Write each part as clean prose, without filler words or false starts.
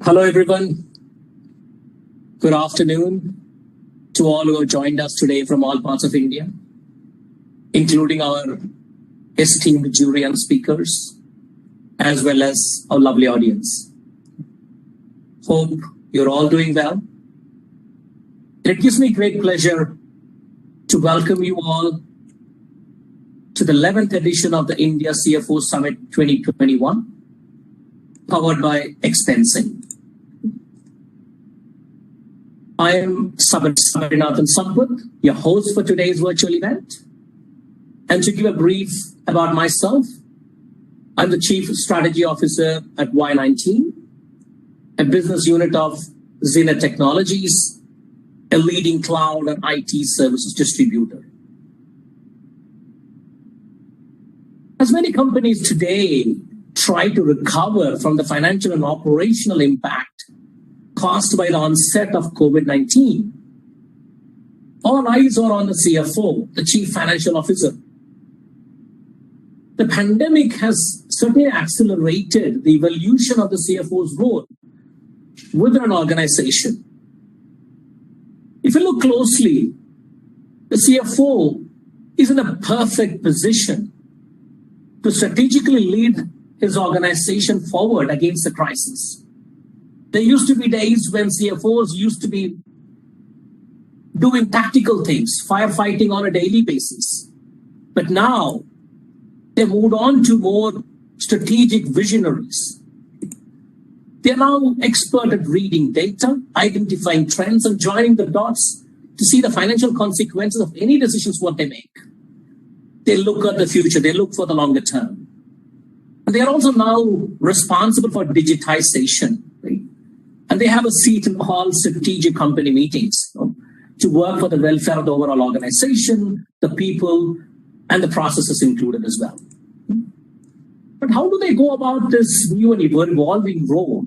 Hello, everyone. Good afternoon to all who have joined us today from all parts of India, including our esteemed jury and speakers, as well as our lovely audience. Hope you're all doing well. It gives me great pleasure to welcome you all to the 11th edition of the India CFO Summit 2021, powered by Expensing. I am Sabarinathan Sampath, your host for today's virtual event. And to give a brief about myself, I'm the Chief Strategy Officer at Y19, a business unit of Zenith Technologies, a leading cloud and IT services distributor. As many companies today try to recover from the financial and operational impact caused by the onset of COVID-19, all eyes are on the CFO, the Chief Financial Officer. The pandemic has certainly accelerated the evolution of the CFO's role within an organization. If you look closely, the CFO is in a perfect position to strategically lead his organization forward against the crisis. There used to be days when CFOs used to be doing tactical things, firefighting on a daily basis. But now they moved on to more strategic visionaries. They're now expert at reading data, identifying trends, and joining the dots to see the financial consequences of any decisions what they make. They look at the future, they look for the longer term. And they are also now responsible for digitization, right? And they have a seat in all strategic company meetings, to work for the welfare of the overall organization, the people, and the processes included as well. But how do they go about this new and evolving role?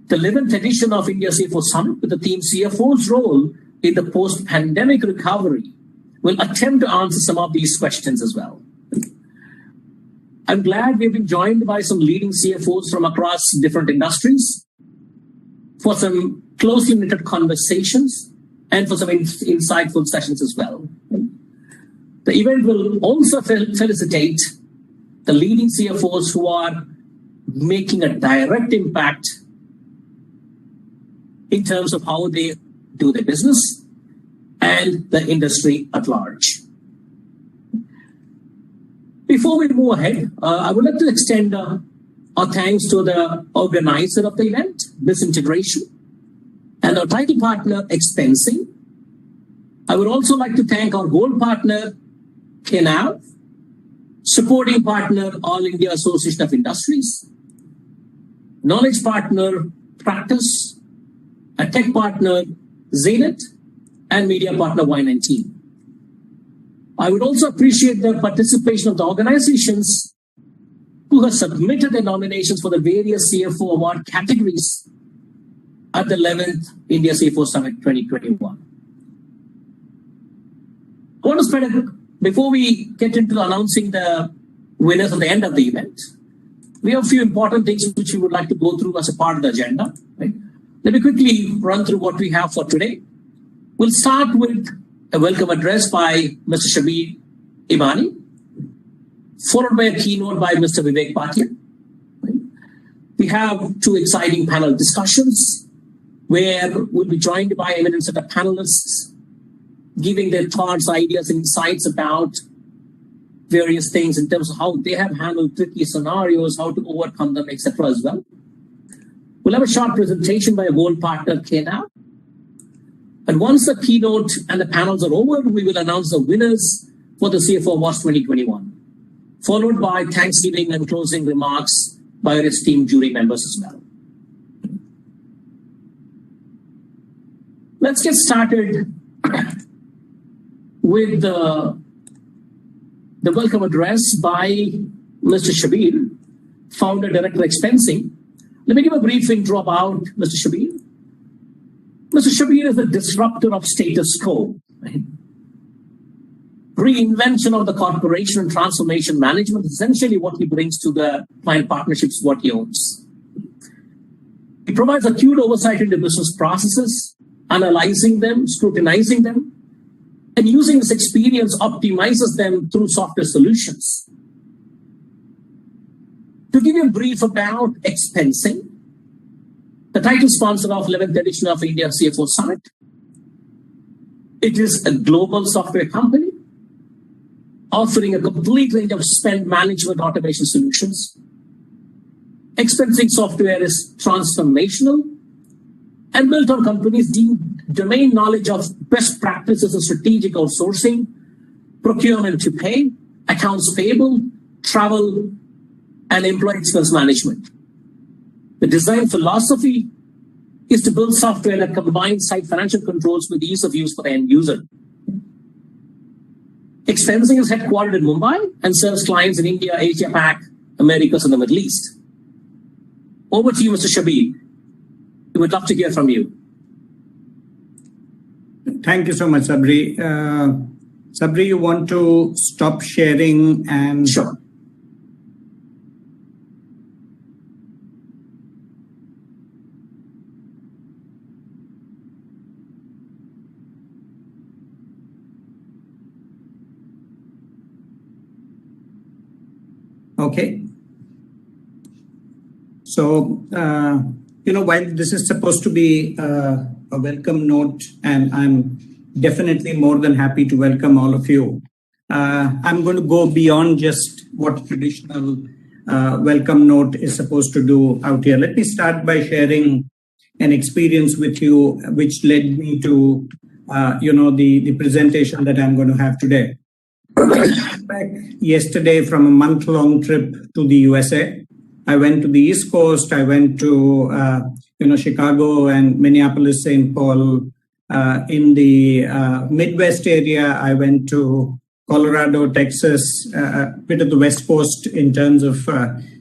The 11th edition of India CFO Summit with the theme CFO's role in the post-pandemic recovery will attempt to answer some of these questions as well. I'm glad we've been joined by some leading CFOs from across different industries for some closely knitted conversations and for some insightful sessions as well. The event will also felicitate the leading CFOs who are making a direct impact in terms of how they do their business and the industry at large. Before we move ahead, I would like to extend our thanks to the organizer of the event, Disintegration, and our title partner, Expensing. I would also like to thank our gold partner, KNAV, supporting partner, All India Association of Industries, knowledge partner, Practice, a tech partner, Zenith, and media partner, Y19. I would also appreciate the participation of the organizations who have submitted their nominations for the various CFO award categories at the 11th India CFO Summit 2021. I want to spend before we get into announcing the winners at the end of the event, we have a few important things which we would like to go through as a part of the agenda. Right? Let me quickly run through what we have for today. We'll start with a welcome address by Mr. Shabir Imani, followed by a keynote by Mr. Vivek Bhatia. We have two exciting panel discussions where we'll be joined by eminent set of panelists giving their thoughts, ideas, insights about various things in terms of how they have handled tricky scenarios, how to overcome them, etc. as well. We'll have a short presentation by a gold partner, Kena. And once the keynote and the panels are over, we will announce the winners for the CFO Awards 2021, followed by Thanksgiving and closing remarks by our esteemed jury members as well. Let's get started with the welcome address by Mr. Shabir, Founder Director Expensing. Let me give a brief intro about Mr. Shabir. Mr. Shabir is a disruptor of status quo. Right? Reinvention of the corporation and transformation management is essentially what he brings to the client partnerships, what he owns. It provides acute oversight into business processes, analyzing them, scrutinizing them, and using this experience optimizes them through software solutions. To give you a brief about expensing, the title sponsor of 11th edition of India CFO Summit. It is a global software company offering a complete range of spend management automation solutions. Expensing software is transformational and built on companies' deep domain knowledge of best practices of strategic outsourcing, procurement to pay, accounts payable, travel, and employee expense management. The design philosophy is to build software that combines tight financial controls with ease of use for the end user. Expensing is headquartered in Mumbai and serves clients in India, Asia Pac, Americas, and the Middle East. Over to you, Mr. Shabir. We would love to hear from you. Thank you so much, Sabri. Sabri, you want to stop sharing and... Sure. Okay. So, while this is supposed to be a welcome note, and I'm definitely more than happy to welcome all of you, I'm going to go beyond just what traditional welcome note is supposed to do out here. Let me start by sharing an experience with you, which led me to, the presentation that I'm going to have today. Back yesterday from a month-long trip to the USA. I went to the East Coast. I went to, Chicago and Minneapolis, St. Paul. In the Midwest area, I went to Colorado, Texas, a bit of the West Coast in terms of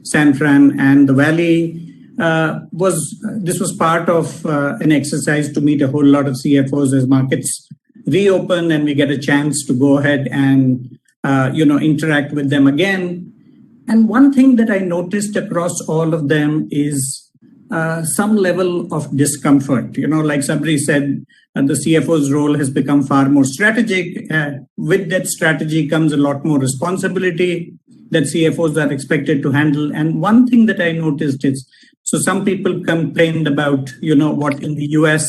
San Fran and the Valley. This was part of an exercise to meet a whole lot of CFOs as markets reopen and we get a chance to go ahead and interact with them again. And one thing that I noticed across all of them is some level of discomfort. Like Sabri said, the CFO's role has become far more strategic. With that strategy comes a lot more responsibility that CFOs are expected to handle. And one thing that I noticed is, so some people complained about, what in the US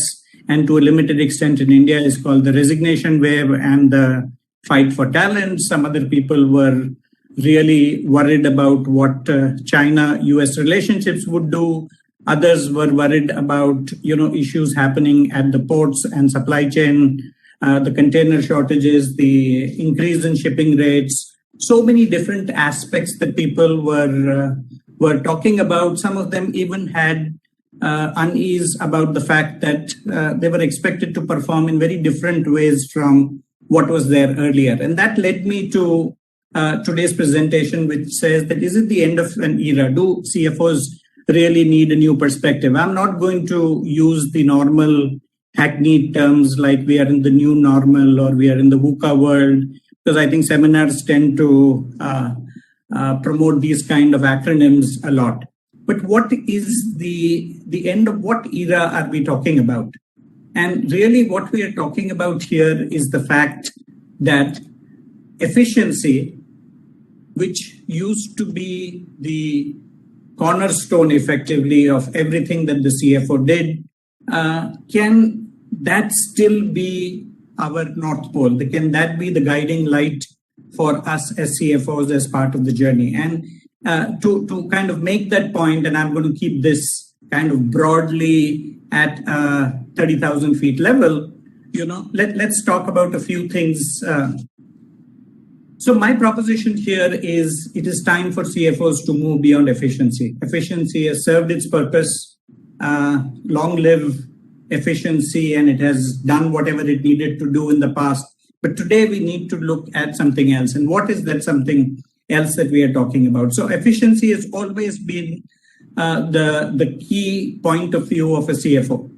and to a limited extent in India is called the resignation wave and the fight for talent. Some other people were really worried about what China-US relationships would do. Others were worried about, issues happening at the ports and supply chain, the container shortages, the increase in shipping rates, so many different aspects that people were talking about. Some of them even had unease about the fact that they were expected to perform in very different ways from what was there earlier. And that led me to today's presentation, which says that is it the end of an era? Do CFOs really need a new perspective? I'm not going to use the normal hackneyed terms like we are in the new normal or we are in the VUCA world, because I think seminars tend to promote these kind of acronyms a lot. But what is the end of what era are we talking about? And really what we are talking about here is the fact that efficiency, which used to be the cornerstone effectively of everything that the CFO did, can that still be our North Pole? Can that be the guiding light for us as CFOs as part of the journey? And to kind of make that point, and I'm going to keep this kind of broadly at 30,000 feet level, let's talk about a few things. So my proposition here is it is time for CFOs to move beyond efficiency. Efficiency has served its purpose. Long live efficiency, and it has done whatever it needed to do in the past. But today we need to look at something else. And what is that something else that we are talking about? So efficiency has always been the key point of view of a CFO.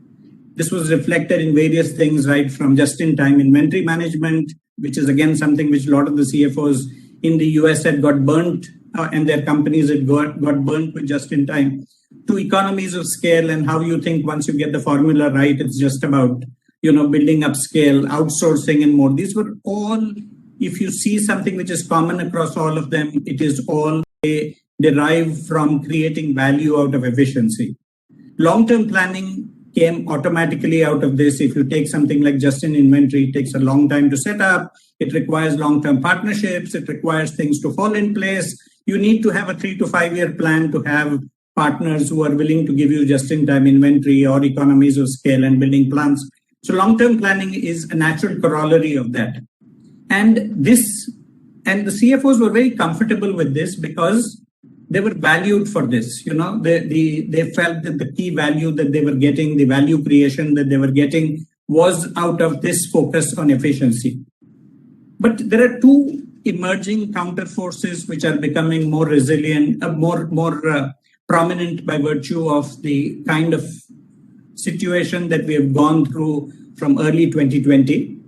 This was reflected in various things, right from just-in-time inventory management, which is again something which a lot of the CFOs in the US had got burnt and their companies that got burnt with just in time, to economies of scale and how you think once you get the formula right, it's just about, building up scale, outsourcing and more. These were all, if you see something which is common across all of them, it is all derived from creating value out of efficiency. Long-term planning came automatically out of this. If you take something like just-in-inventory, it takes a long time to set up. It requires long-term partnerships. It requires things to fall in place. You need to have a 3 to 5 year plan to have partners who are willing to give you just-in-time inventory or economies of scale and building plans. So long-term planning is a natural corollary of that. And the CFOs were very comfortable with this because they were valued for this. They felt that the key value that they were getting, the value creation that they were getting, was out of this focus on efficiency. But there are two emerging counter forces which are becoming more resilient, more prominent by virtue of the kind of situation that we have gone through from early 2020.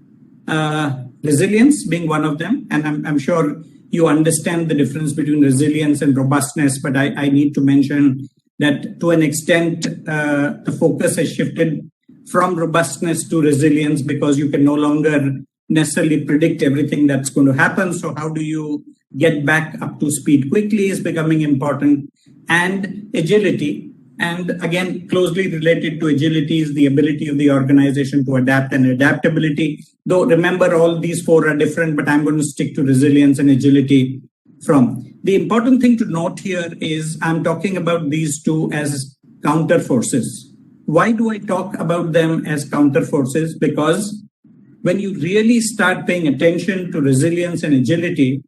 Resilience being one of them, and I'm sure you understand the difference between resilience and robustness, but I need to mention that to an extent, the focus has shifted from robustness to resilience because you can no longer necessarily predict everything that's going to happen. So how do you get back up to speed quickly is becoming important. And agility, and again, closely related to agility is the ability of the organization to adapt and adaptability. Though remember, all these four are different, but I'm going to stick to resilience and agility from. The important thing to note here is I'm talking about these two as counter forces. Why do I talk about them as counter forces? Because when you really start paying attention to resilience and agility,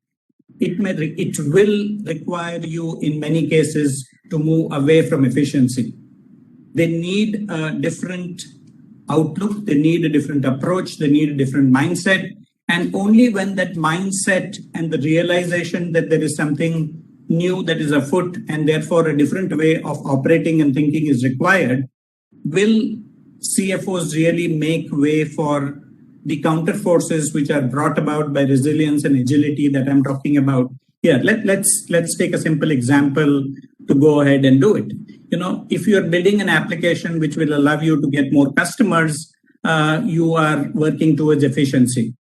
it will require you in many cases to move away from efficiency. They need a different outlook, they need a different approach, they need a different mindset. And only when that mindset and the realization that there is something new that is afoot and therefore a different way of operating and thinking is required, will CFOs really make way for the counter forces which are brought about by resilience and agility that I'm talking about here. Let's take a simple example to go ahead and do it. If you're building an application which will allow you to get more customers, you are working towards efficiency.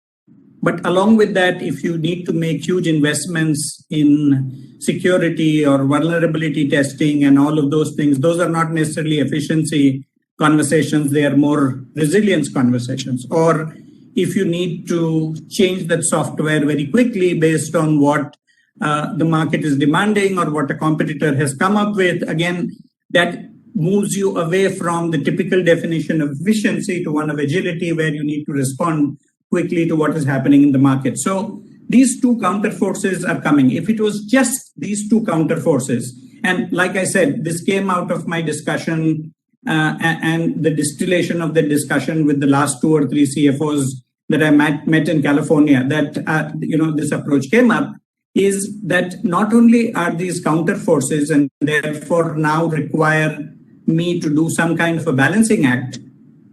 But along with that, if you need to make huge investments in security or vulnerability testing and all of those things, those are not necessarily efficiency conversations, they are more resilience conversations. Or if you need to change that software very quickly based on what the market is demanding or what a competitor has come up with, again, that moves you away from the typical definition of efficiency to one of agility, where you need to respond quickly to what is happening in the market. So these two counter forces are coming. If it was just these two counter forces, and like I said, this came out of my discussion and the distillation of the discussion with the last 2 or 3 CFOs that I met in California, that this approach came up, is that not only are these counter forces and therefore now require me to do some kind of a balancing act,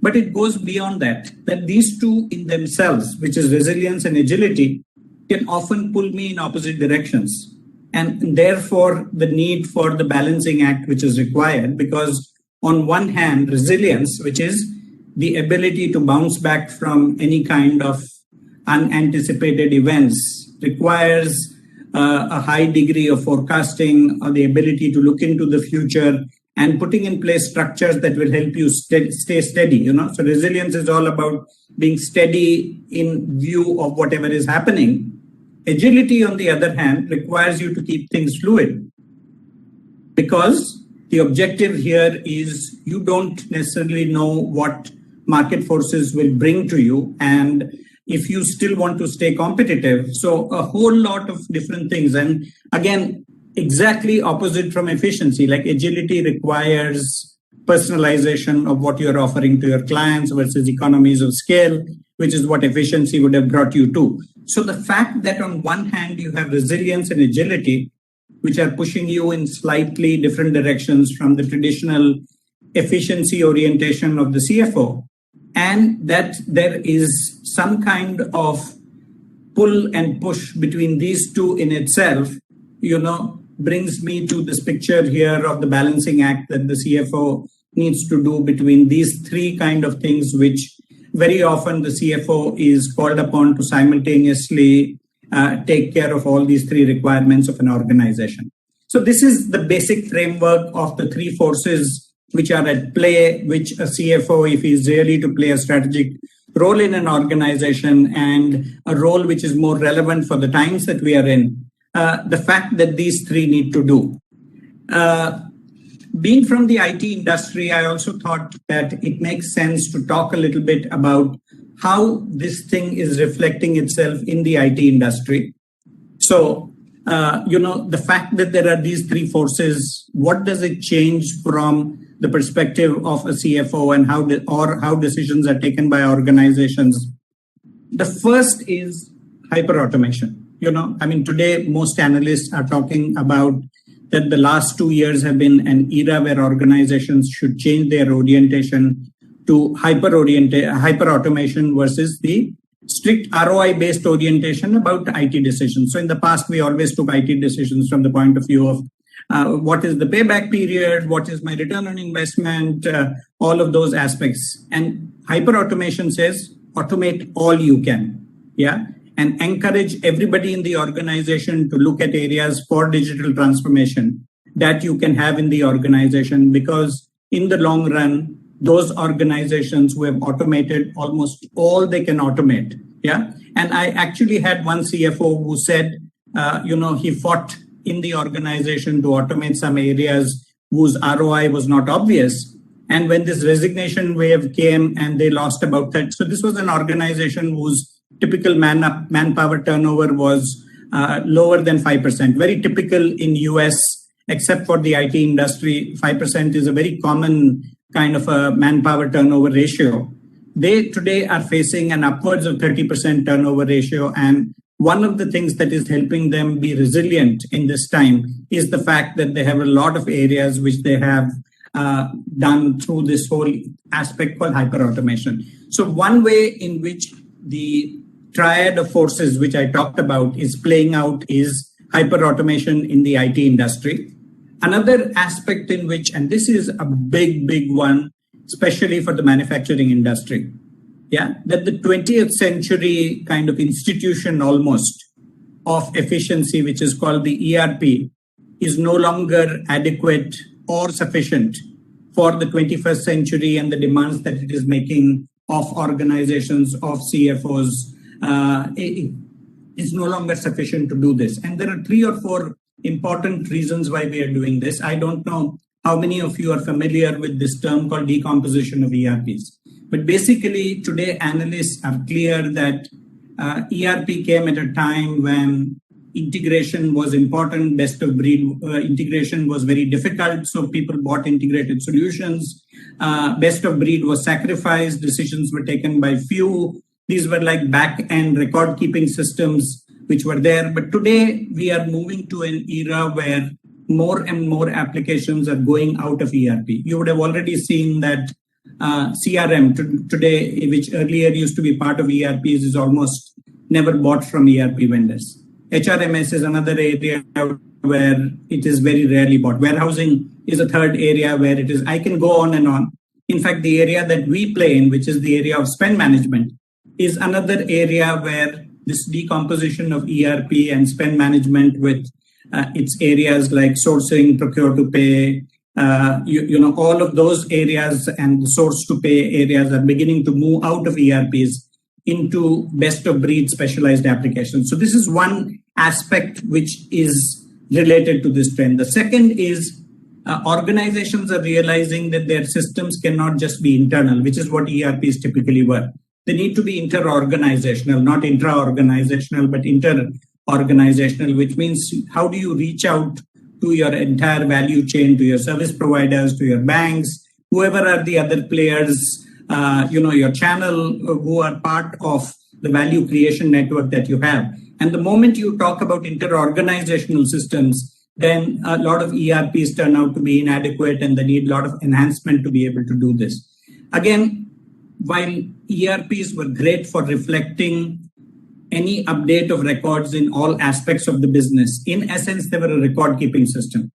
but it goes beyond that these two in themselves, which is resilience and agility, can often pull me in opposite directions. And therefore, the need for the balancing act which is required, because on one hand, resilience, which is the ability to bounce back from any kind of unanticipated events, requires a high degree of forecasting or the ability to look into the future and putting in place structures that will help you stay steady. So resilience is all about being steady in view of whatever is happening. Agility, on the other hand, requires you to keep things fluid, because the objective here is you don't necessarily know what market forces will bring to you, and if you still want to stay competitive. So a whole lot of different things. And again, exactly opposite from efficiency. Like agility requires personalization of what you're offering to your clients versus economies of scale, which is what efficiency would have brought you to. So the fact that on one hand you have resilience and agility, which are pushing you in slightly different directions from the traditional efficiency orientation of the CFO, and that there is some kind of pull and push between these two in itself, brings me to this picture here of the balancing act that the CFO needs to do between these three kind of things, which very often the CFO is called upon to simultaneously take care of all these three requirements of an organization. So this is the basic framework of the three forces which are at play, which a CFO, if he is really to play a strategic role in an organization and a role which is more relevant for the times that we are in, the fact that these three need to do. Being from the IT industry, I also thought that it makes sense to talk a little bit about how this thing is reflecting itself in the IT industry. So, the fact that there are these three forces, what does it change from the perspective of a CFO and how decisions are taken by organizations? The first is hyperautomation. Today most analysts are talking about that the last 2 years have been an era where organizations should change their orientation to hyper-automation versus the strict ROI-based orientation about IT decisions. So in the past, we always took IT decisions from the point of view of what is the payback period, what is my return on investment, all of those aspects. And hyper-automation says, automate all you can, and encourage everybody in the organization to look at areas for digital transformation that you can have in the organization, because in the long run, those organizations who have automated almost all they can automate. And I actually had one CFO who said, he fought in the organization to automate some areas whose ROI was not obvious. And when this resignation wave came and they lost about that. So this was an organization whose typical manpower turnover was lower than 5%. Very typical in US, except for the IT industry, 5% is a very common kind of a manpower turnover ratio. They today are facing an upwards of 30% turnover ratio. And one of the things that is helping them be resilient in this time is the fact that they have a lot of areas which they have done through this whole aspect called hyperautomation. So one way in which the triad of forces which I talked about is playing out is hyperautomation in the IT industry. Another aspect in which, and this is a big one, especially for the manufacturing industry, that the 20th century kind of institution almost of efficiency, which is called the ERP, is no longer adequate or sufficient for the 21st century and the demands that it is making of organizations, of CFOs. It's no longer sufficient to do this. And there are 3 or 4 important reasons why we are doing this. I don't know how many of you are familiar with this term called decomposition of ERPs. But basically, today analysts are clear that ERP came at a time when integration was important, best of breed integration was very difficult, so people bought integrated solutions. Best of breed was sacrificed, decisions were taken by few. These were like back-end record-keeping systems which were there. But today, we are moving to an era where more and more applications are going out of ERP. You would have already seen that CRM today, which earlier used to be part of ERPs, is almost never bought from ERP vendors. HRMS is another area where it is very rarely bought. Warehousing is a third area where it is. I can go on and on. In fact, the area that we play in, which is the area of spend management, is another area where this decomposition of ERP and spend management with its areas like sourcing, procure to pay, all of those areas and the source to pay areas are beginning to move out of ERPs into best of breed specialized applications. So this is one aspect which is related to this trend. The second is organizations are realizing that their systems cannot just be internal, which is what ERPs typically were. They need to be inter-organizational, not intra-organizational, but inter-organizational, which means how do you reach out to your entire value chain, to your service providers, to your banks, whoever are the other players, your channel, who are part of the value creation network that you have. And the moment you talk about inter-organizational systems, then a lot of ERPs turn out to be inadequate and they need a lot of enhancement to be able to do this. Again, while ERPs were great for reflecting any update of records in all aspects of the business. In essence, they were a record keeping system.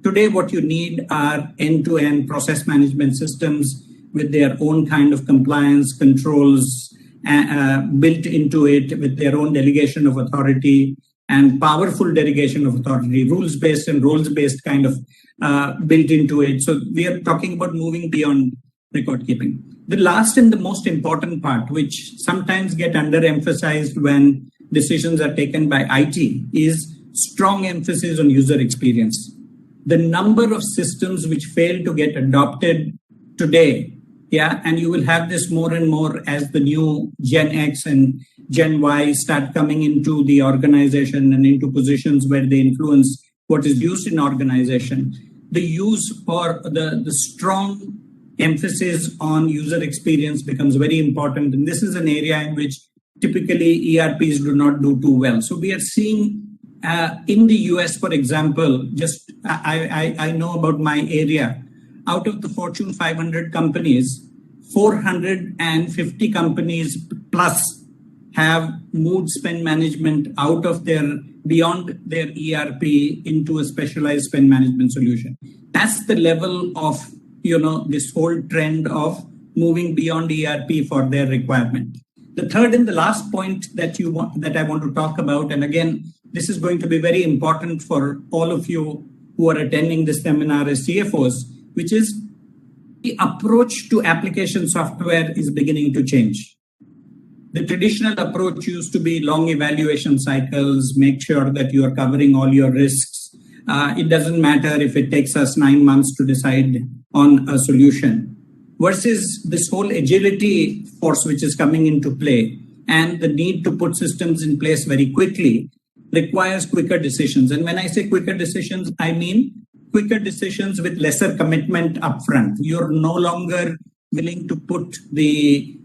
Today, what you need are end-to-end process management systems with their own kind of compliance controls built into it, with their own delegation of authority and powerful delegation of authority, rules-based and roles-based kind of built into it. So we are talking about moving beyond record keeping. The last and the most important part, which sometimes get underemphasized when decisions are taken by IT, is strong emphasis on user experience. The number of systems which fail to get adopted today, and you will have this more and more as the new Gen X and Gen Y start coming into the organization and into positions where they influence what is used in organization. The use or the strong emphasis on user experience becomes very important. And this is an area in which typically ERPs do not do too well. So we are seeing in the US, for example, just I know about my area, out of the Fortune 500 companies, 450 companies plus have moved spend management out of beyond their ERP into a specialized spend management solution. That's the level of this whole trend of moving beyond ERP for their requirement. The third and the last point that I want to talk about, and again, this is going to be very important for all of you who are attending this seminar as CFOs, which is the approach to application software is beginning to change. The traditional approach used to be long evaluation cycles, make sure that you are covering all your risks. It doesn't matter if it takes us 9 months to decide on a solution, versus this whole agility force which is coming into play and the need to put systems in place very quickly requires quicker decisions. And when I say quicker decisions, I mean quicker decisions with lesser commitment upfront. You're no longer willing to put the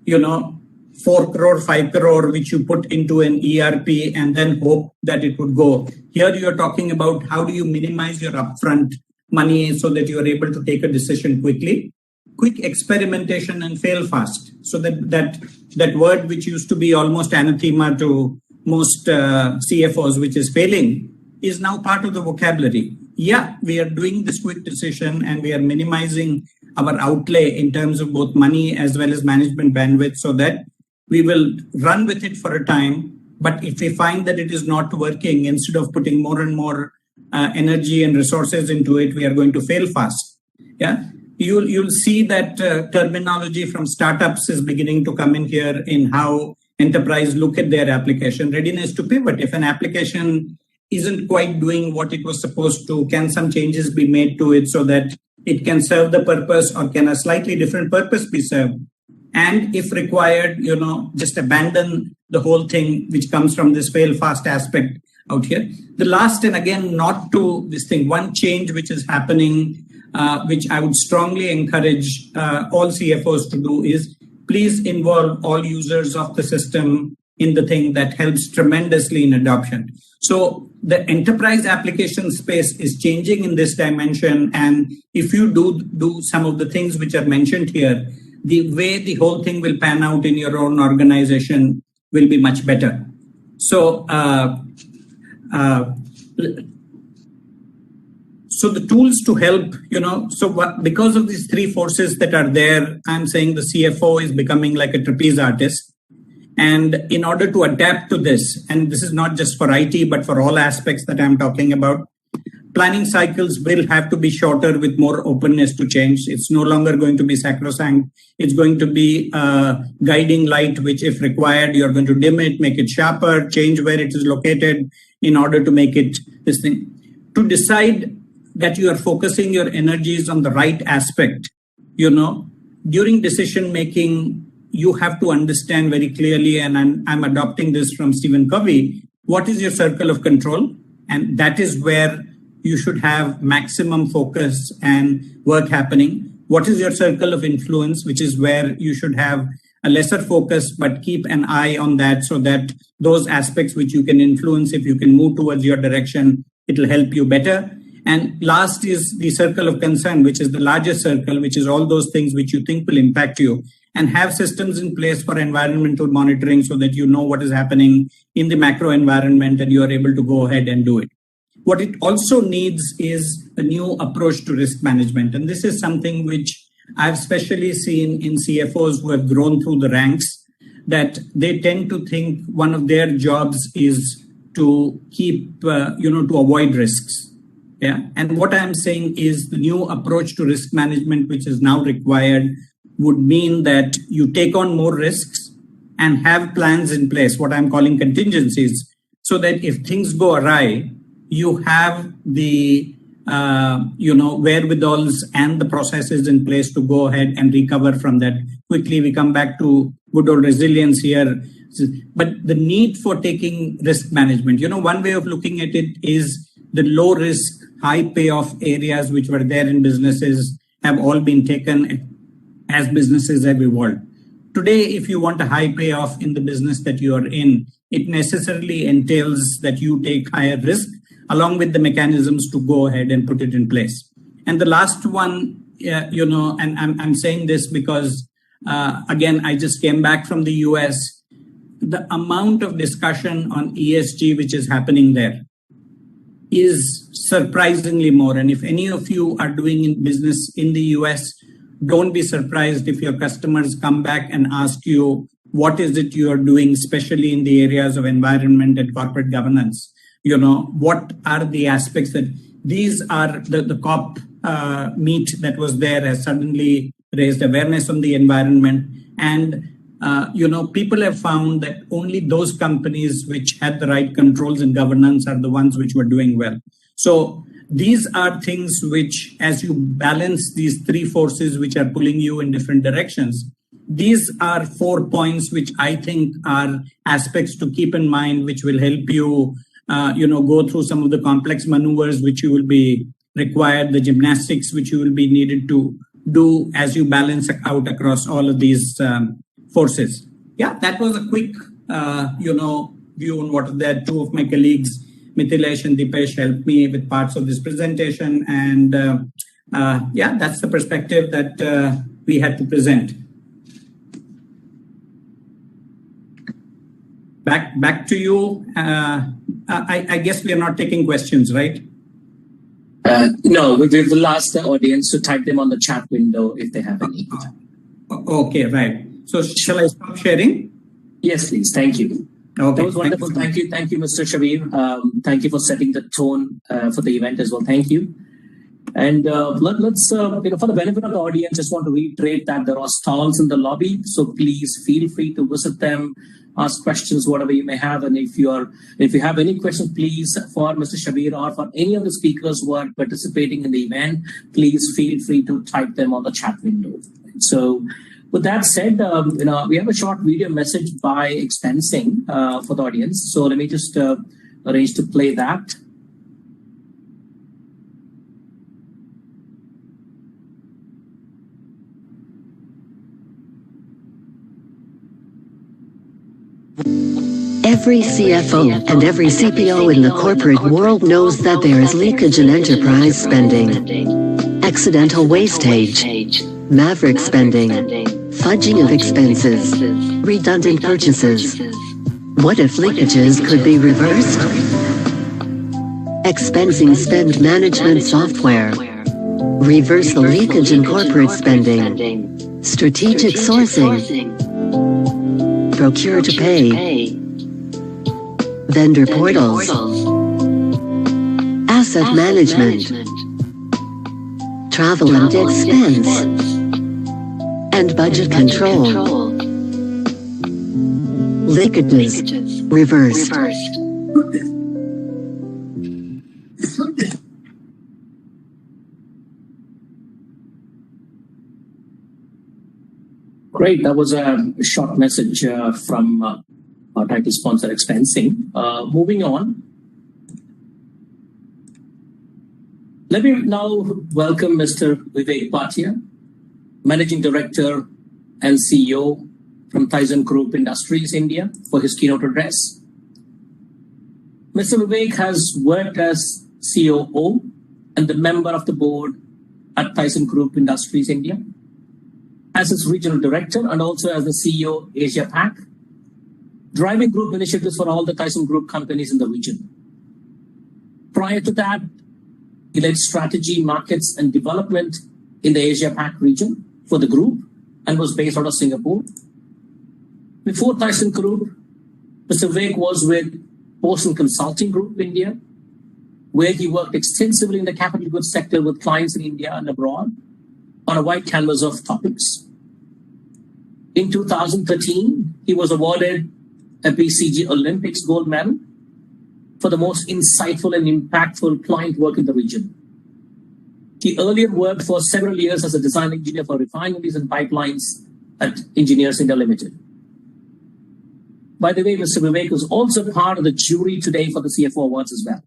4 crore, 5 crore, which you put into an ERP and then hope that it would go. Here you're talking about how do you minimize your upfront money so that you are able to take a decision quickly. Quick experimentation and fail fast. So that word which used to be almost anathema to most CFOs, which is failing, is now part of the vocabulary. Yeah, we are doing this quick decision and we are minimizing our outlay in terms of both money as well as management bandwidth so that we will run with it for a time. But if we find that it is not working, instead of putting more and more energy and resources into it, we are going to fail fast. Yeah, you'll see that terminology from startups is beginning to come in here in how enterprise look at their application. Readiness to pivot. If an application isn't quite doing what it was supposed to, can some changes be made to it so that it can serve the purpose, or can a slightly different purpose be served? And if required, just abandon the whole thing, which comes from this fail fast aspect out here. The last, and again, not to this thing, one change which is happening, which I would strongly encourage all CFOs to do, is please involve all users of the system in the thing. That helps tremendously in adoption. So the enterprise application space is changing in this dimension. And if you do some of the things which are mentioned here, the way the whole thing will pan out in your own organization will be much better. So, so the tools to help, because of these three forces that are there, I'm saying the CFO is becoming like a trapeze artist. And in order to adapt to this, and this is not just for IT, but for all aspects that I'm talking about, planning cycles will have to be shorter with more openness to change. It's no longer going to be sacrosanct. It's going to be a guiding light, which if required, you're going to dim it, make it sharper, change where it is located in order to make it this thing. To decide that you are focusing your energies on the right aspect, during decision making, you have to understand very clearly, and I'm adopting this from Stephen Covey, what is your circle of control? And that is where you should have maximum focus and work happening. What is your circle of influence, which is where you should have a lesser focus, but keep an eye on that so that those aspects which you can influence, if you can move towards your direction, it will help you better. And last is the circle of concern, which is the largest circle, which is all those things which you think will impact you. and have systems in place for environmental monitoring so that you know what is happening in the macro environment and you are able to go ahead and do it. What it also needs is a new approach to risk management. And this is something which I've especially seen in CFOs who have grown through the ranks, that they tend to think one of their jobs is to keep, to avoid risks. Yeah. And what I'm saying is the new approach to risk management, which is now required, would mean that you take on more risks and have plans in place, what I'm calling contingencies, so that if things go awry, you have the wherewithals and the processes in place to go ahead and recover from that quickly. We come back to good old resilience here. But the need for taking risk management, one way of looking at it is the low risk, high payoff areas which were there in businesses have all been taken as businesses have evolved. Today, if you want a high payoff in the business that you are in, it necessarily entails that you take higher risk along with the mechanisms to go ahead and put it in place. And the last one, and I'm saying this because, again, I just came back from the US, the amount of discussion on ESG which is happening there is surprisingly more. And if any of you are doing in business in the US, don't be surprised if your customers come back and ask you, what is it you are doing, especially in the areas of environment and corporate governance? What are the aspects that these are the COP meet that was there has suddenly raised awareness on the environment. And, people have found that only those companies which had the right controls and governance are the ones which were doing well. So these are things which, as you balance these three forces which are pulling you in different directions, these are 4 points which I think are aspects to keep in mind, which will help you go through some of the complex maneuvers which you will be required, the gymnastics which you will be needed to do as you balance out across all of these forces. Yeah, that was a quick, view on what that. Two of my colleagues, Mithilesh and Dipesh, helped me with parts of this presentation. And that's the perspective that we had to present. Back to you. I guess we are not taking questions, right? No, we will ask the audience to type them on the chat window if they have any. Okay, right. So shall I stop sharing? Yes, please. Thank you. Okay. That was wonderful. Thank you, Mr. Shabir. Thank you for setting the tone for the event as well. Thank you. And let's, for the benefit of the audience, just want to reiterate that there are stalls in the lobby. So please feel free to visit them, ask questions, whatever you may have. And if you have any questions, please, for Mr. Shabir or for any of the speakers who are participating in the event, please feel free to type them on the chat window. So with that said, we have a short video message by Expensing for the audience. So let me just arrange to play that. Every CFO and every CPO in the corporate world knows that there is leakage in enterprise spending, accidental wastage, maverick spending, fudging of expenses, redundant purchases. What if leakages could be reversed? Expensing spend management software. Reverse the leakage in corporate spending. Strategic sourcing. Procure to pay. Vendor portals. Asset management. Travel and expense. And budget control. Leakages reversed. Great. That was a short message from our title sponsor, Expensing. Moving on. Let me now welcome Mr. Vivek Bhatia, Managing Director and CEO from Tyson Group Industries India, for his keynote address. Mr. Vivek has worked as COO and the member of the board at Tyson Group Industries India, as its regional director and also as the CEO Asia Pac, driving group initiatives for all the Tyson Group companies in the region. Prior to that, he led strategy, markets, and development in the Asia Pac region for the group and was based out of Singapore. Before Tyson Group, Mr. Vivek was with Boston Consulting Group India, where he worked extensively in the capital goods sector with clients in India and abroad on a wide canvas of topics. In 2013, he was awarded a BCG Olympics gold medal for the most insightful and impactful client work in the region. He earlier worked for several years as a design engineer for refineries and pipelines at Engineers India Limited. By the way, Mr. Vivek was also part of the jury today for the CFO Awards as well.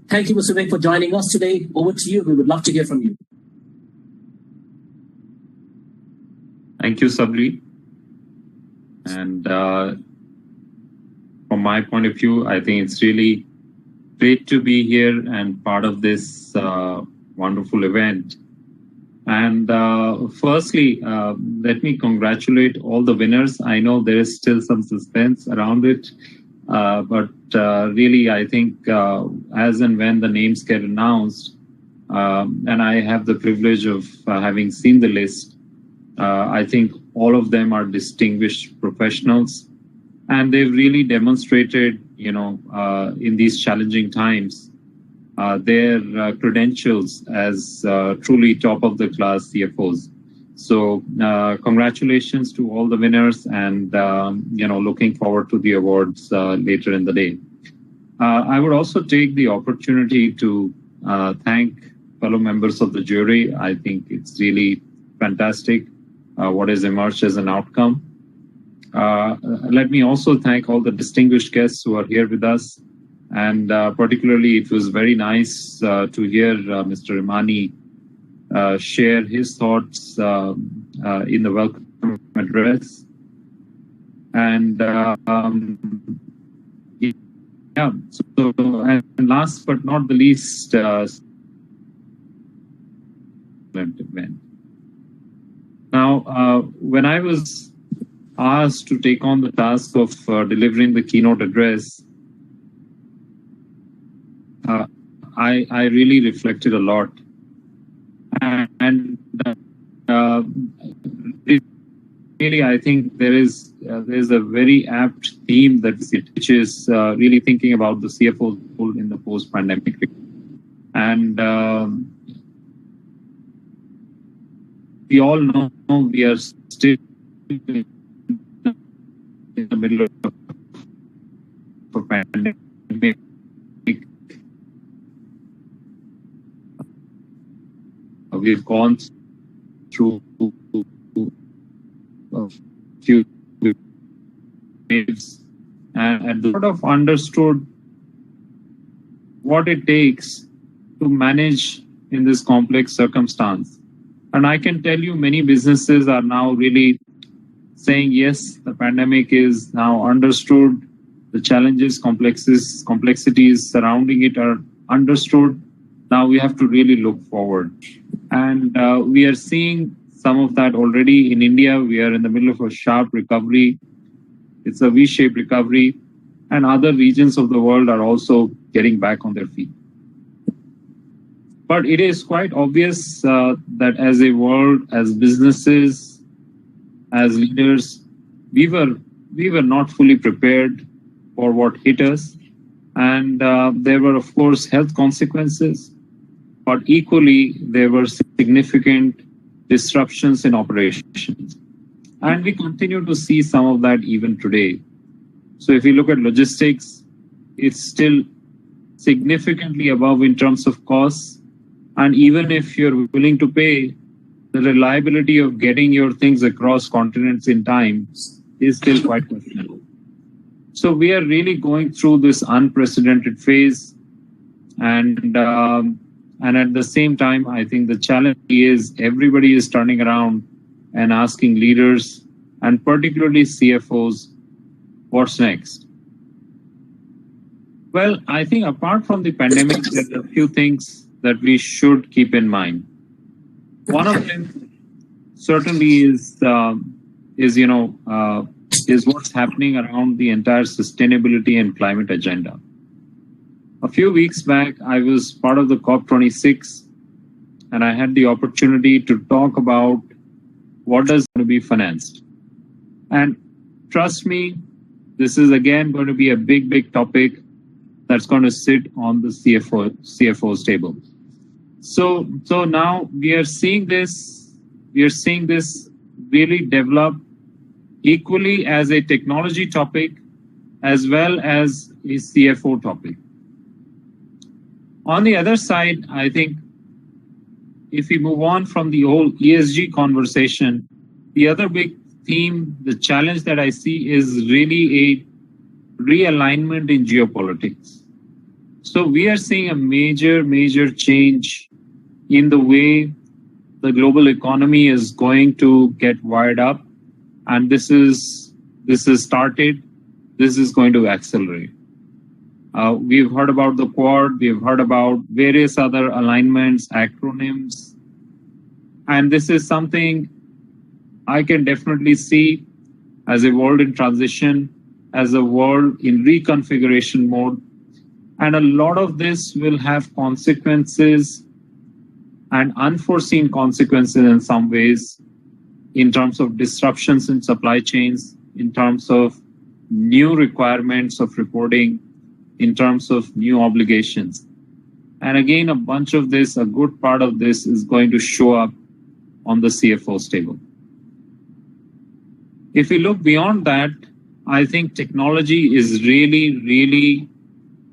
Thank you, Mr. Vivek, for joining us today. Over to you. We would love to hear from you. Thank you, Sabri. And from my point of view, I think it's really great to be here and part of this wonderful event. And firstly, let me congratulate all the winners. I know there is still some suspense around it, but really, I think as and when the names get announced, and I have the privilege of having seen the list, I think all of them are distinguished professionals, and they've really demonstrated, in these challenging times, their credentials as truly top of the class CFOs. So congratulations to all the winners, and looking forward to the awards later in the day. I would also take the opportunity to thank fellow members of the jury. I think it's really fantastic what has emerged as an outcome. Let me also thank all the distinguished guests who are here with us. And particularly, it was very nice to hear Mr. Imani share his thoughts in the welcome address. And and last but not the least, event. Now, when I was asked to take on the task of delivering the keynote address, I really reflected a lot, and really I think there's a very apt theme which is really thinking about the CFO's role in the post-pandemic, and we all know we are still in the middle of a pandemic. We've gone through a few waves and sort of understood what it takes to manage in this complex circumstance. And I can tell you many businesses are now really saying, yes, the pandemic is now understood. The challenges, complexities surrounding it are understood. Now we have to really look forward. And we are seeing some of that already in India. We are in the middle of a sharp recovery. It's a V-shaped recovery. And other regions of the world are also getting back on their feet. But it is quite obvious that as a world, as businesses, as leaders, we were not fully prepared for what hit us. And there were, of course, health consequences. But equally, there were significant disruptions in operations. And we continue to see some of that even today. So if you look at logistics, it's still significantly above in terms of costs. And even if you're willing to pay, the reliability of getting your things across continents in time is still quite questionable. So we are really going through this unprecedented phase. And at the same time, I think the challenge is everybody is turning around and asking leaders, and particularly CFOs, what's next? Well, I think apart from the pandemic, there are a few things that we should keep in mind. One of them certainly is what's happening around the entire sustainability and climate agenda. A few weeks back, I was part of the COP26, and I had the opportunity to talk about what is going to be financed. And trust me, this is again going to be a big topic that's going to sit on the CFO's table. So now we are seeing this really develop equally as a technology topic as well as a CFO topic. On the other side, I think if we move on from the whole ESG conversation, the other big theme, the challenge that I see is really a realignment in geopolitics. So we are seeing a major change in the way the global economy is going to get wired up, and this is started. This is going to accelerate. We've heard about the Quad. We've heard about various other alignments, acronyms, and this is something I can definitely see as a world in transition, as a world in reconfiguration mode. And a lot of this will have consequences and unforeseen consequences in some ways, in terms of disruptions in supply chains, in terms of new requirements of reporting, in terms of new obligations. And again, a good part of this is going to show up on the CFO's table. If we look beyond that, I think technology is really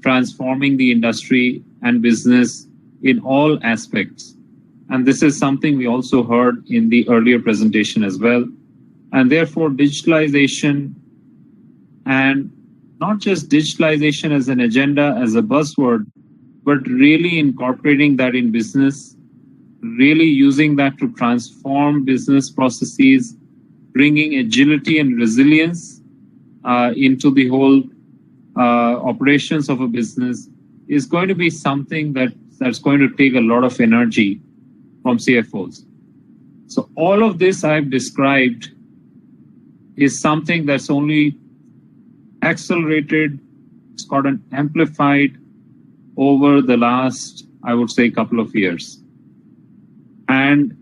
transforming the industry and business in all aspects. And this is something we also heard in the earlier presentation as well. And therefore, digitalization, and not just digitalization as an agenda, as a buzzword, but really incorporating that in business, really using that to transform business processes, bringing agility and resilience into the whole operations of a business is going to be something that's going to take a lot of energy from CFOs. So all of this I've described is something that's only accelerated, it's gotten amplified over the last, I would say, couple of years. And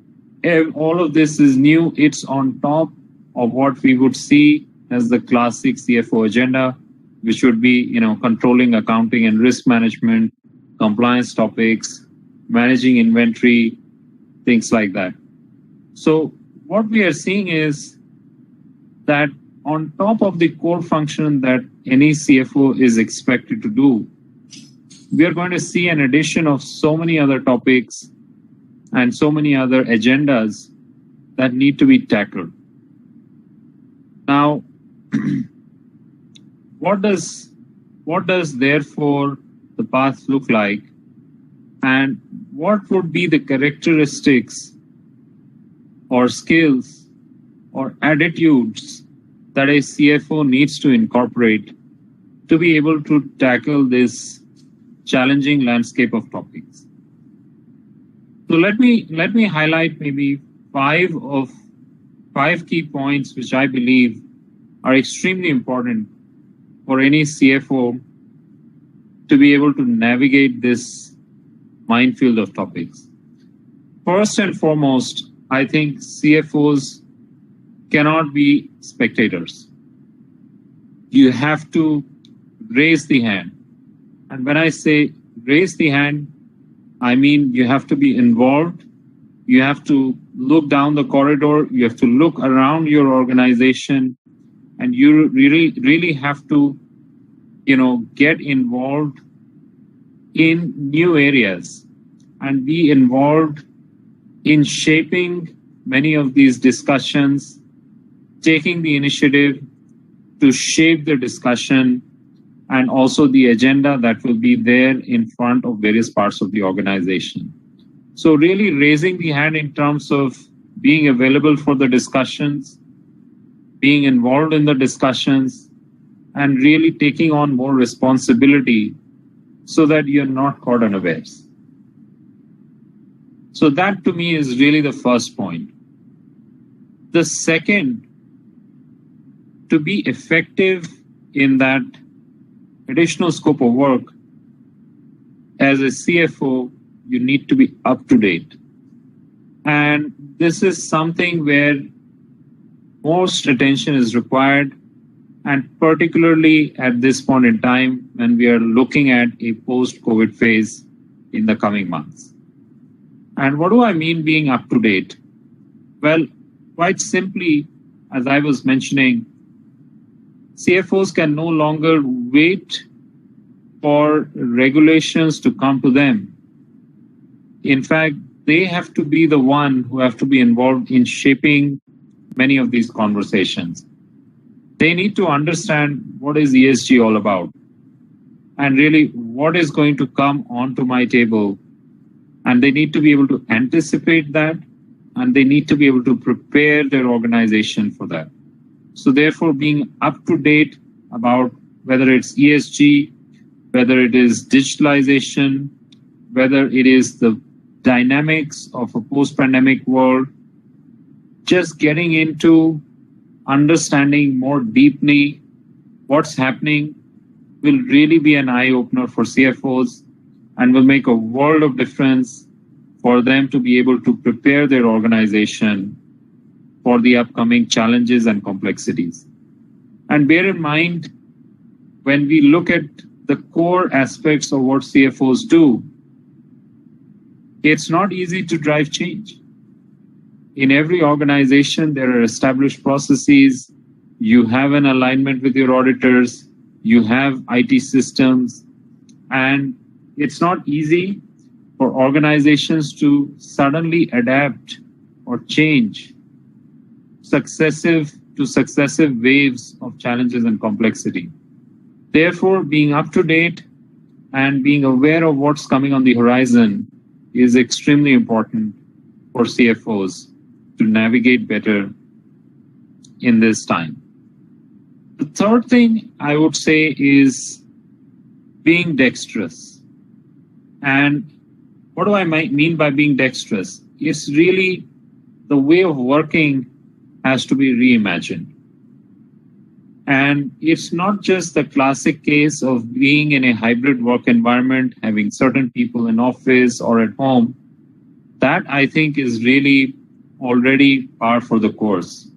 all of this is new. It's on top of what we would see as the classic CFO agenda, which would be, controlling accounting and risk management, compliance topics, managing inventory, things like that. So what we are seeing is that on top of the core function that any CFO is expected to do, we are going to see an addition of so many other topics and so many other agendas that need to be tackled. Now, what does therefore the path look like, and what would be the characteristics or skills or attitudes that a CFO needs to incorporate to be able to tackle this challenging landscape of topics? So let me highlight maybe five key points which I believe are extremely important for any CFO to be able to navigate this minefield of topics. First and foremost, I think CFOs cannot be spectators. You have to raise the hand. And when I say raise the hand, I mean you have to be involved. You have to look down the corridor. You have to look around your organization, and you really have to, get involved in new areas and be involved in shaping many of these discussions, taking the initiative to shape the discussion and also the agenda that will be there in front of various parts of the organization. So really raising the hand in terms of being available for the discussions, being involved in the discussions, and really taking on more responsibility so that you're not caught unawares. So that to me is really the first point. The second, to be effective in that additional scope of work, as a CFO, you need to be up to date. And this is something where most attention is required, and particularly at this point in time when we are looking at a post-COVID phase in the coming months. And what do I mean being up to date? Well, quite simply, as I was mentioning, CFOs can no longer wait for regulations to come to them. In fact, they have to be the one who have to be involved in shaping many of these conversations. They need to understand what is ESG all about and really what is going to come onto my table. And they need to be able to anticipate that, and they need to be able to prepare their organization for that. So therefore, being up to date about whether it's ESG, whether it is digitalization, whether it is the dynamics of a post-pandemic world, just getting into understanding more deeply what's happening will really be an eye-opener for CFOs and will make a world of difference for them to be able to prepare their organization for the upcoming challenges and complexities. And bear in mind, when we look at the core aspects of what CFOs do, it's not easy to drive change. In every organization, there are established processes. You have an alignment with your auditors. You have IT systems. And it's not easy for organizations to suddenly adapt or change successive waves of challenges and complexity. Therefore, being up to date and being aware of what's coming on the horizon is extremely important for CFOs to navigate better in this time. The third thing I would say is being dexterous. And what do I mean by being dexterous? It's really the way of working has to be reimagined. And it's not just the classic case of being in a hybrid work environment, having certain people in office or at home. That, I think, is really already par for the course.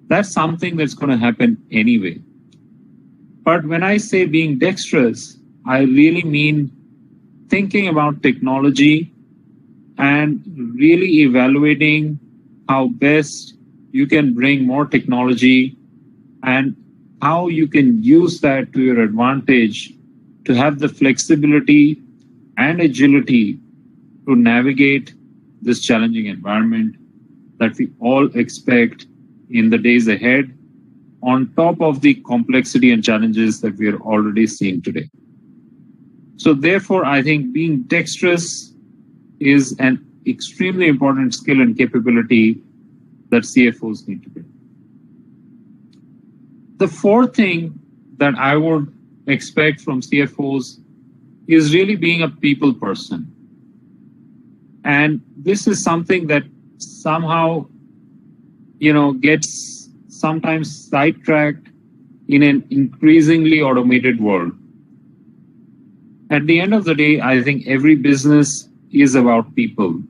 That's something that's going to happen anyway. But when I say being dexterous, I really mean thinking about technology and really evaluating how best you can bring more technology and how you can use that to your advantage to have the flexibility and agility to navigate this challenging environment that we all expect in the days ahead, on top of the complexity and challenges that we are already seeing today. So therefore, I think being dexterous is an extremely important skill and capability that CFOs need to build. The fourth thing that I would expect from CFOs is really being a people person. And this is something that somehow, gets sometimes sidetracked in an increasingly automated world. At the end of the day, I think every business is about people.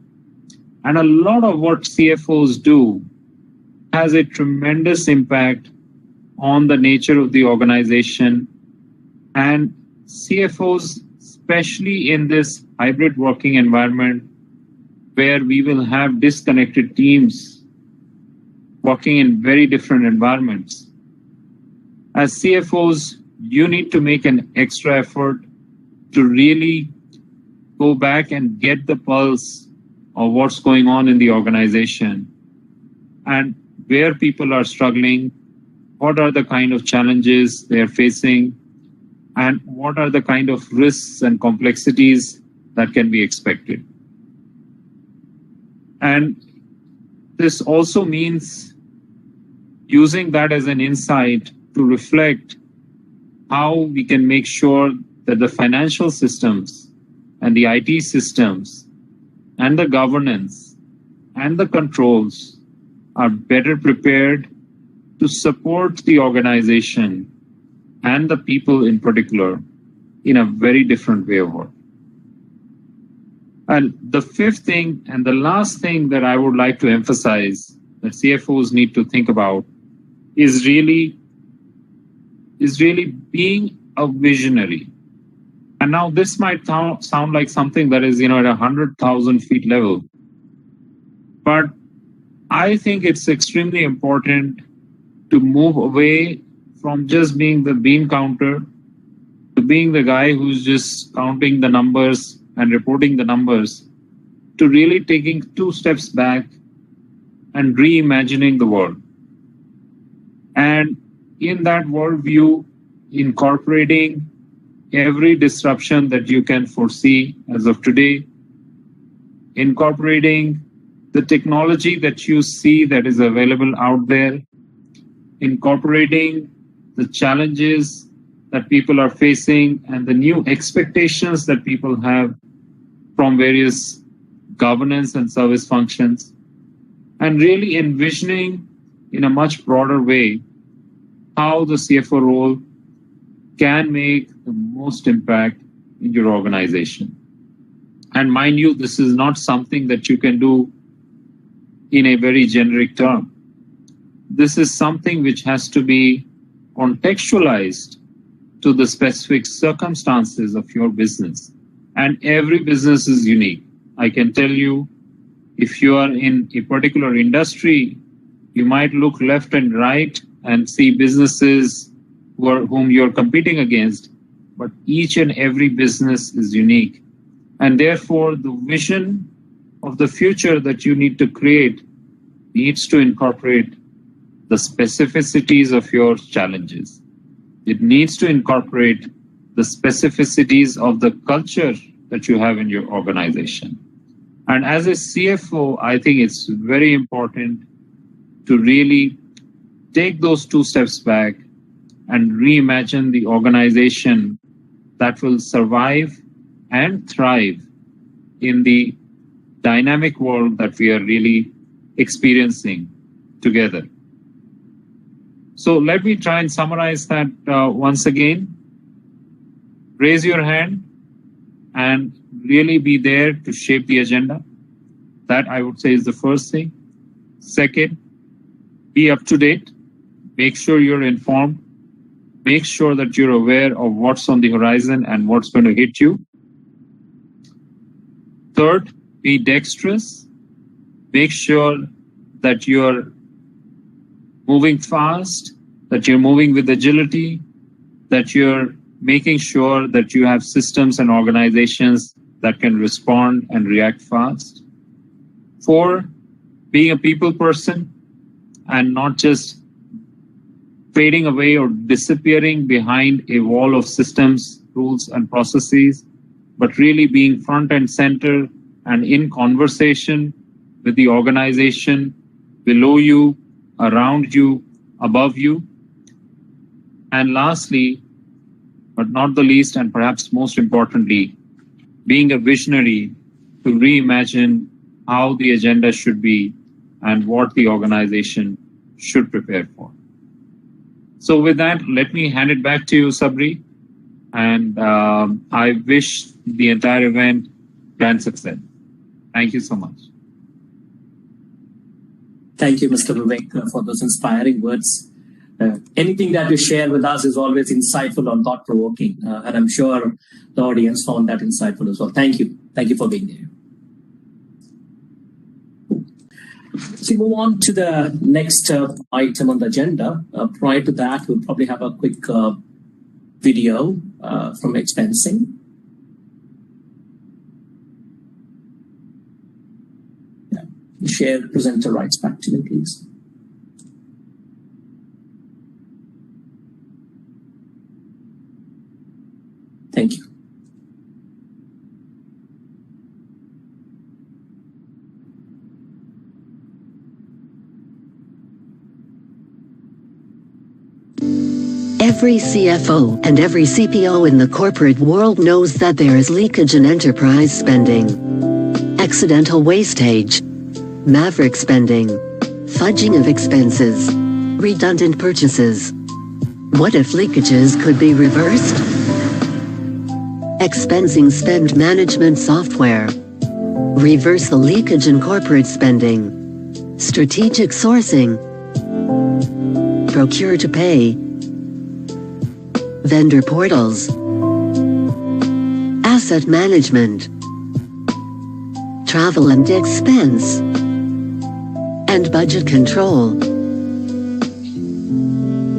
And a lot of what CFOs do has a tremendous impact on the nature of the organization. And CFOs, especially in this hybrid working environment where we will have disconnected teams working in very different environments, as CFOs, you need to make an extra effort to really go back and get the pulse of what's going on in the organization and where people are struggling, what are the kind of challenges they're facing, and what are the kind of risks and complexities that can be expected. And this also means using that as an insight to reflect how we can make sure that the financial systems and the IT systems and the governance and the controls are better prepared to support the organization and the people in particular in a very different way of work. And the fifth thing and the last thing that I would like to emphasize that CFOs need to think about is really being a visionary. And now this might sound like something that is, at 100,000 feet level. But I think it's extremely important to move away from just being the bean counter to being the guy who's just counting the numbers and reporting the numbers, to really taking 2 steps back and reimagining the world. And in that worldview, incorporating every disruption that you can foresee as of today, incorporating the technology that you see that is available out there, incorporating the challenges that people are facing and the new expectations that people have from various governance and service functions, and really envisioning in a much broader way how the CFO role can make the most impact in your organization. And mind you, this is not something that you can do in a very generic term. This is something which has to be contextualized to the specific circumstances of your business. And every business is unique. I can tell you, if you are in a particular industry, you might look left and right and see businesses whom you're competing against, but each and every business is unique. And therefore, the vision of the future that you need to create needs to incorporate the specificities of your challenges. It needs to incorporate the specificities of the culture that you have in your organization. And as a CFO, I think it's very important to really take those 2 steps back and reimagine the organization that will survive and thrive in the dynamic world that we are really experiencing together. So let me try and summarize that once again. Raise your hand and really be there to shape the agenda. That, I would say, is the first thing. Second, be up to date. Make sure you're informed. Make sure that you're aware of what's on the horizon and what's going to hit you. Third, be dexterous. Make sure that you're moving fast, that you're moving with agility, that you're making sure that you have systems and organizations that can respond and react fast. 4, being a people person and not just fading away or disappearing behind a wall of systems, rules, and processes, but really being front and center and in conversation with the organization below you, around you, above you. And lastly, but not the least, and perhaps most importantly, being a visionary to reimagine how the agenda should be and what the organization should prepare for. So with that, let me hand it back to you, Sabri. And I wish the entire event grand success. Thank you so much. Thank you, Mr. Vivek, for those inspiring words. Anything that you share with us is always insightful and thought-provoking. And I'm sure the audience found that insightful as well. Thank you. Thank you for being there. So we move on to the next item on the agenda. Prior to that, we'll probably have a quick video from expensing. Yeah. Share presenter rights back to me, please. Thank you. Every CFO and every CPO in the corporate world knows that there is leakage in enterprise spending, accidental wastage, maverick spending, Fudging of expenses. Redundant purchases. What if leakages could be reversed? Expensing spend management software. Reverse the leakage in corporate spending. Strategic sourcing. Procure to pay. Vendor portals. Asset management. Travel and expense. And budget control.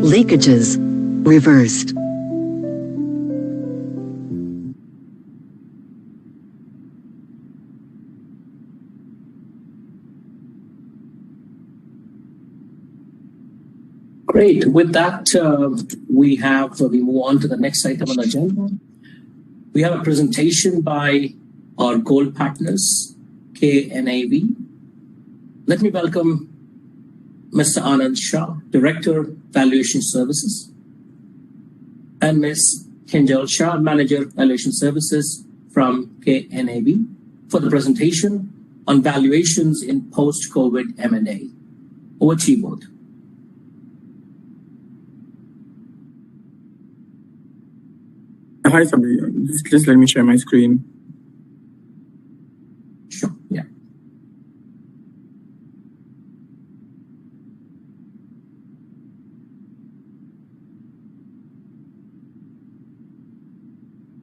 Leakages. Reversed. Great. With that, we move on to the next item on the agenda. We have a presentation by our gold partners, KNAV. Let me welcome Mr. Anand Shah, Director, Valuation Services, and Ms. Kinjal Shah, Manager, Valuation Services from KNAV, for the presentation on valuations in post-COVID M&A. Over to you both. Hi, Sabri. Just let me share my screen. Sure, yeah.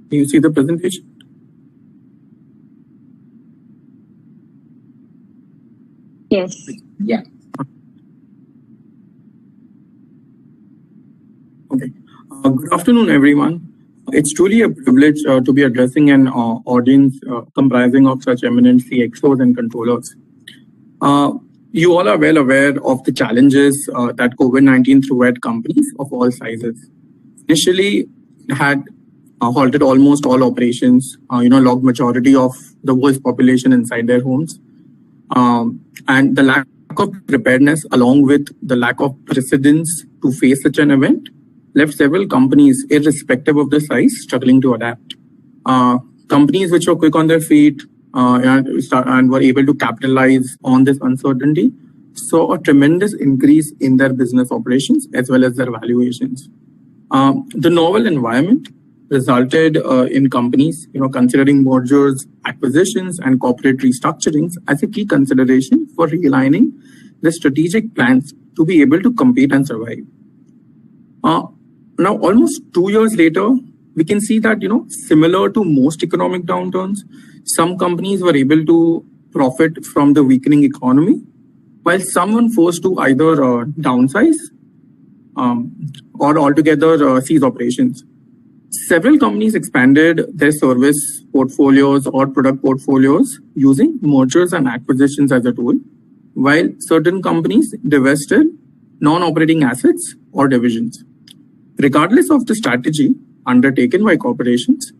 Can you see the presentation? Yes. Yeah. Okay. Good afternoon, everyone. It's truly a privilege to be addressing an audience comprising of such eminent CXOs and controllers. You all are well aware of the challenges that COVID-19 threw at companies of all sizes. Initially, it had halted almost all operations, locked majority of the world's population inside their homes. And the lack of preparedness, along with the lack of precedence to face such an event, left several companies, irrespective of the size, struggling to adapt. Companies which were quick on their feet and were able to capitalize on this uncertainty saw a tremendous increase in their business operations as well as their valuations. The novel environment resulted in companies, considering mergers, acquisitions, and corporate restructurings as a key consideration for realigning the strategic plans to be able to compete and survive. Now, almost 2 years later, we can see that, similar to most economic downturns, some companies were able to profit from the weakening economy, while some were forced to either downsize or altogether cease operations. Several companies expanded their service portfolios or product portfolios using mergers and acquisitions as a tool, while certain companies divested non-operating assets or divisions. Regardless of the strategy undertaken by corporations,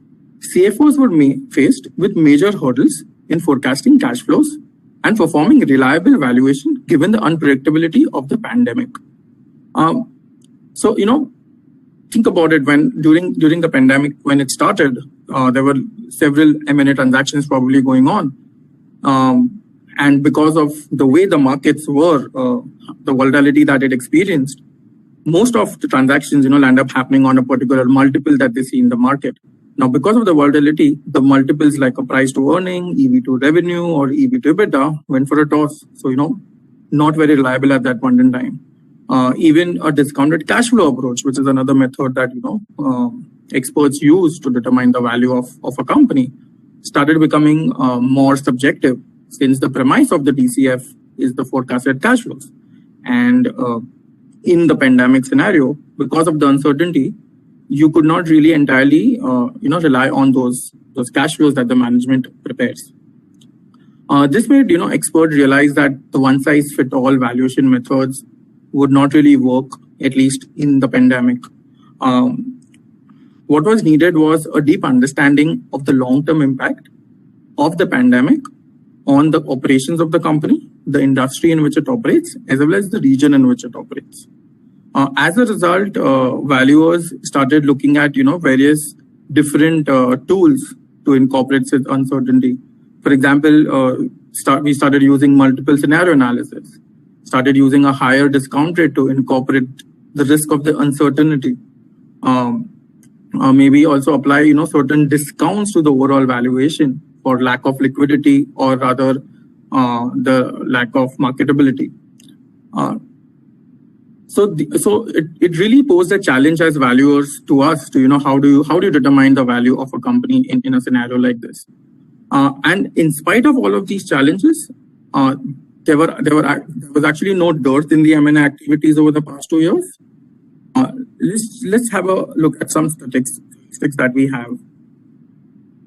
CFOs were faced with major hurdles in forecasting cash flows and performing reliable valuation given the unpredictability of the pandemic. Think about it. When during the pandemic, when it started, there were several M&A transactions probably going on. And because of the way the markets were, the volatility that it experienced, most of the transactions, land up happening on a particular multiple that they see in the market. Now, because of the volatility, the multiples like a price to earning, EV to revenue, or EV to EBITDA went for a toss. So, not very reliable at that point in time. Even a discounted cash flow approach, which is another method that, experts use to determine the value of a company, started becoming more subjective, since the premise of the DCF is the forecasted cash flows. And in the pandemic scenario, because of the uncertainty, you could not really entirely, rely on those cash flows that the management prepares. This made, experts realize that the one-size-fit-all valuation methods would not really work, at least in the pandemic. What was needed was a deep understanding of the long-term impact of the pandemic on the operations of the company, the industry in which it operates, as well as the region in which it operates. As a result, valuers started looking at, various different tools to incorporate such uncertainty. For example, we started using multiple scenario analysis. started using a higher discount rate to incorporate the risk of the uncertainty. Maybe also apply, certain discounts to the overall valuation for lack of liquidity, or rather the lack of marketability. So it really posed a challenge as valuers to us to, how do you determine the value of a company in a scenario like this? And in spite of all of these challenges, there was actually no dearth in the M&A activities over the past 2 years. Let's have a look at some statistics that we have.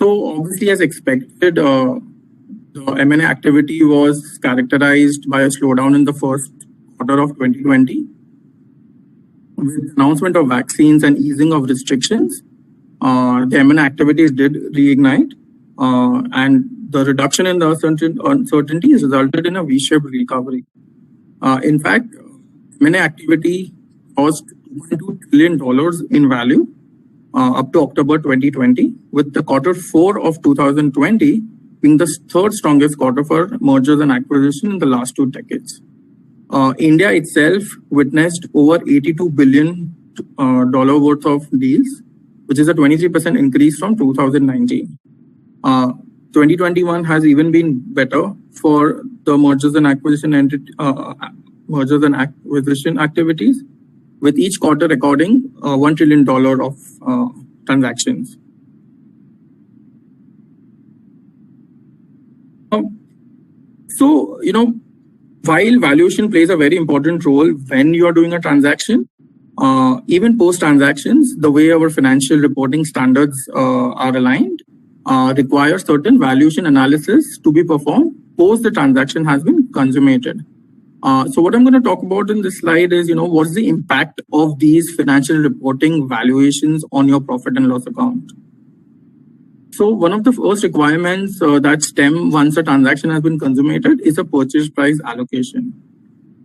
So obviously, as expected, the M&A activity was characterized by a slowdown in the first quarter of 2020. With the announcement of vaccines and easing of restrictions, the M&A activities did reignite, and the reduction in the uncertainties resulted in a V-shaped recovery. In fact, M&A activity cost $2.2 trillion in value up to October 2020, with the Q4 of 2020 being the third strongest quarter for mergers and acquisition in the last 2 decades. India itself witnessed over $82 billion worth of deals, which is a 23% increase from 2019. 2021 has even been better for the mergers and acquisition activities, with each quarter recording $1 trillion of transactions. So, while valuation plays a very important role when you are doing a transaction, even post-transactions, the way our financial reporting standards are aligned require certain valuation analysis to be performed post the transaction has been consummated. So what I'm going to talk about in this slide is, what's the impact of these financial reporting valuations on your profit and loss account. So one of the first requirements that stem once a transaction has been consummated is a purchase price allocation.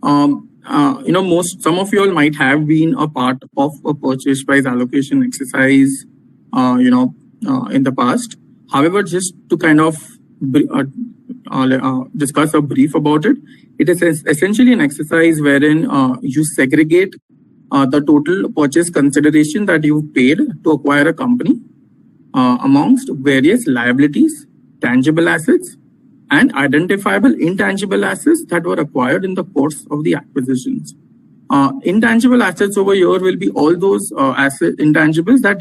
Some of you all might have been a part of a purchase price allocation exercise, in the past. However, just to kind of discuss a brief about it, it is essentially an exercise wherein you segregate the total purchase consideration that you paid to acquire a company amongst various liabilities, tangible assets, and identifiable intangible assets that were acquired in the course of the acquisitions. Intangible assets over here will be all those intangibles that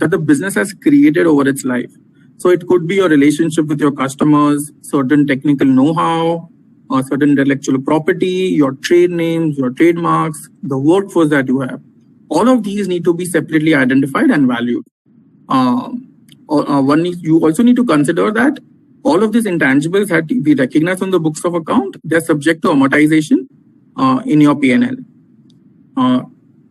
the business has created over its life. So it could be your relationship with your customers, certain technical know-how, or certain intellectual property, your trade names, your trademarks, the workforce that you have. All of these need to be separately identified and valued. You also need to consider that all of these intangibles that we recognize on the books of account, they're subject to amortization in your P&L.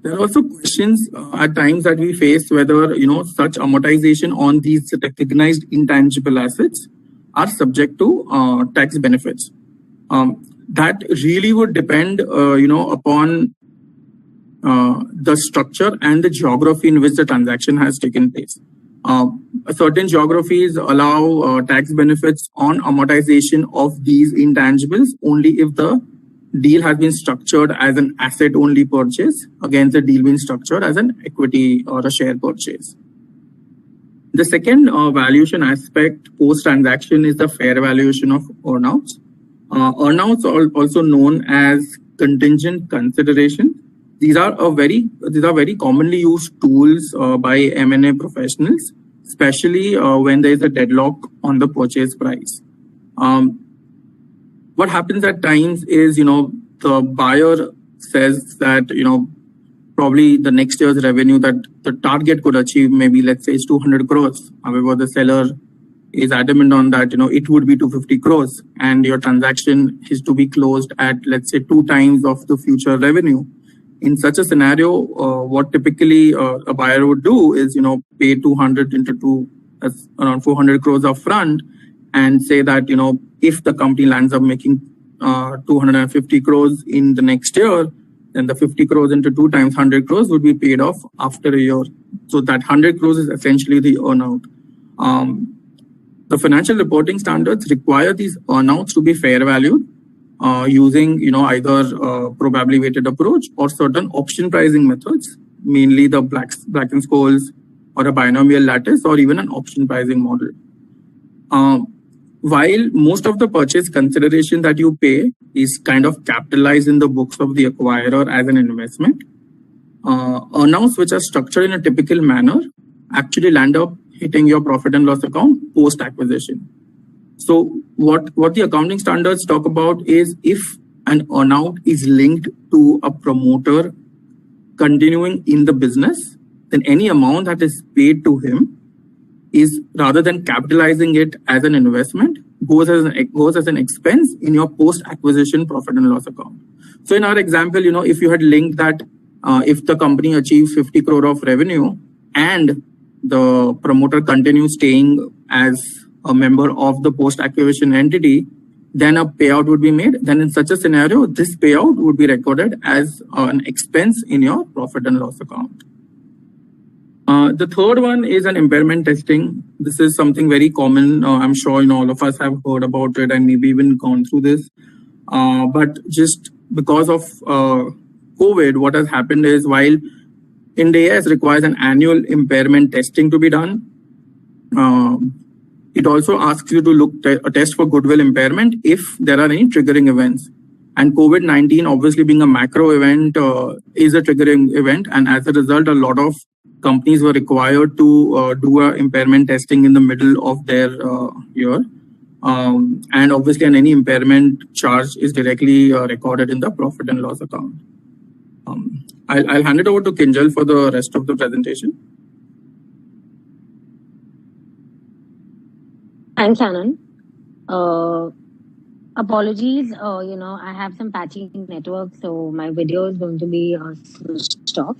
There are also questions at times that we face whether such amortization on these recognized intangible assets are subject to tax benefits. That really would depend, upon the structure and the geography in which the transaction has taken place. Certain geographies allow tax benefits on amortization of these intangibles only if the deal has been structured as an asset-only purchase against the deal being structured as an equity or a share purchase. The second valuation aspect post-transaction is the fair valuation of earnouts. Earnouts are also known as contingent consideration. These are very commonly used tools by M&A professionals, especially when there is a deadlock on the purchase price. What happens at times is, the buyer says that, probably the next year's revenue that the target could achieve, maybe let's say it's 200 crores. However, the seller is adamant on that, it would be 250 crores and your transaction is to be closed at, let's say, 2 times of the future revenue. In such a scenario, what typically a buyer would do is, pay 200 into 2, that's around 400 crores upfront, and say that, if the company lands up making 250 crores in the next year, then the 50 crores into 2 times 100 crores would be paid off after a year. So that 100 crores is essentially the earnout. The financial reporting standards require these earnouts to be fair valued using either probability weighted approach or certain option pricing methods, mainly the Black-Scholes or a binomial lattice or even an option pricing model. While most of the purchase consideration that you pay is kind of capitalized in the books of the acquirer as an investment, earnouts which are structured in a typical manner actually land up hitting your profit and loss account post-acquisition. So what the accounting standards talk about is if an earnout is linked to a promoter continuing in the business, then any amount that is paid to him is, rather than capitalizing it as an investment, goes as an expense in your post-acquisition profit and loss account. So in our example, if you had linked that if the company achieves 50 crore of revenue and the promoter continues staying as a member of the post-acquisition entity, then a payout would be made. Then in such a scenario, this payout would be recorded as an expense in your profit and loss account. The third one is an impairment testing. This is something very common. I'm sure all of us have heard about it and maybe even gone through this. But just because of COVID, what has happened is while India AS requires an annual impairment testing to be done, it also asks you to look a test for goodwill impairment if there are any triggering events. And COVID-19, obviously being a macro event, is a triggering event. And as a result, a lot of companies were required to do a impairment testing in the middle of their year. And obviously, any impairment charge is directly recorded in the profit and loss account. I'll hand it over to Kinjal for the rest of the presentation. Thanks, Anand. Apologies, I have some patchy network, so my video is going to be switched off.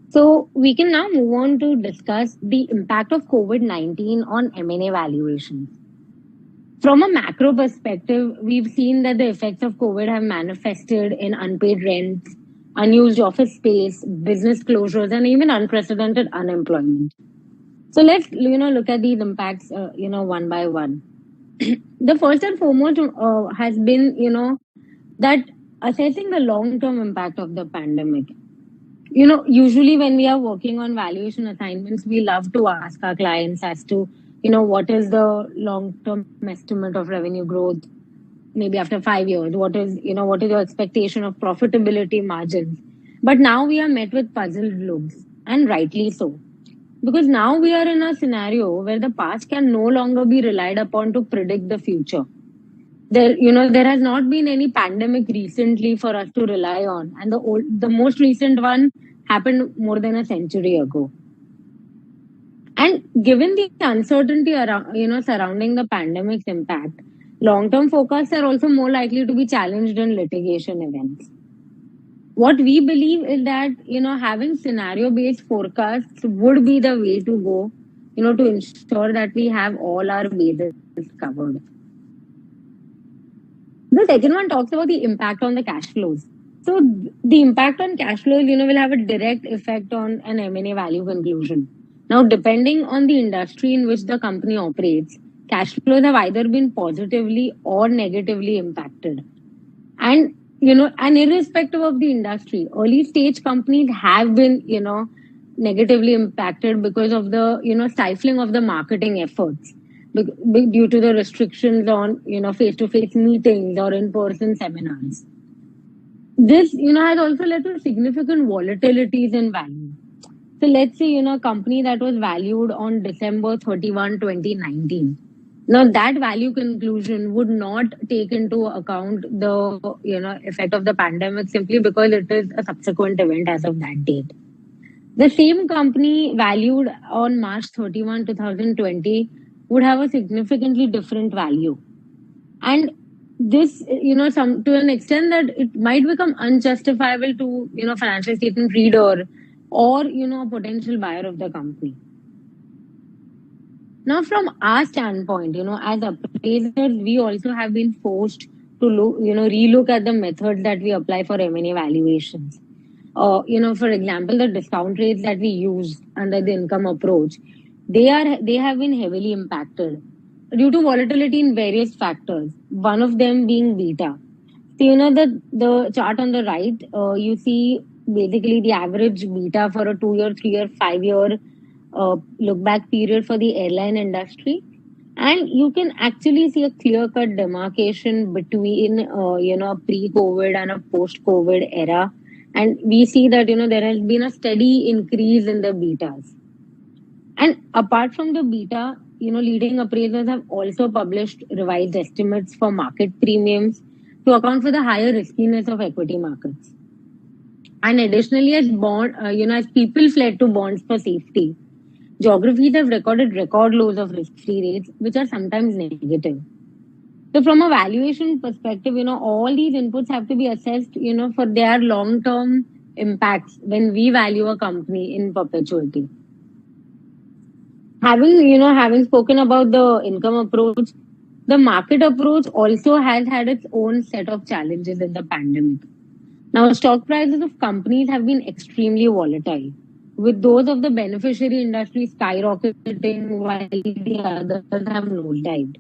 So we can now move on to discuss the impact of COVID-19 on M&A valuations. From a macro perspective, we've seen that the effects of COVID have manifested in unpaid rents, unused office space, business closures, and even unprecedented unemployment. So let's look at these impacts one by one. The first and foremost has been that assessing the long-term impact of the pandemic. Usually when we are working on valuation assignments, we love to ask our clients as to what is the long-term estimate of revenue growth maybe after 5 years, what is your expectation of profitability margins. But now we are met with puzzled looks, and rightly so. Because now we are in a scenario where the past can no longer be relied upon to predict the future. There has not been any pandemic recently for us to rely on. And the most recent one happened more than a century ago. And given the uncertainty around, surrounding the pandemic's impact, long-term forecasts are also more likely to be challenged in litigation events. What we believe is that, having scenario-based forecasts would be the way to go, to ensure that we have all our bases covered. The second one talks about the impact on the cash flows. So the impact on cash flows, will have a direct effect on an M&A value conclusion. Now, depending on the industry in which the company operates, cash flows have either been positively or negatively impacted. And irrespective of the industry, early stage companies have been, negatively impacted because of the, stifling of the marketing efforts due to the restrictions on, face-to-face meetings or in-person seminars. This, has also led to significant volatilities in value. So let's say, a company that was valued on December 31, 2019. Now, that value conclusion would not take into account the effect of the pandemic simply because it is a subsequent event as of that date. The same company valued on March 31, 2020 would have a significantly different value. And this, to an extent that it might become unjustifiable to, financial statement reader or, a potential buyer of the company. Now, from our standpoint, as appraisers, we also have been forced to relook at the methods that we apply for M&A valuations. For example, the discount rates that we use under the income approach, they have been heavily impacted due to volatility in various factors. One of them being beta. So, the chart on the right, you see basically the average beta for a 2-year, 3-year, 5-year look back period for the airline industry. And you can actually see a clear-cut demarcation between, pre-COVID and a post-COVID era. And we see that, there has been a steady increase in the betas. And apart from the beta, leading appraisers have also published revised estimates for market premiums to account for the higher riskiness of equity markets. And additionally, as people fled to bonds for safety, geographies have recorded record lows of risk-free rates, which are sometimes negative. So from a valuation perspective, all these inputs have to be assessed, for their long-term impacts when we value a company in perpetuity. Having spoken about the income approach, the market approach also has had its own set of challenges in the pandemic. Now, stock prices of companies have been extremely volatile, with those of the beneficiary industry skyrocketing while the others have nosedived.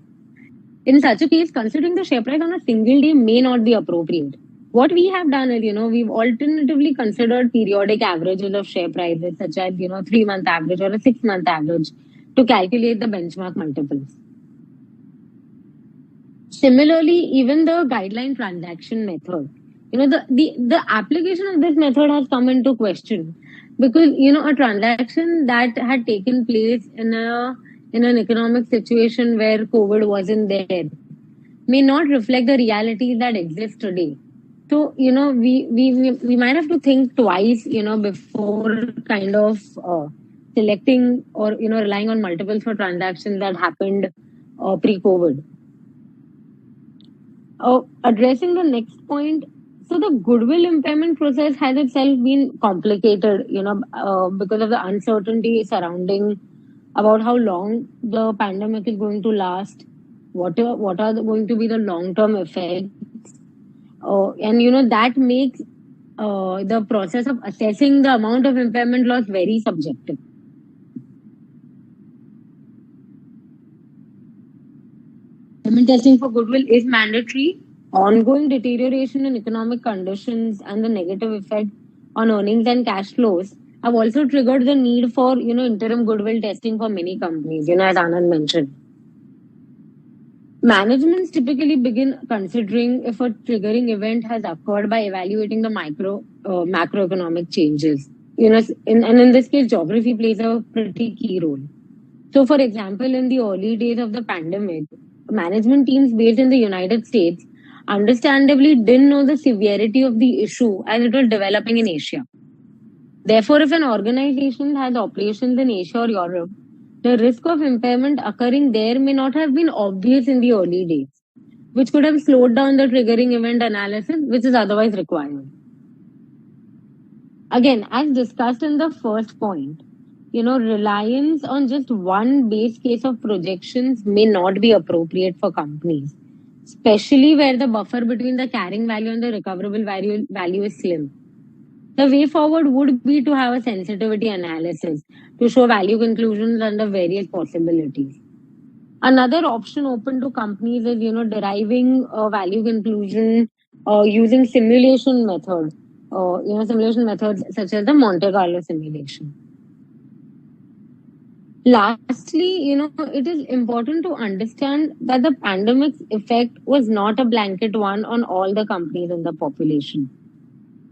In such a case, considering the share price on a single day may not be appropriate. What we have done is, we've alternatively considered periodic averages of share prices, such as, 3-month average or a 6-month average, to calculate the benchmark multiples. Similarly, even the guideline transaction method, the application of this method has come into question because, a transaction that had taken place in an economic situation where COVID wasn't there may not reflect the realities that exist today. So, we might have to think twice, before kind of selecting or, relying on multiples for transactions that happened pre-COVID. Addressing the next point, so the goodwill impairment process has itself been complicated, because of the uncertainty surrounding about how long the pandemic is going to last, what are going to be the long-term effects, and that makes the process of assessing the amount of impairment loss very subjective. Impairment testing for goodwill is mandatory. Ongoing deterioration in economic conditions and the negative effect on earnings and cash flows have also triggered the need for, interim goodwill testing for many companies, as Anand mentioned. Managements typically begin considering if a triggering event has occurred by evaluating the macroeconomic changes. In this case, geography plays a pretty key role. So, for example, in the early days of the pandemic, management teams based in the United States understandably didn't know the severity of the issue as it was developing in Asia. Therefore, if an organization has operations in Asia or Europe, the risk of impairment occurring there may not have been obvious in the early days, which could have slowed down the triggering event analysis, which is otherwise required. Again, as discussed in the first point, reliance on just one base case of projections may not be appropriate for companies, especially where the buffer between the carrying value and the recoverable value is slim. The way forward would be to have a sensitivity analysis to show value conclusions under various possibilities. Another option open to companies is, deriving a value conclusion using simulation methods such as the Monte Carlo simulation. Lastly, it is important to understand that the pandemic's effect was not a blanket one on all the companies in the population.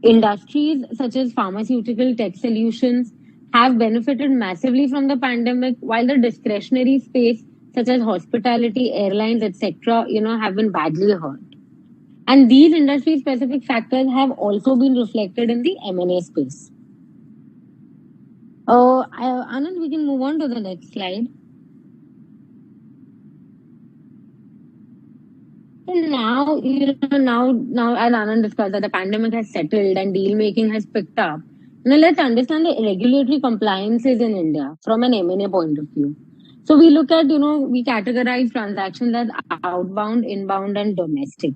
Industries such as pharmaceutical, tech solutions have benefited massively from the pandemic, while the discretionary space such as hospitality, airlines, etc., have been badly hurt. And these industry-specific factors have also been reflected in the M&A space. Anand, we can move on to the next slide. Now, as Anand discussed, that the pandemic has settled and deal making has picked up. Now, let's understand the regulatory compliances in India from an M&A point of view. So we look at, we categorize transactions as outbound, inbound, and domestic.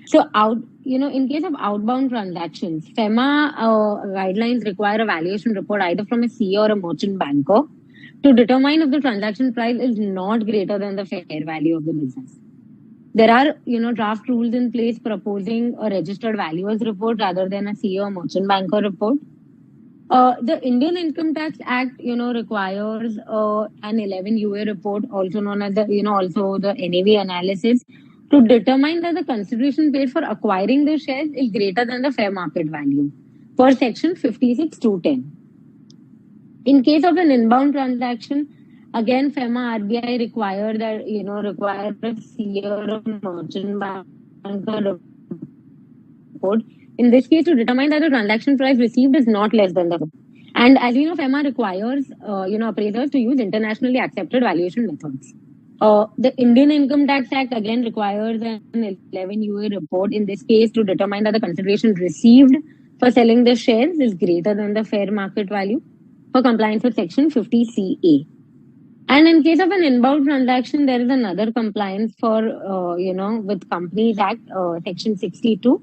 So in case of outbound transactions, FEMA guidelines require a valuation report either from a CA or a merchant banker to determine if the transaction price is not greater than the fair value of the business. There are, draft rules in place proposing a registered valuers report rather than a CEO or merchant banker report. The Indian Income Tax Act, requires an 11 UA report, also known as also the NAV analysis, to determine that the consideration paid for acquiring the shares is greater than the fair market value per section 56(2)(10). In case of an inbound transaction, again, FEMA RBI require a CEO or merchant banker report. In this case, to determine that the transaction price received is not less than the. And as we know, FEMA requires appraisers to use internationally accepted valuation methods. The Indian Income Tax Act again requires an 11 UA report. In this case, to determine that the consideration received for selling the shares is greater than the fair market value for compliance with Section 50CA. And in case of an inbound transaction, there is another compliance for with Companies Act Section 62.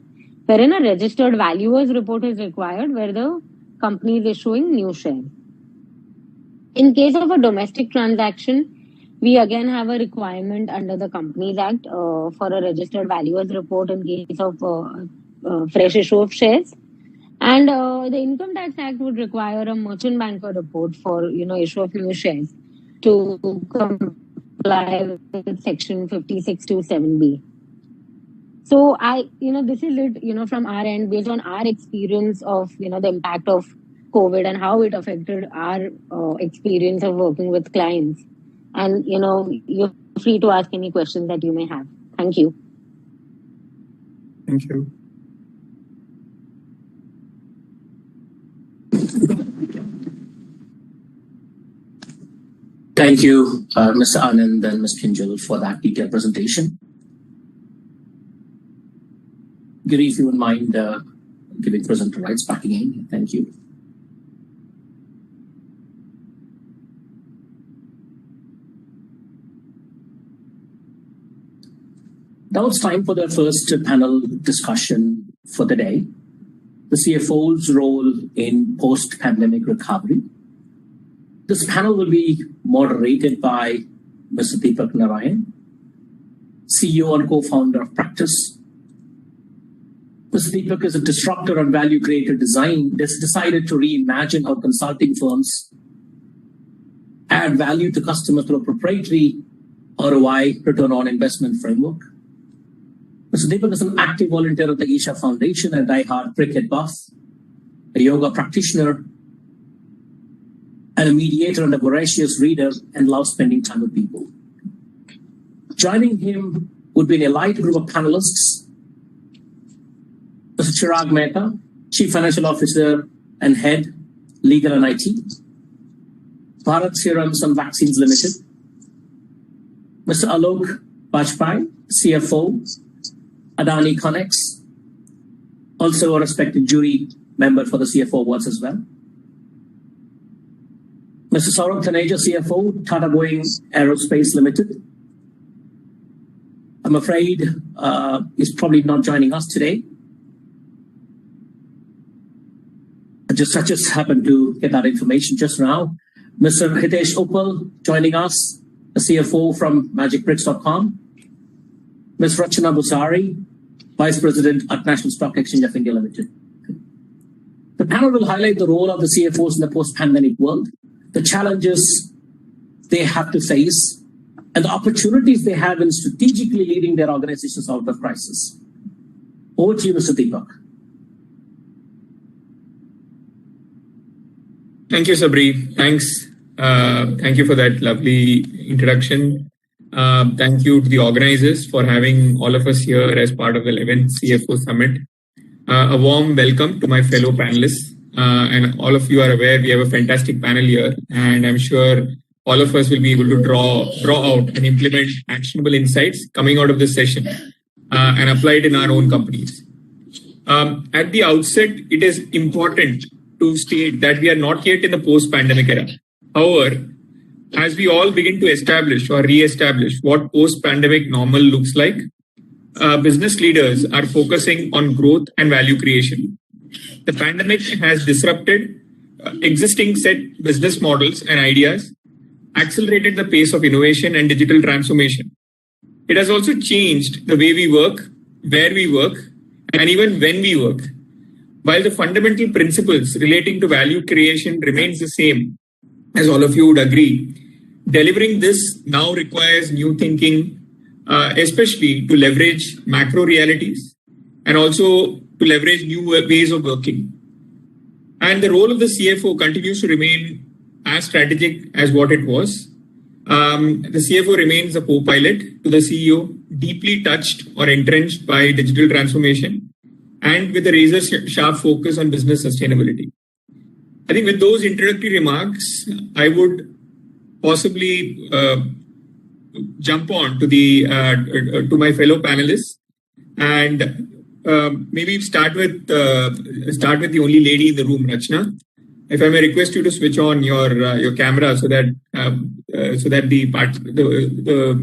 Wherein a registered valuers report is required where the company is issuing new shares. In case of a domestic transaction, we again have a requirement under the Companies Act for a registered valuers report in case of fresh issue of shares. And the Income Tax Act would require a merchant banker report for issue of new shares to comply with Section 56(2)(7)(b). So this is it, from our end, based on our experience of, the impact of COVID and how it affected our experience of working with clients. And, you're free to ask any questions that you may have. Thank you. Thank you. Thank you, Mr. Anand and Ms. Kinjal, for that detailed presentation. Giri, if you wouldn't mind giving presenter rights back again. Thank you. Now it's time for the first panel discussion for the day, the CFO's role in post-pandemic recovery. This panel will be moderated by Mr. Deepak Narayan, CEO and co-founder of Practice. Mr. Deepak is a disruptor and value creator that's decided to reimagine how consulting firms add value to customers through a proprietary ROI, return on investment framework. Mr. Deepak is an active volunteer at the Isha Foundation, a diehard cricket buff, a yoga practitioner, and a mediator and a voracious reader, and loves spending time with people. Joining him would be an elite group of panelists: Mr. Chirag Mehta, Chief Financial Officer and Head, Legal and IT, Bharat Serums and Vaccines Limited; Mr. Alok Bajpai, CFO, Adani Connex, also a respected jury member for the CFO Awards as well; Mr. Saurabh Taneja, CFO, Tata Boeing Aerospace Limited. I'm afraid he's probably not joining us today. I just happened to get that information just now. Mr. Hitesh Uppal joining us, the CFO from magicbricks.com. Ms. Rachana Busari, Vice President at National Stock Exchange of India Limited. The panel will highlight the role of the CFOs in the post-pandemic world, the challenges they have to face, and the opportunities they have in strategically leading their organizations out of crisis. Over to you, Mr. Deepak. Thank you, Sabri. Thanks. Thank you for that lovely introduction. Thank you to the organizers for having all of us here as part of the 11th CFO Summit. A warm welcome to my fellow panelists. And all of you are aware we have a fantastic panel here, and I'm sure all of us will be able to draw out and implement actionable insights coming out of this session and apply it in our own companies. At the outset, it is important to state that we are not yet in the post-pandemic era. However, as we all begin to establish or re-establish what post-pandemic normal looks like, business leaders are focusing on growth and value creation. The pandemic has disrupted existing set business models and ideas, accelerated the pace of innovation and digital transformation, it has also changed the way we work, where we work, and even when we work. While the fundamental principles relating to value creation remains the same, as all of you would agree, delivering this now requires new thinking, especially to leverage macro realities and also to leverage new ways of working. And the role of the CFO continues to remain as strategic as what it was. The CFO remains a co-pilot to the CEO, deeply touched or entrenched by digital transformation, and with a razor-sharp focus on business sustainability. I think with those introductory remarks, I would possibly jump on to to my fellow panelists and maybe start with the only lady in the room, Rachna. If I may request you to switch on your camera so that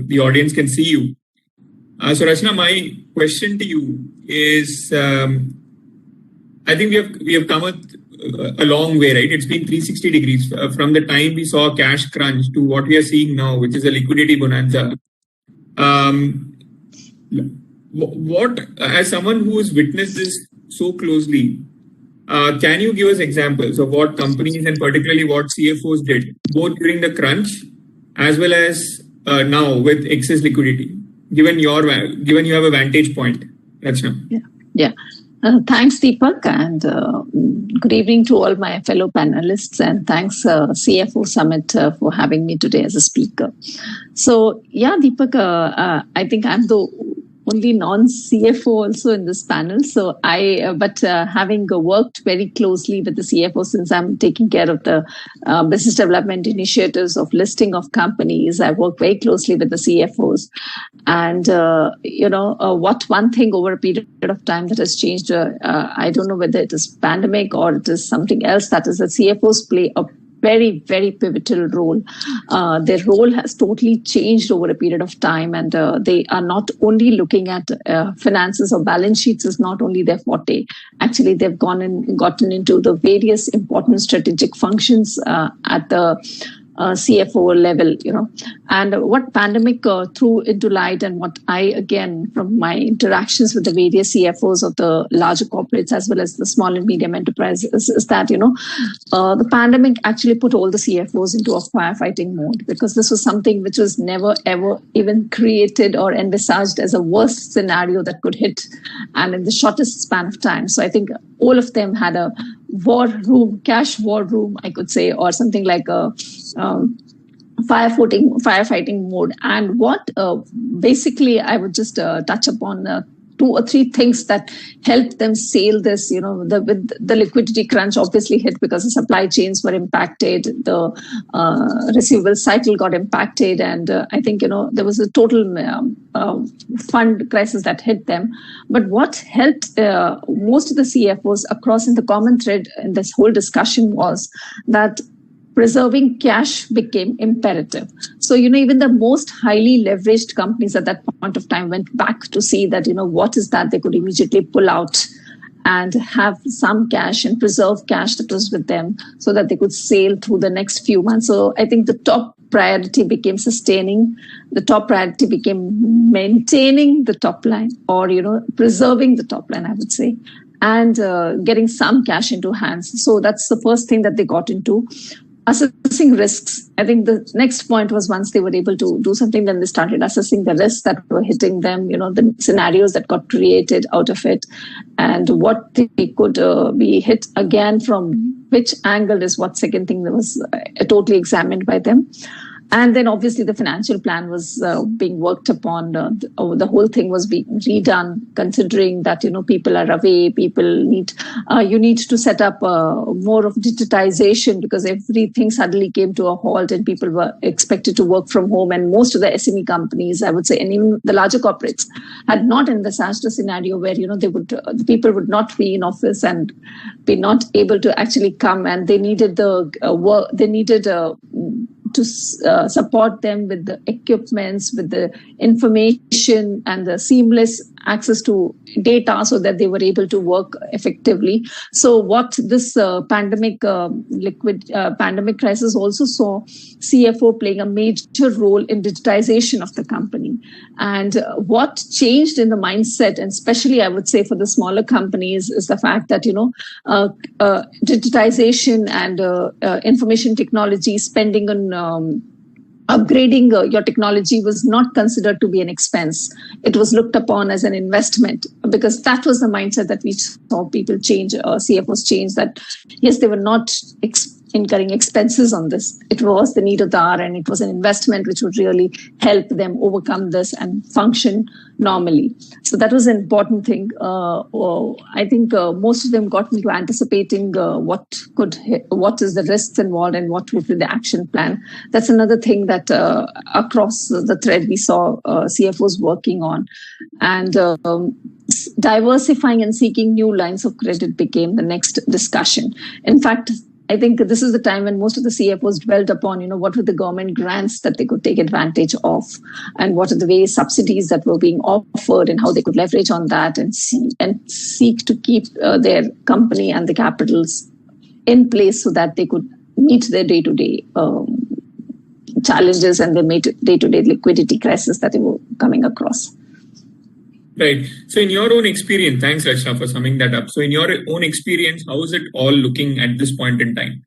the audience can see you. So Rachna, my question to you is, I think we have come a long way, right? It's been 360 degrees from the time we saw cash crunch to what we are seeing now, which is a liquidity bonanza. What, as someone who has witnessed this so closely, can you give us examples of what companies and particularly what CFOs did, both during the crunch as well as now with excess liquidity, given you have a vantage point? Rachna. Yeah. Thanks, Deepak, and good evening to all my fellow panelists, and thanks CFO Summit for having me today as a speaker. So, yeah, Deepak, I think I'm the only non-CFO also in this panel. So having worked very closely with the CFO since I'm taking care of the business development initiatives of listing of companies, I work very closely with the CFOs. And, what one thing over a period of time that has changed, I don't know whether it is pandemic or it is something else, that is that CFOs play a very, very pivotal role. Their role has totally changed over a period of time, and they are not only looking at finances or balance sheets is not only their forte. Actually, they've gotten into the various important strategic functions at the CFO level, and what pandemic threw into light, and what I, again, from my interactions with the various CFOs of the larger corporates as well as the small and medium enterprises, is that, the pandemic actually put all the CFOs into a firefighting mode, because this was something which was never, ever even created or envisaged as a worst scenario that could hit, and in the shortest span of time. So I think all of them had a cash war room, I could say, or something like a firefighting mode. And what basically I would just touch upon 2 or 3 things that helped them sail this. The liquidity crunch obviously hit because the supply chains were impacted, the receivable cycle got impacted, and I think there was a total fund crisis that hit them. But what helped most of the CFOs across in the common thread in this whole discussion was that preserving cash became imperative. So, even the most highly leveraged companies at that point of time went back to see that, what is that they could immediately pull out and have some cash and preserve cash that was with them so that they could sail through the next few months. So I think the top priority became sustaining. The top priority became maintaining the top line, or, preserving the top line, I would say, and getting some cash into hands. So that's the first thing that they got into. Assessing risks. I think the next point was, once they were able to do something, then they started assessing the risks that were hitting them, the scenarios that got created out of it, and what they could be hit again from which angle is what second thing that was totally examined by them. And then obviously the financial plan was being worked upon. The whole thing was being redone, considering that, people are away, you need to set up more of digitization, because everything suddenly came to a halt and people were expected to work from home. And most of the SME companies, I would say, and even the larger corporates, had not envisaged a scenario where, the people would not be in office and be not able to actually come, and they needed to support them with the equipments, with the information and the seamless access to data so that they were able to work effectively. So what this pandemic crisis also saw CFO playing a major role in digitization of the company. And what changed in the mindset, and especially I would say for the smaller companies, is the fact that, digitization and information technology spending on upgrading your technology was not considered to be an expense. It was looked upon as an investment, because that was the mindset that we saw people change, CFOs change, that yes, they were not incurring expenses on this. It was the need of the hour, and it was an investment which would really help them overcome this and function normally. So that was an important thing. I think most of them got into anticipating what is the risks involved and what would be the action plan. That's another thing that across the thread we saw CFOs working on. And diversifying and seeking new lines of credit became the next discussion. In fact, I think this is the time when most of the CFOs dwelled upon, what were the government grants that they could take advantage of, and what are the various subsidies that were being offered, and how they could leverage on that and seek to keep their company and the capitals in place so that they could meet their day-to-day challenges and their day-to-day liquidity crisis that they were coming across. Right. So in your own experience, thanks Rachna for summing that up. So in your own experience, how is it all looking at this point in time?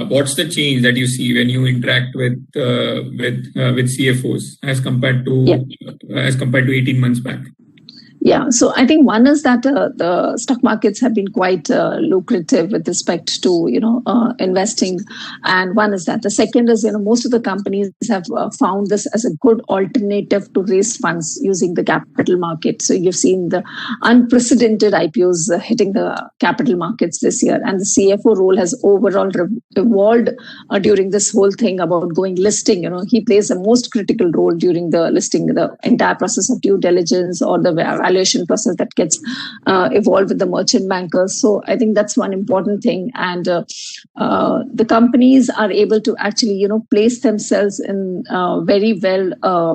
What's the change that you see when you interact with CFOs as compared to 18 months back? Yeah, so I think one is that the stock markets have been quite lucrative with respect to investing, and one is that. The second is most of the companies have found this as a good alternative to raise funds using the capital market. So you've seen the unprecedented IPOs hitting the capital markets this year, and the CFO role has overall evolved during this whole thing about going listing. He plays the most critical role during the listing, the entire process of due diligence or the valuation process that gets evolved with the merchant bankers. So I think that's one important thing. And the companies are able to actually, place themselves in very well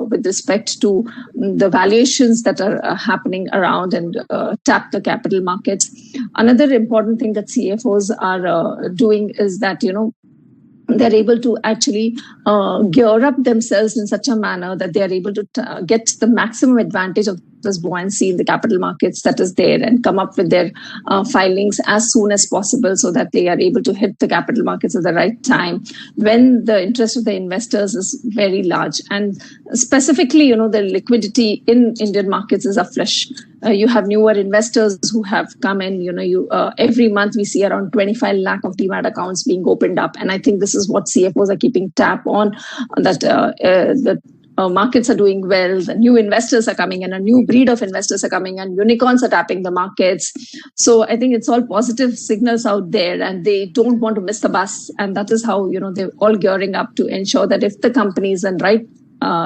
with respect to the valuations that are happening around and tap the capital markets. Another important thing that CFOs are doing is that, they're able to actually gear up themselves in such a manner that they are able to get the maximum advantage of this buoyancy in the capital markets that is there, and come up with their filings as soon as possible so that they are able to hit the capital markets at the right time when the interest of the investors is very large. And specifically, the liquidity in Indian markets is afresh. You have newer investors who have come in. Every month we see around 25 lakh of demat accounts being opened up, and I think this is what CFOs are keeping tab on. That the markets are doing well. The new investors are coming in. A new breed of investors are coming, and unicorns are tapping the markets. So I think it's all positive signals out there, and they don't want to miss the bus. And that is how they're all gearing up to ensure that if the company is in right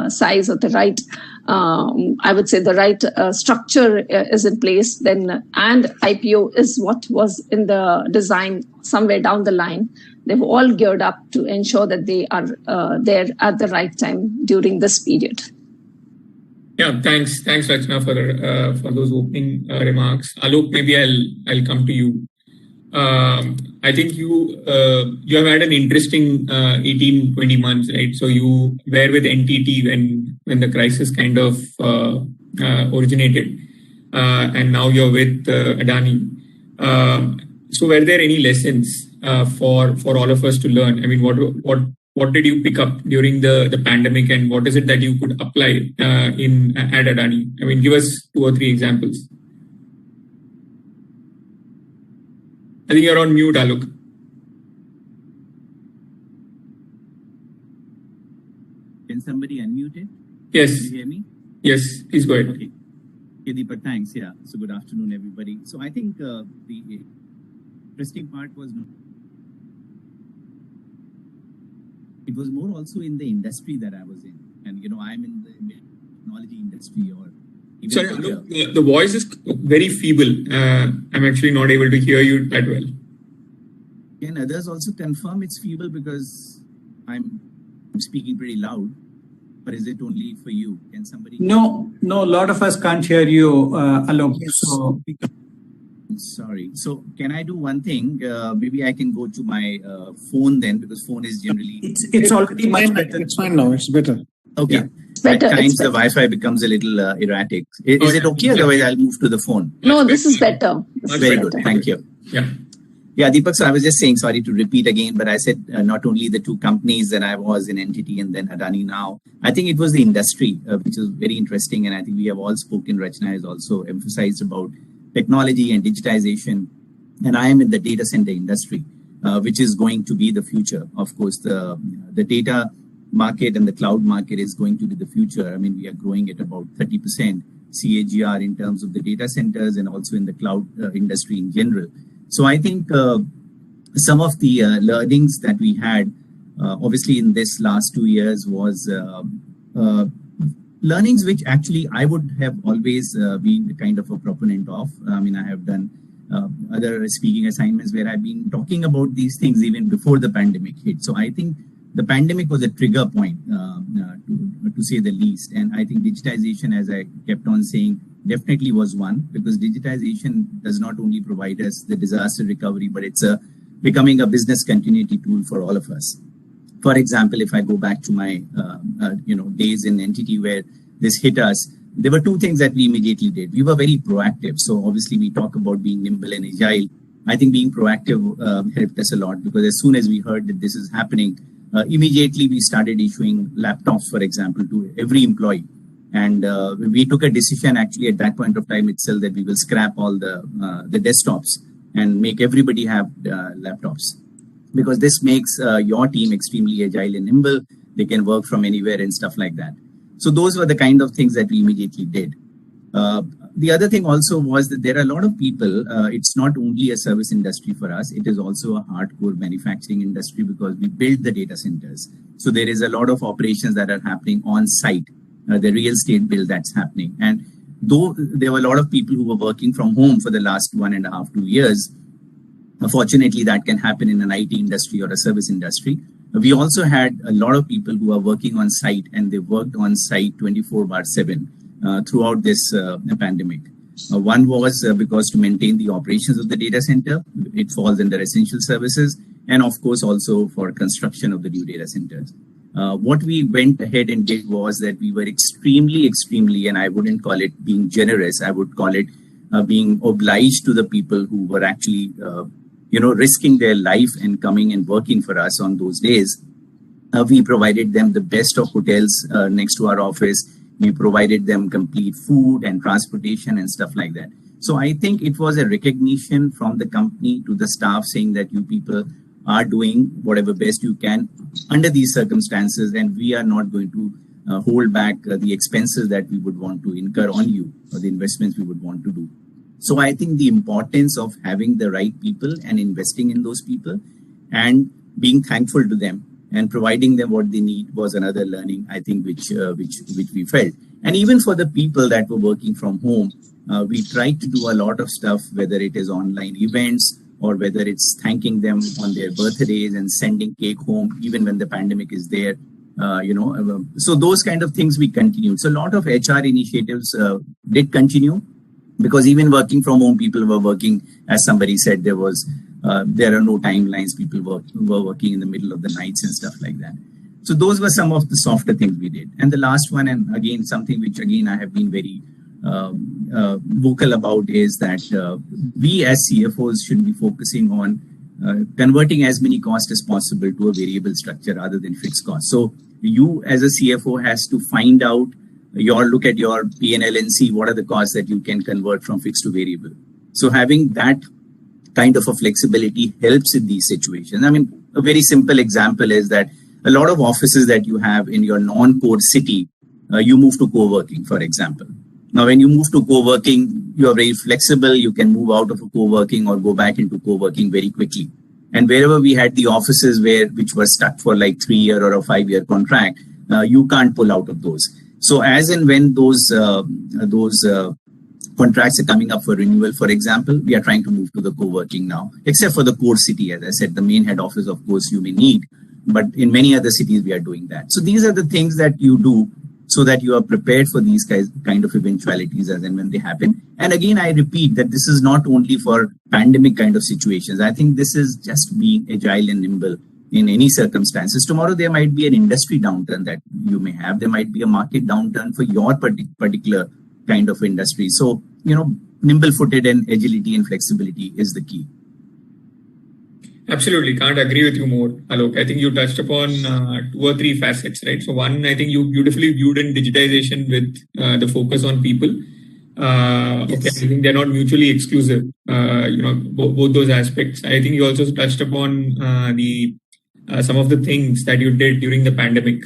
size or the right, I would say the right structure is in place, then, and IPO is what was in the design somewhere down the line, they've all geared up to ensure that they are there at the right time during this period. Yeah, thanks, Rachna, for those opening remarks. Alok, maybe I'll come to you. I think you have had an interesting 18-20 months, right? So you were with NTT when the crisis kind of originated, and now you're with Adani. So were there any lessons for all of us to learn? I mean, what did you pick up during the pandemic, and what is it that you could apply at Adani? I mean, give us 2 or 3 examples. I think you're on mute, Alok. Can somebody unmute it? Yes. Can you hear me? Yes, please go ahead. Okay, Deepak, thanks. Yeah. So good afternoon, everybody. So I think the interesting part was it was more also in the industry that I was in, and I'm in the technology industry or. Sorry, look, the voice is very feeble. I'm actually not able to hear you that well. Can others also confirm it's feeble, because I'm speaking pretty loud? or is it only for you? Can somebody? No, a lot of us can't hear you, Alok. So, sorry. So can I do one thing? Maybe I can go to my phone then, because phone is generally. it's already much better. It's fine now. It's better. Okay. Yeah. Better, At times it's the better. Wi-Fi becomes a little erratic. Is it okay? Otherwise, I'll move to the phone. No, this is better. This is Very better. good. Thank you. Yeah. Yeah, Deepak, so I was just saying, sorry to repeat again, but I said not only the two companies that I was in NTT and then Adani now, I think it was the industry, which is very interesting. And I think we have all spoken, Rachna has also emphasized about technology and digitization. And I am in the data center industry, which is going to be the future. Of course, the data market and the cloud market is going to be the future. I mean, we are growing at about 30% CAGR in terms of the data centers and also in the cloud industry in general. So I think some of the learnings that we had, obviously in this last 2 years, was learnings which actually I would have always been kind of a proponent of. I mean, I have done other speaking assignments where I've been talking about these things even before the pandemic hit. So I think the pandemic was a trigger point, to say the least. And I think digitization, as I kept on saying, definitely was one, because digitization does not only provide us the disaster recovery, but it's becoming a business continuity tool for all of us. For example, if I go back to my days in NTT where this hit us, there were two things that we immediately did. We were very proactive. So obviously we talk about being nimble and agile. I think being proactive helped us a lot, because as soon as we heard that this is happening, immediately we started issuing laptops, for example, to every employee. And we took a decision actually at that point of time itself that we will scrap all the desktops and make everybody have laptops, because this makes your team extremely agile and nimble. They can work from anywhere and stuff like that. So those were the kind of things that we immediately did. The other thing also was that there are a lot of people, it's not only a service industry for us, it is also a hardcore manufacturing industry, because we build the data centers. So there is a lot of operations that are happening on site, the real estate build that's happening. And though there were a lot of people who were working from home for the last 1.5, 2 years, unfortunately that can happen in an IT industry or a service industry. We also had a lot of people who are working on site, and they worked on site 24/7. Throughout this pandemic. One was because to maintain the operations of the data center, it falls under essential services, and of course also for construction of the new data centers. What we went ahead and did was that we were extremely, and I wouldn't call it being generous, I would call it being obliged to the people who were actually, risking their life and coming and working for us on those days. We provided them the best of hotels next to our office. We provided them complete food and transportation and stuff like that. So I think it was a recognition from the company to the staff saying that you people are doing whatever best you can under these circumstances, and we are not going to hold back the expenses that we would want to incur on you, or the investments we would want to do. So I think the importance of having the right people and investing in those people and being thankful to them and providing them what they need was another learning, I think, which we felt. And even for the people that were working from home, we tried to do a lot of stuff, whether it is online events or whether it's thanking them on their birthdays and sending cake home, even when the pandemic is there. So those kind of things we continued. So a lot of HR initiatives did continue, because even working from home, people were working, as somebody said, there are no timelines. People were working in the middle of the nights and stuff like that. So those were some of the softer things we did. And the last one, and again, something which again I have been very vocal about, is that we as CFOs should be focusing on converting as many costs as possible to a variable structure rather than fixed costs. So you as a CFO has to find out look at your P&L and see what are the costs that you can convert from fixed to variable. So having that kind of a flexibility helps in these situations. I mean, a very simple example is that a lot of offices that you have in your non-core city, you move to co-working, for example. Now, when you move to co-working, you are very flexible. You can move out of a co-working or go back into co-working very quickly. And wherever we had the offices which were stuck for like 3-year or a 5-year contract, you can't pull out of those. So as and when those contracts are coming up for renewal, for example, we are trying to move to the co-working now, except for the core city. As I said, the main head office, of course, you may need. but in many other cities, we are doing that. So these are the things that you do so that you are prepared for these kind of eventualities as and when they happen. And again, I repeat that this is not only for pandemic kind of situations. I think this is just being agile and nimble in any circumstances. Tomorrow, there might be an industry downturn that you may have. There might be a market downturn for your particular kind of industry. So, nimble-footed and agility and flexibility is the key. Absolutely. Can't agree with you more, Alok. I think you touched upon 2 or 3 facets, right? So one, I think you beautifully viewed in digitization with the focus on people. Yes. Okay, I think they're not mutually exclusive, both those aspects. I think you also touched upon some of the things that you did during the pandemic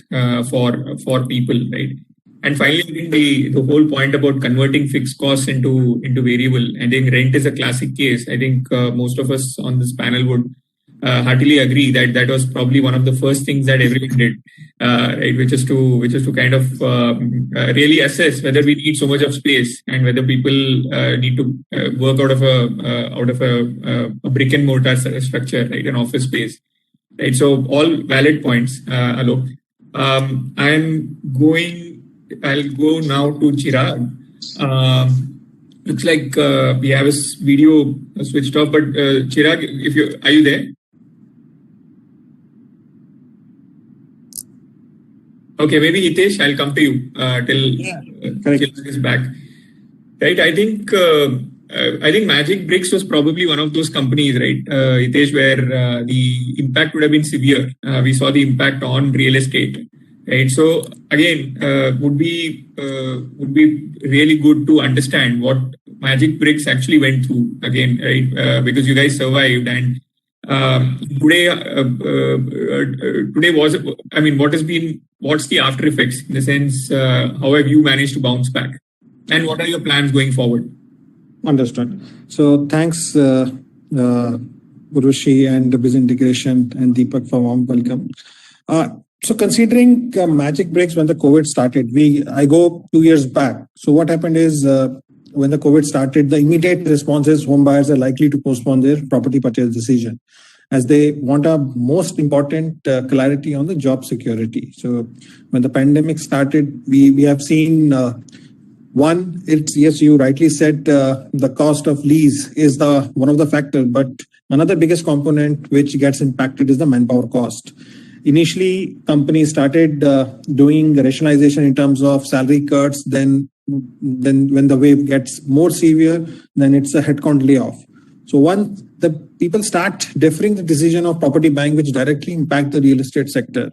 for people, right? And finally, I think the whole point about converting fixed costs into variable. I think rent is a classic case. I think most of us on this panel would heartily agree that was probably one of the first things that everyone did, right? Which is to kind of really assess whether we need so much of space and whether people need to work out of a brick and mortar structure, right? An office space, right? So all valid points, Alok. I'll go now to Chirag. Looks like we have his video switched off, but Chirag, are you there? Okay, maybe Hitesh, I'll come to you till Chirag is back. Right, I think Magic Bricks was probably one of those companies, right, Hitesh, where the impact would have been severe. We saw the impact on real estate. Right. So again, would be really good to understand what Magic Bricks actually went through again, right? Because you guys survived, and today what's the after effects in the sense? How have you managed to bounce back, and what are your plans going forward? Understood. So thanks, Urushi and the Business Integration and Deepak for warm welcome. So considering Magic Bricks, when the COVID started, I go 2 years back. So what happened is when the COVID started, the immediate response is home buyers are likely to postpone their property purchase decision as they want a most important clarity on the job security. So when the pandemic started, we have seen one, yes, you rightly said the cost of lease is one of the factors, but another biggest component which gets impacted is the manpower cost. Initially, companies started doing rationalization in terms of salary cuts. Then when the wave gets more severe, then it's a headcount layoff. So once the people start deferring the decision of property buying, which directly impact the real estate sector.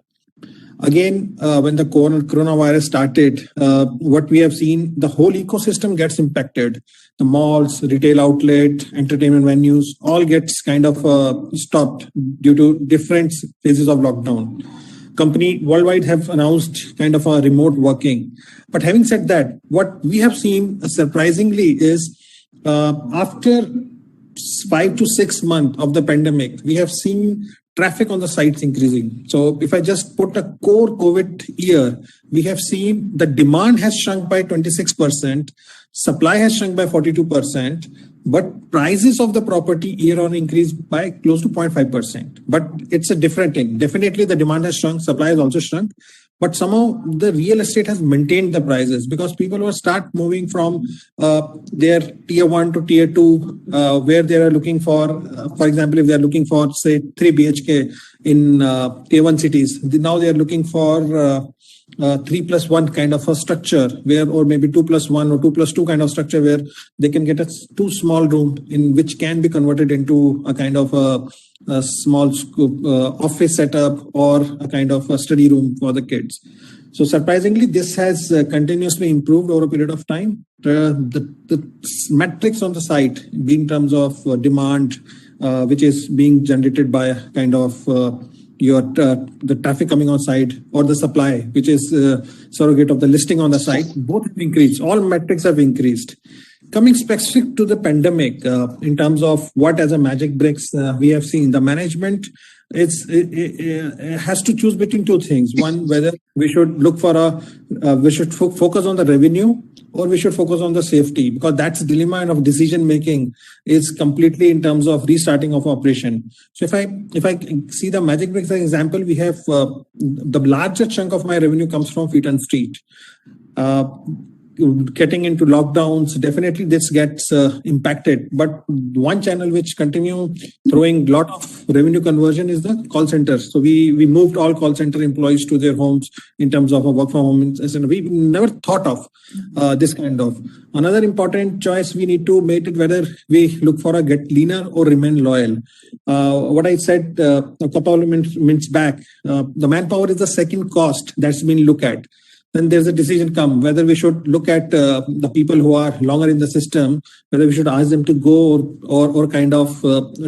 Again, when the coronavirus started, what we have seen, the whole ecosystem gets impacted. The malls, retail outlet, entertainment venues, all gets kind of stopped due to different phases of lockdown. Company worldwide have announced kind of a remote working. But having said that, what we have seen surprisingly is after 5 to 6 months of the pandemic, we have seen traffic on the sites increasing. So if I just put a core COVID year, we have seen the demand has shrunk by 26%, supply has shrunk by 42%, but prices of the property year on increased by close to 0.5%. But it's a different thing. Definitely the demand has shrunk, supply has also shrunk, but somehow the real estate has maintained the prices because people will start moving from their tier 1 to tier 2, where they are looking for example, if they are looking for, say, 3 BHK in tier 1 cities, now they are looking for 3+1 kind of a structure or maybe 2+1 or 2+2 kind of structure where they can get a 2 small room in which can be converted into a kind of a small office setup or a kind of a study room for the kids. So surprisingly, this has continuously improved over a period of time. The metrics on the site, in terms of demand, which is being generated by a kind of the traffic coming on site, or the supply, which is surrogate of the listing on the site, both have increased. All metrics have increased. Coming specific to the pandemic, in terms of what as a Magic Bricks we have seen, the management it has to choose between 2 things. One, whether we should look for we should focus on the revenue, or we should focus on the safety, because that's the dilemma of decision making is completely in terms of restarting of operation. So if I see the Magic Bricks as an example, we have the larger chunk of my revenue comes from feet on street. Getting into lockdowns, definitely this gets impacted. But one channel which continue throwing a lot of revenue conversion is the call centers. So we moved all call center employees to their homes in terms of a work from home. We never thought of this kind of. Another important choice we need to make it whether we look for a get leaner or remain loyal. What I said a couple of minutes back, the manpower is the second cost that's been looked at. Then there's a decision come whether we should look at the people who are longer in the system, whether we should ask them to go or kind of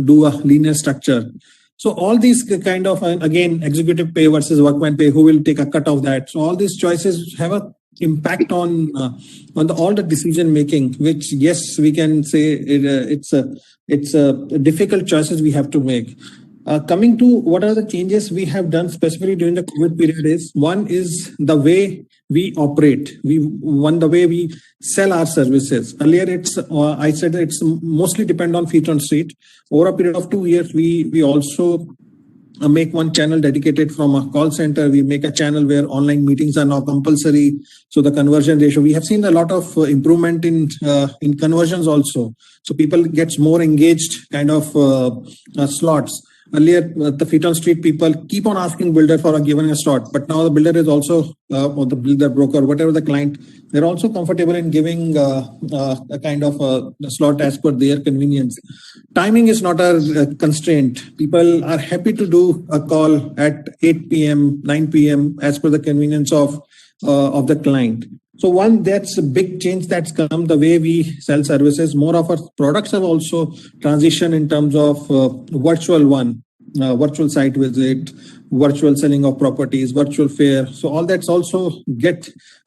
do a linear structure. So all these kind of, again, executive pay versus workman pay, who will take a cut of that. So all these choices have a impact on all the decision making, which yes, we can say it's a difficult choices we have to make. Coming to what are the changes we have done specifically during the COVID period is, one is the way we operate. The way we sell our services. Earlier, I said it's mostly depend on feet on street. Over a period of 2 years, we also make one channel dedicated from a call center. We make a channel where online meetings are now compulsory. So the conversion ratio, we have seen a lot of improvement in conversions also. So people gets more engaged kind of slots. Earlier, the feet on street people keep on asking builder for a given a slot, but now the builder is also, or the builder broker, whatever the client, they're also comfortable in giving a kind of a slot as per their convenience. Timing is not a constraint. People are happy to do a call at 8 p.m., 9 p.m. as per the convenience of the client. So one, that's a big change that's come the way we sell services. More of our products have also transitioned in terms of virtual site visit, virtual selling of properties, virtual fair. So all that's also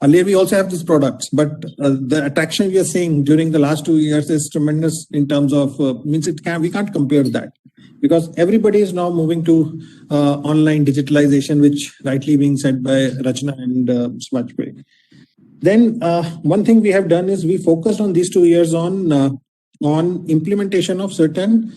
earlier we also have these products, but the attraction we are seeing during the last 2 years is tremendous in terms of, we can't compare that. Because everybody is now moving to online digitalization, which rightly being said by Rachna and Swachhway. Then one thing we have done is we focused on these 2 years on implementation of certain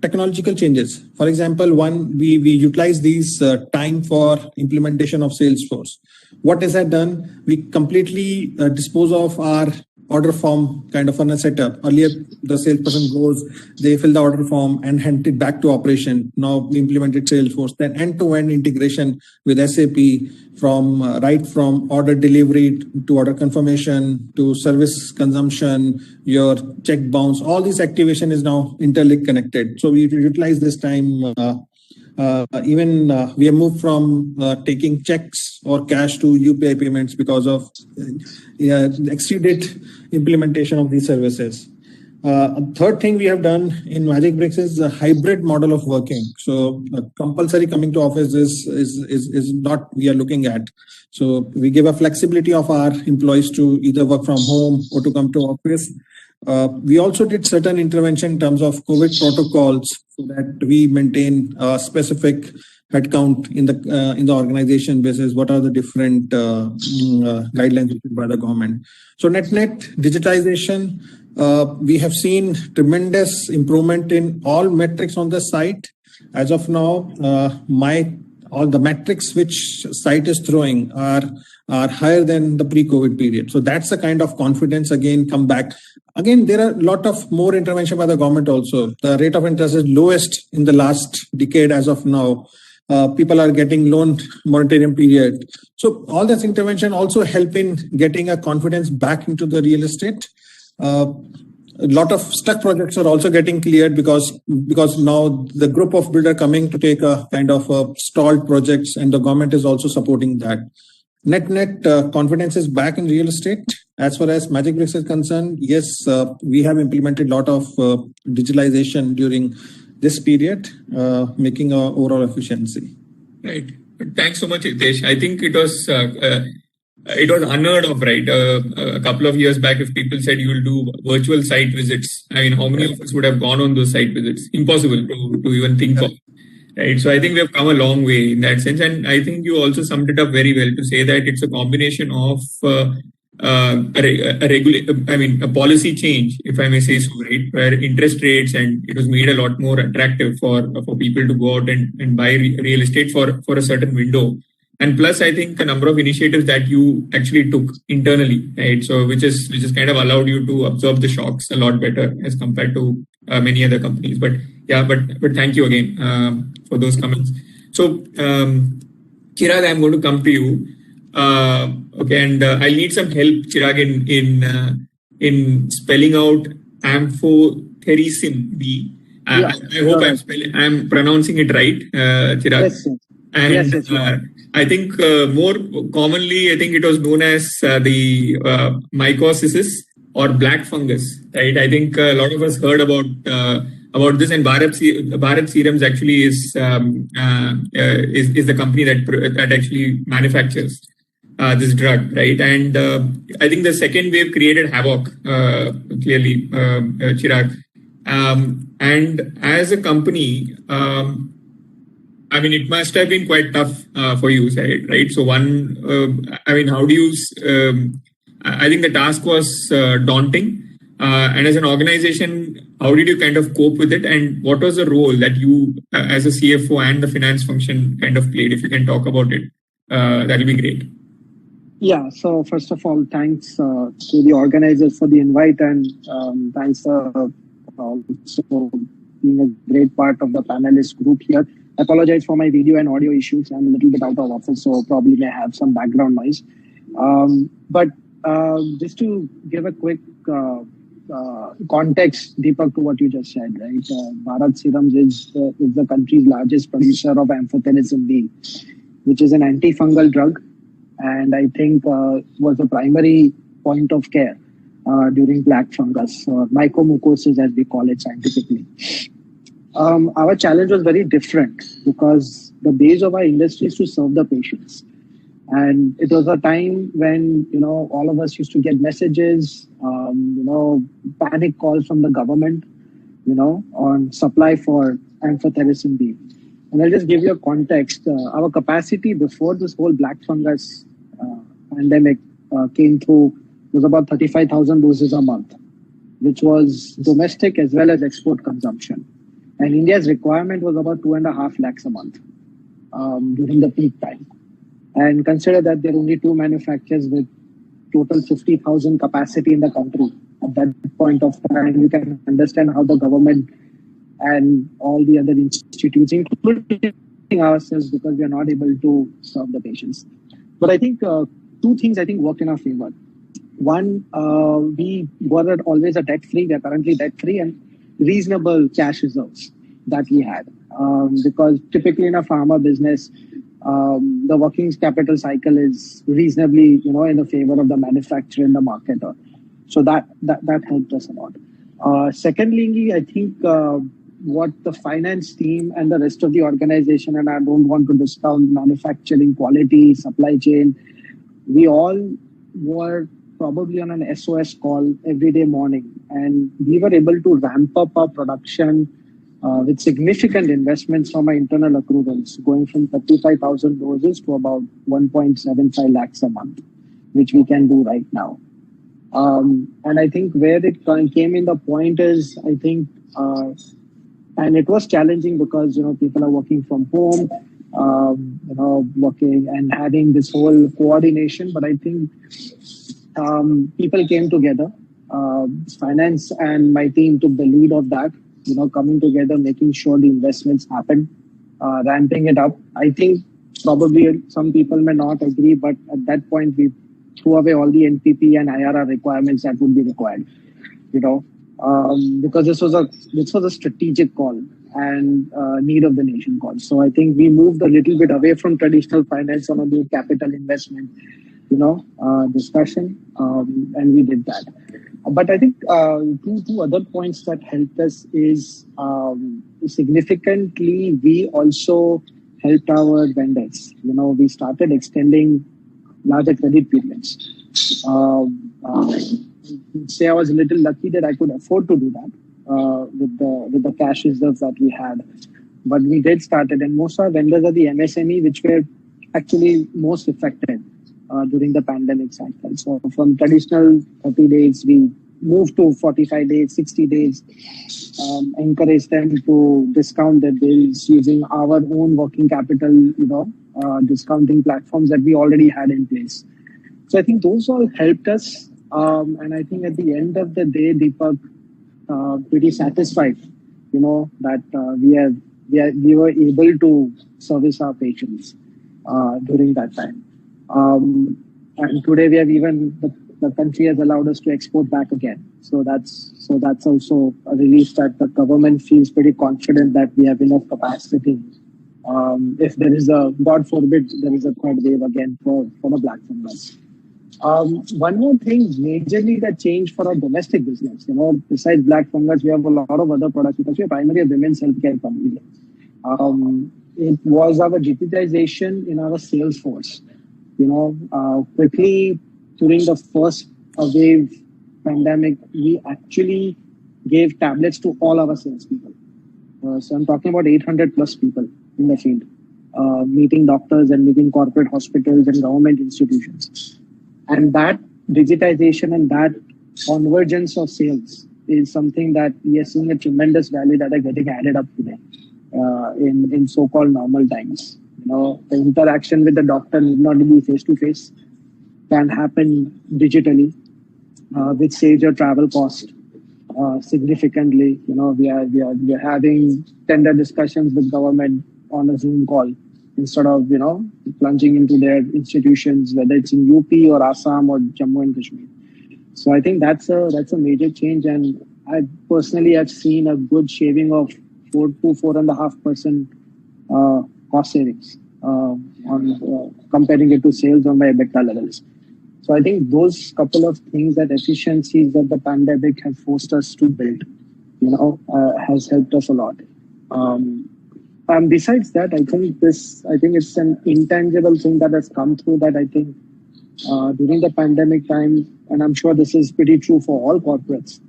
technological changes. For example, we utilize these time for implementation of Salesforce. What is that done? We completely dispose of our order form kind of on a setup. Earlier, the salesperson goes, they fill the order form and hand it back to operation. Now we implemented Salesforce, then end-to-end integration with SAP from order delivery to order confirmation to service consumption, your check bounce, all this activation is now interlinked connected. So we utilize this time. We have moved from taking checks or cash to UPI payments because of exceeded implementation of these services. Third thing we have done in Magic Bricks is a hybrid model of working. So compulsory coming to office is not we are looking at. So we give a flexibility of our employees to either work from home or to come to office. We also did certain intervention in terms of COVID protocols so that we maintain a specific headcount in the organization basis. What are the different guidelines issued by the government? So net digitization, we have seen tremendous improvement in all metrics on the site. As of now, all the metrics which site is throwing are higher than the pre-COVID period. So that's the kind of confidence again come back. Again, there are a lot of more intervention by the government also. The rate of interest is lowest in the last decade as of now. People are getting loan moratorium period. So all this intervention also help in getting a confidence back into the real estate. A lot of stuck projects are also getting cleared because now the group of builder coming to take a kind of stalled projects and the government is also supporting that. Net confidence is back in real estate. As far as Magic Bricks is concerned, yes, we have implemented a lot of digitalization during this period, making our overall efficiency. Right. Thanks so much, Hitesh. I think it was unheard of, right? A couple of years back, if people said you will do virtual site visits, I mean, how many of us would have gone on those site visits? Impossible to even think of. Right. So I think we have come a long way in that sense. And I think you also summed it up very well to say that it's a combination of a policy change, if I may say so, right, where interest rates, and it was made a lot more attractive for people to go out and buy real estate for a certain window. And plus, I think a number of initiatives that you actually took internally, right? So which is kind of allowed you to absorb the shocks a lot better as compared to many other companies. But yeah, but thank you again for those comments. So Chirag, I'm going to come to you. Okay, and I'll need some help, Chirag, in spelling out amphotericin B. I hope I'm pronouncing it right, Chirag. Yes, yes. And yes, I think more commonly, I think it was known as the mycosis or black fungus, right? I think a lot of us heard about this, and Bharat Serums actually is the company that actually manufactures this drug, right? And I think the second wave created havoc, clearly, Chirag. And as a company, I mean, it must have been quite tough for you, right? So how do you, I think the task was daunting. And as an organization, how did you kind of cope with it? And what was the role that you, as a CFO and the finance function, kind of played? If you can talk about it, that'll be great. Yeah, so first of all, thanks to the organizers for the invite, and thanks for being a great part of the panelist group here. I apologize for my video and audio issues. I'm a little bit out of office, so probably may have some background noise. But just to give a quick context, Deepak, to what you just said, right? Bharat Serums is the country's largest producer of amphotericin B, which is an antifungal drug, and I think was a primary point of care during black fungus, or mycomucosis as we call it scientifically. Our challenge was very different because the base of our industry is to serve the patients. And it was a time when, all of us used to get messages, panic calls from the government, on supply for amphotericin B. And I'll just give you a context. Our capacity before this whole black fungus pandemic came through was about 35,000 doses a month, which was domestic as well as export consumption. And India's requirement was about 2.5 lakhs a month during the peak time. And consider that there are only 2 manufacturers with total 50,000 capacity in the country. At that point of time, you can understand how the government and all the other institutes, including ourselves, because we are not able to serve the patients. But I think 2 things worked in our favor. One, we were always a debt-free. We are currently debt-free, and reasonable cash reserves that we had. Because typically in a pharma business, the working capital cycle is reasonably, in the favor of the manufacturer and the marketer. So that helped us a lot. Secondly, I think what the finance team and the rest of the organization, and I don't want to discount manufacturing, quality, supply chain, we all were probably on an SOS call every day morning. And we were able to ramp up our production with significant investments from our internal accruals, going from 35,000 doses to about 1.75 lakhs a month, which we can do right now. And I think where it came in the point is, I think, and it was challenging because, people are working from home, working and having this whole coordination. But I think people came together. Finance and my team took the lead of that, coming together, making sure the investments happen, ramping it up. I think probably some people may not agree, but at that point, we threw away all the NPP and IRR requirements that would be required, because this was a strategic call and need of the nation call. So I think we moved a little bit away from traditional finance on a new capital investment, discussion, and we did that. But I think two other points that helped us is significantly, we also helped our vendors. We started extending larger credit periods. Say I was a little lucky that I could afford to do that with the cash reserves that we had. But we did start it, and most of our vendors are the MSME, which were actually most affected during the pandemic cycle. So from traditional 30 days, we moved to 45 days, 60 days, encourage them to discount their bills using our own working capital, discounting platforms that we already had in place. So I think those all helped us. And I think at the end of the day, Deepak, pretty satisfied, that we were able to service our patients during that time. And today we have even the country has allowed us to export back again. So that's also a relief that the government feels pretty confident that we have enough capacity. If there is God forbid, there is a third wave again for the black fungus. One more thing majorly that changed for our domestic business, besides black fungus, we have a lot of other products because we are primarily a women's healthcare company. It was our digitization in our sales force. Quickly during the first wave pandemic, we actually gave tablets to all our salespeople. So I'm talking about 800 plus people in the field, meeting doctors and meeting corporate hospitals and government institutions. And that digitization and that convergence of sales is something that we are seeing a tremendous value that are getting added up today in so-called normal times. The interaction with the doctor need not be face-to-face, can happen digitally, which saves your travel cost significantly. We are having tender discussions with government on a Zoom call instead of plunging into their institutions, whether it's in UP or Assam or Jammu and Kashmir. So I think that's a major change, and I personally have seen a good shaving of 4 to 4.5% cost savings on comparing it to sales on my EBITDA levels. So I think those couple of things, that efficiencies that the pandemic has forced us to build, has helped us a lot. And besides that, I think it's an intangible thing that has come through that I think during the pandemic time, and I'm sure this is pretty true for all corporates,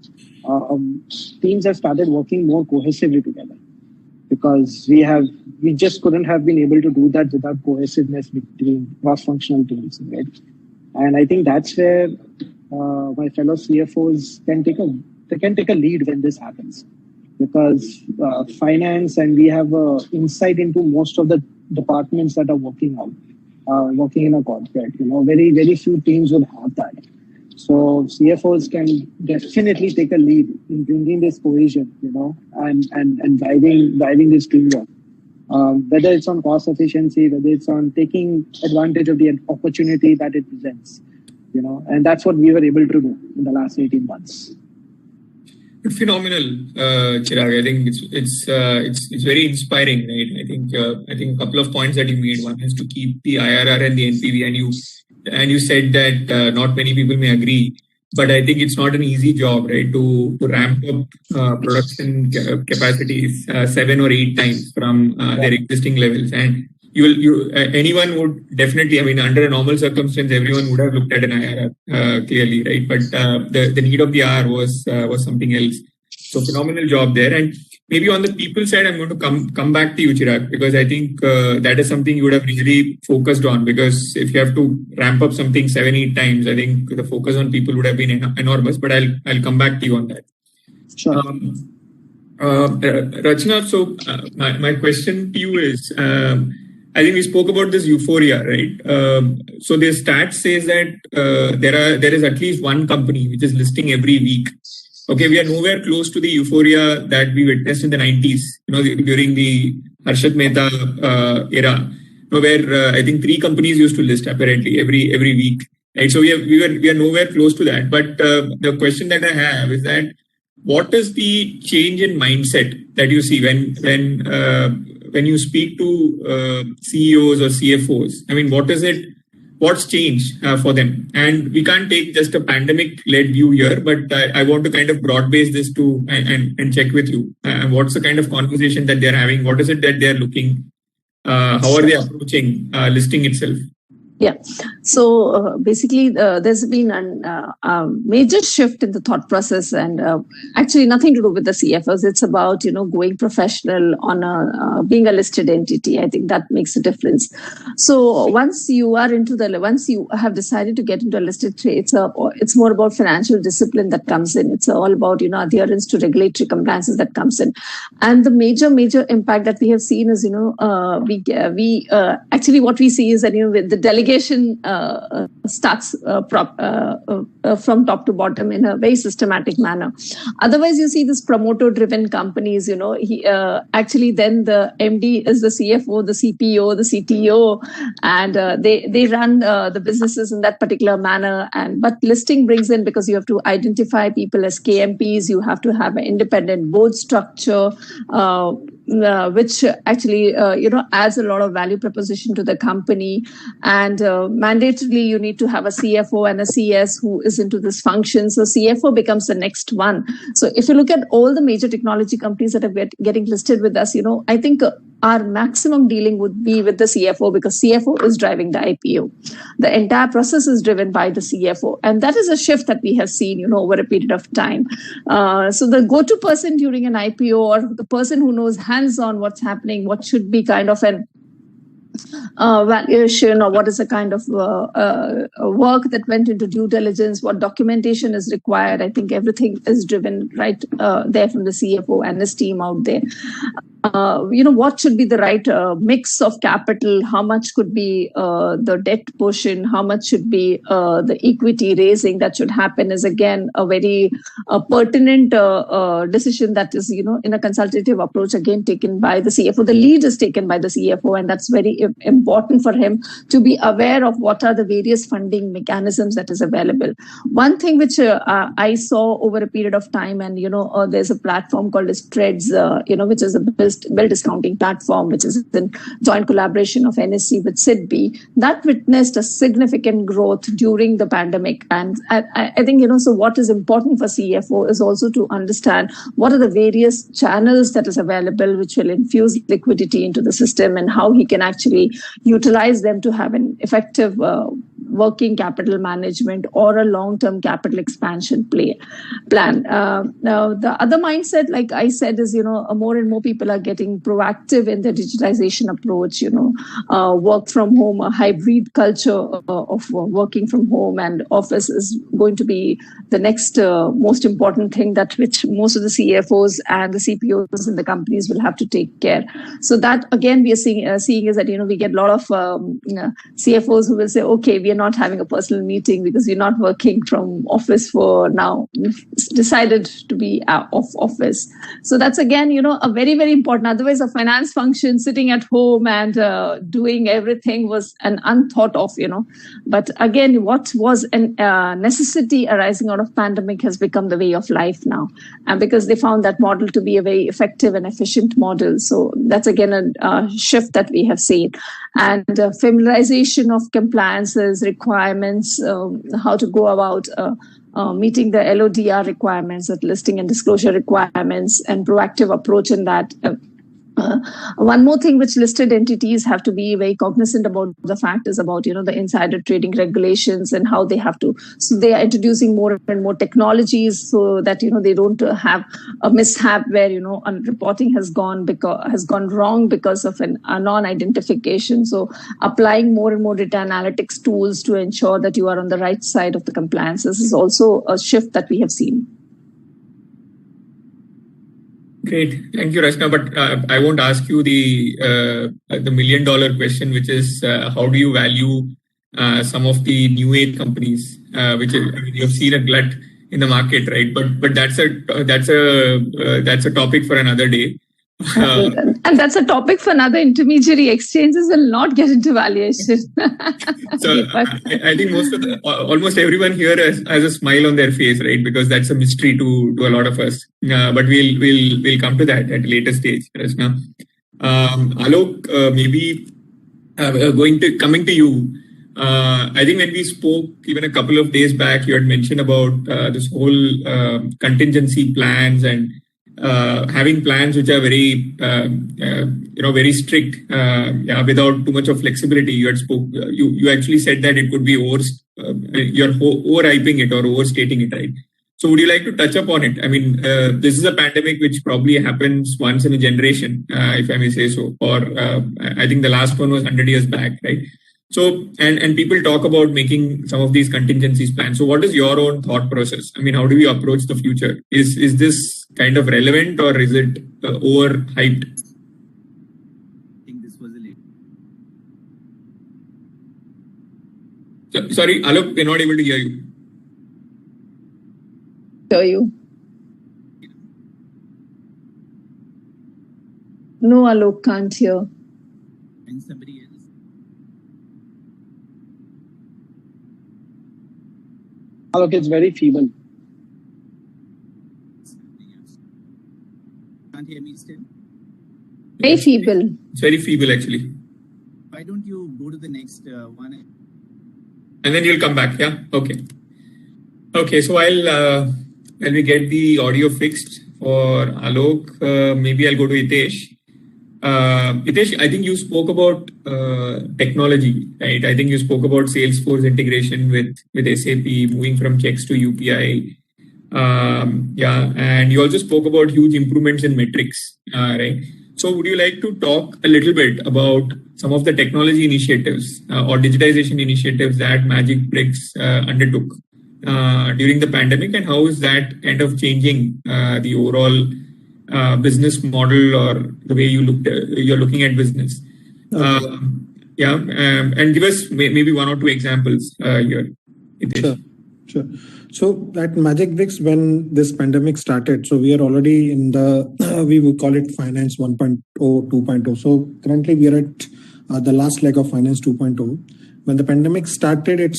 teams have started working more cohesively together, because we just couldn't have been able to do that without cohesiveness between cross-functional teams, right? And I think that's where my fellow CFOs can take a lead when this happens, because finance and we have insight into most of the departments that are working in a corporate. Very, very few teams would have that. So CFOs can definitely take a lead in bringing this cohesion, and driving this teamwork. Whether it's on cost efficiency, whether it's on taking advantage of the opportunity that it presents, and that's what we were able to do in the last 18 months. Phenomenal, Chirag. I think it's very inspiring, right? I think a couple of points that you made. One is to keep the IRR and the NPV, and you said that not many people may agree, but I think it's not an easy job, right? To ramp up production capacities 7 or 8 times from their existing levels, and anyone would definitely, under a normal circumstance, everyone would have looked at an IRR clearly, right? But the need of the hour was something else. So phenomenal job there. And maybe on the people side, I'm going to come back to you, Chirag, because I think that is something you would have really focused on, because if you have to ramp up something 7, 8 times, I think the focus on people would have been enormous. But I'll come back to you on that. Sure. Rachna, so my question to you is, I think we spoke about this euphoria, right? So the stat says that there is at least one company which is listing every week. Okay, we are nowhere close to the euphoria that we witnessed in the 90s, during the Harshad Mehta era, where I think 3 companies used to list apparently every week. Right? So we are nowhere close to that. But the question that I have is that what is the change in mindset that you see when you speak to CEOs or CFOs? What is it? What's changed for them? And we can't take just a pandemic-led view here, but I want to kind of broad base this to and check with you. What's the kind of conversation that they're having? What is it that they're looking? How are they approaching listing itself? Yeah. So basically, there's been a major shift in the thought process, and actually nothing to do with the CFOs. It's about going professional on being a listed entity. I think that makes a difference. So once you have decided to get into a listed trade, it's more about financial discipline that comes in. It's all about adherence to regulatory compliances that comes in, and the major impact that we have seen is we actually what we see is that the delegation starts from top to bottom in a very systematic manner. Otherwise, you see this promoter-driven companies. Actually, then the MD is the CFO, the CPO, the CTO, and they run the businesses in that particular manner. But listing brings in, because you have to identify people as KMPs, you have to have an independent board structure, which actually adds a lot of value proposition to the company. And mandatorily, you need to have a CFO and a CS who is into this function. So CFO becomes the next one. So if you look at all the major technology companies that are getting listed with us, I think our maximum dealing would be with the CFO, because CFO is driving the IPO. The entire process is driven by the CFO. And that is a shift that we have seen, over a period of time. So the go-to person during an IPO, or the person who knows hands-on what's happening, what should be kind of an valuation, or what is the kind of work that went into due diligence, what documentation is required. I think everything is driven right there from the CFO and his team out there. What should be the right mix of capital, how much could be the debt portion, how much should be the equity raising that should happen, is again a very pertinent decision that is, in a consultative approach, again taken by the CFO. The lead is taken by the CFO, and that's very important for him to be aware of what are the various funding mechanisms that is available. One thing which I saw over a period of time, and there's a platform called as Treads, which is a bill discounting platform, which is in joint collaboration of NSE with SIDBI, that witnessed a significant growth during the pandemic. And I think, so what is important for CFO is also to understand what are the various channels that is available, which will infuse liquidity into the system, and how he can actually utilize them to have an effective working capital management or a long-term capital expansion plan. Now, the other mindset, like I said, is, more and more people are getting proactive in their digitization approach, work from home, a hybrid culture of working from home and office is going to be the next most important thing that which most of the CFOs and the CPOs in the companies will have to take care. So that, again, we are seeing is that, we get a lot of CFOs who will say, okay, we are not having a personal meeting because we're not working from office for now. We've decided to be off office. So that's, again, a very, very important. Otherwise, a finance function sitting at home and doing everything was an unthought of, But again, what was a necessity arising out of pandemic has become the way of life now. And because they found that model to be a very effective and efficient model. So that's, again, a shift that we have seen. And familiarization of compliances, requirements, how to go about meeting the LODR requirements, that listing and disclosure requirements, and proactive approach in that. One more thing which listed entities have to be very cognizant about the fact is about, the insider trading regulations and how they have to. So they are introducing more and more technologies so that, they don't have a mishap where, reporting has gone wrong because of a non-identification. So applying more and more data analytics tools to ensure that you are on the right side of the compliances is also a shift that we have seen. Great. Thank you, Rachna. But I won't ask you the $1 million question, which is how do you value some of the new age companies, which you've seen a glut in the market, right? But that's a topic for another day. And that's a topic for another intermediary. Exchanges will not get into valuation. So I think almost everyone here has a smile on their face, right? Because that's a mystery to a lot of us. But we'll come to that at a later stage, Rachna. Alok, maybe coming to you. I think when we spoke even a couple of days back, you had mentioned about this whole contingency plans and having plans which are very, very strict, without too much of flexibility. You actually said that it could be you're overhyping it or overstating it, right? So would you like to touch upon it? I mean, this is a pandemic which probably happens once in a generation, if I may say so, or I think the last one was 100 years back, right? So, and people talk about making some of these contingencies plans. So what is your own thought process? I mean, how do we approach the future? Is this kind of relevant or is it overhyped? I think this was a little... Sorry, Alok, we're not able to hear you. Hear you. No, Alok, can't hear. And somebody else. Look, it's very feeble. Can't hear me still? Very feeble. It's very feeble, actually. Why don't you go to the next one? And then you'll come back, yeah? Okay. Okay, so while we get the audio fixed for Alok, maybe I'll go to Hitesh. Hitesh, I think you spoke about technology, right? I think you spoke about Salesforce integration with SAP, moving from checks to UPI. And you also spoke about huge improvements in metrics, right? So would you like to talk a little bit about some of the technology initiatives or digitization initiatives that Magicbricks undertook during the pandemic, and how is that kind of changing the overall business model or the way you're looking at business? Okay. And give us maybe one or two examples here. Sure. So at Magicbricks, when this pandemic started, so we are already in we would call it Finance 1.0, 2.0. So currently we are at the last leg of Finance 2.0. When the pandemic started,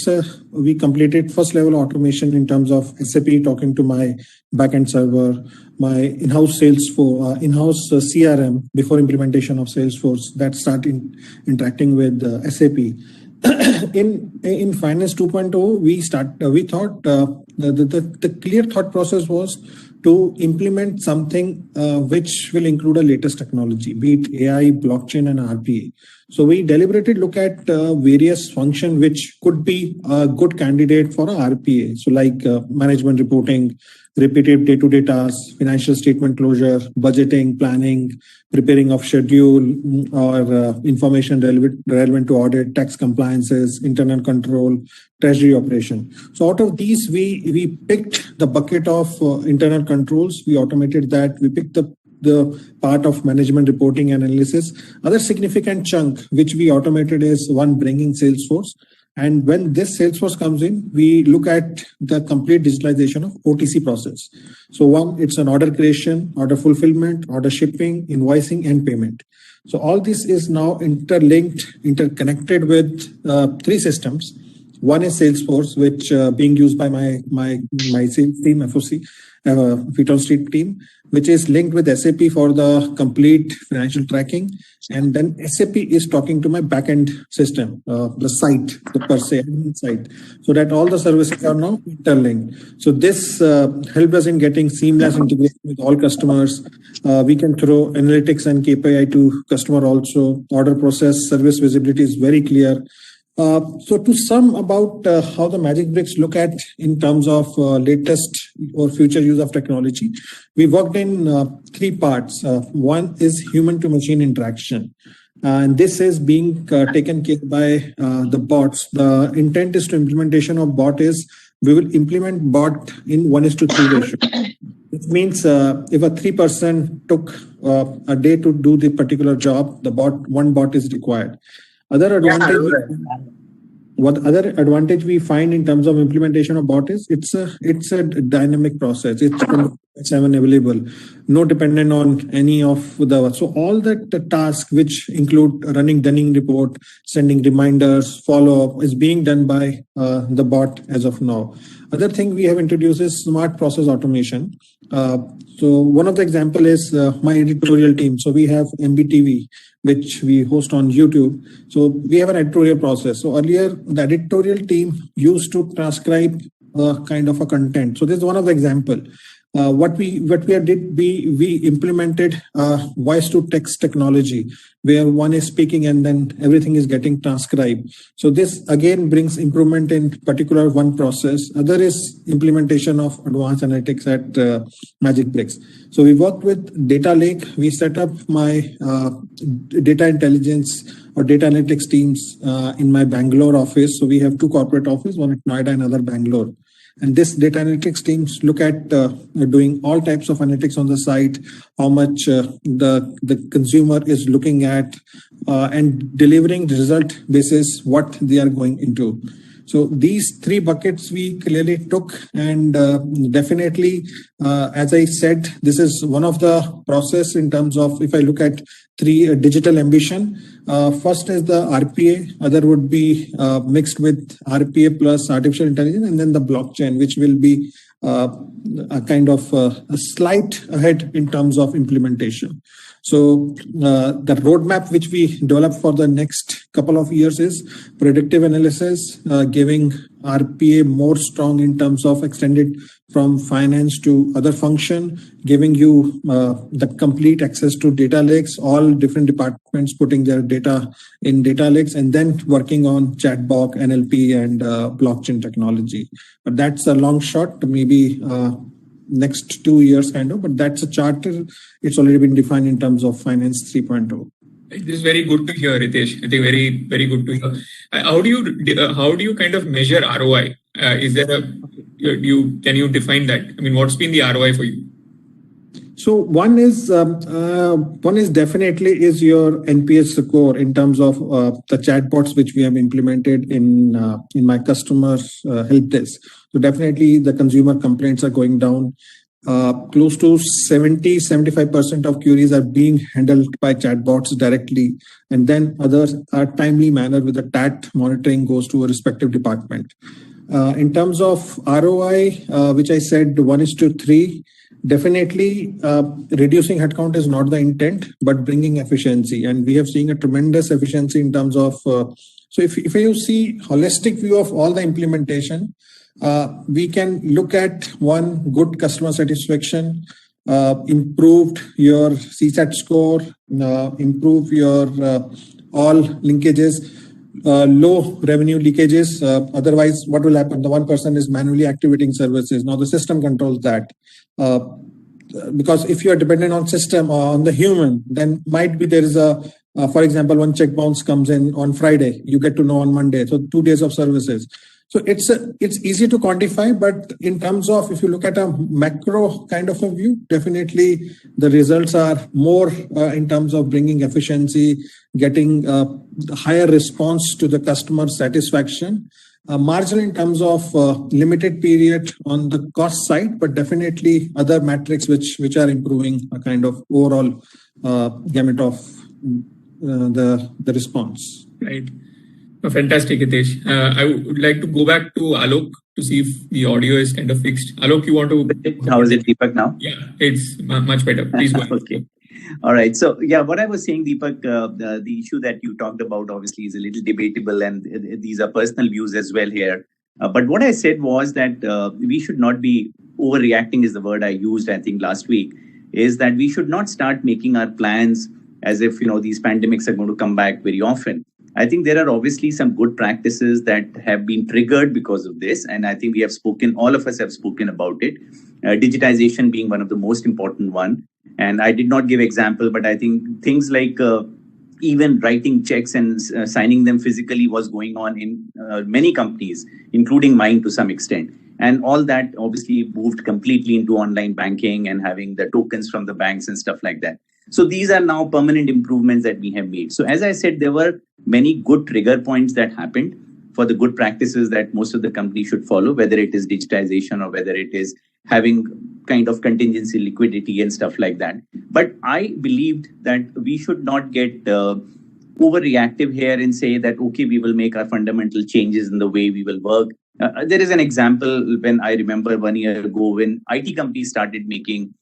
we completed first level automation in terms of SAP talking to my backend server, my in-house Salesforce, in-house CRM before implementation of Salesforce that started interacting with SAP. In Finance 2.0, we thought the clear thought process was to implement something which will include a latest technology, be it AI, blockchain, and RPA. So we deliberately look at various functions which could be a good candidate for a RPA. So like management reporting, repetitive day-to-day tasks, financial statement closure, budgeting, planning, preparing of schedule or information relevant to audit, tax compliances, internal control, treasury operation. So out of these, we picked the bucket of internal controls. We automated that. We picked the part of management reporting and analysis. Other significant chunk which we automated is one, bringing Salesforce. And when this Salesforce comes in, we look at the complete digitalization of OTC process. So one, it's an order creation, order fulfillment, order shipping, invoicing, and payment. So all this is now interlinked, interconnected with three systems. One is Salesforce, which being used by my sales team, FOC, Feet on Street team, which is linked with SAP for the complete financial tracking. And then SAP is talking to my backend system, the site, the per se site, so that all the services are now interlinked. So this helped us in getting seamless integration with all customers. We can throw analytics and KPI to customer also. Order process, service visibility is very clear. So to sum about how the Magicbricks look at in terms of latest or future use of technology, we worked in three parts. One is human to machine interaction. And this is being taken care by the bots. The intent is to implementation of bot is we will implement bot in 1:3 ratio. It means if a 3% took a day to do the particular job, one bot is required. Other advantage we find in terms of implementation of bot is it's a dynamic process. It's available, no dependent on any of so all the tasks which include running Dunning report, sending reminders, follow up is being done by the bot as of now. Other thing we have introduced is smart process automation. So one of the example is my editorial team. So we have MBTV, which we host on YouTube. So we have an editorial process. So earlier, the editorial team used to transcribe kind of a content. So this is one of the example. what we did, we implemented voice to text technology, where one is speaking and then everything is getting transcribed. So this again brings improvement in particular one process. Other is implementation of advanced analytics at Magic Bricks. So we worked with Data Lake. We set up my data intelligence or data analytics teams in my Bangalore office. So we have two corporate offices, one at Noida and other Bangalore. And this data analytics teams look at doing all types of analytics on the site, how much the consumer is looking at, and delivering the result basis what they are going into. So these three buckets we clearly took, and definitely, as I said, this is one of the process in terms of, if I look at three digital ambition. First is the RPA, other would be mixed with RPA plus artificial intelligence, and then the blockchain, which will be a kind of a slight ahead in terms of implementation. So the roadmap which we develop for the next couple of years is predictive analysis, giving RPA more strong in terms of extended from finance to other function, giving you the complete access to data lakes, all different departments putting their data in data lakes, and then working on chatbot, NLP, and blockchain technology. But that's a long shot, maybe next 2 years kind of, but that's a charter. It's already been defined in terms of Finance 3.0. This is very good to hear, Ritesh. I think very, very good to hear. How do you kind of measure ROI? Is there can you define that? I mean, what's been the ROI for you? So one is definitely is your NPS score in terms of the chatbots which we have implemented in my customer help desk. So definitely the consumer complaints are going down. Close to 70-75% of queries are being handled by chatbots directly, and then others are timely manner with the TAT monitoring goes to a respective department. In terms of ROI, which I said 1:3, definitely reducing headcount is not the intent, but bringing efficiency, and we have seen a tremendous efficiency in terms of. So if you see holistic view of all the implementation. We can look at one, good customer satisfaction, improved your CSAT score, improve your all linkages, low revenue leakages. Otherwise, what will happen? The one person is manually activating services. Now the system controls that. Because if you are dependent on system or on the human, then might be there is a, for example, one check bounce comes in on Friday, you get to know on Monday. So 2 days of services. So it's easy to quantify, but in terms of, if you look at a macro kind of a view, definitely the results are more in terms of bringing efficiency, getting higher response to the customer satisfaction, marginal in terms of limited period on the cost side, but definitely other metrics which are improving a kind of overall gamut of the response. Right. Fantastic, Hitesh. I would like to go back to Alok to see if the audio is kind of fixed. Alok, you want to... How is it, Deepak, now? Yeah, it's much better. Please go ahead. Okay. All right. So, yeah, what I was saying, Deepak, the issue that you talked about obviously is a little debatable, and these are personal views as well here. But what I said was that we should not be overreacting, is the word I used, I think, last week, is that we should not start making our plans as if, these pandemics are going to come back very often. I think there are obviously some good practices that have been triggered because of this. And I think we have spoken, all of us have spoken about it. Digitization being one of the most important one. And I did not give example, but I think things like even writing checks and signing them physically was going on in many companies, including mine to some extent. And all that obviously moved completely into online banking and having the tokens from the banks and stuff like that. So these are now permanent improvements that we have made. So as I said, there were many good trigger points that happened for the good practices that most of the companies should follow, whether it is digitization or whether it is having kind of contingency liquidity and stuff like that. But I believed that we should not get overreactive here and say that, okay, we will make our fundamental changes in the way we will work. There is an example when I remember 1 year ago when IT companies started making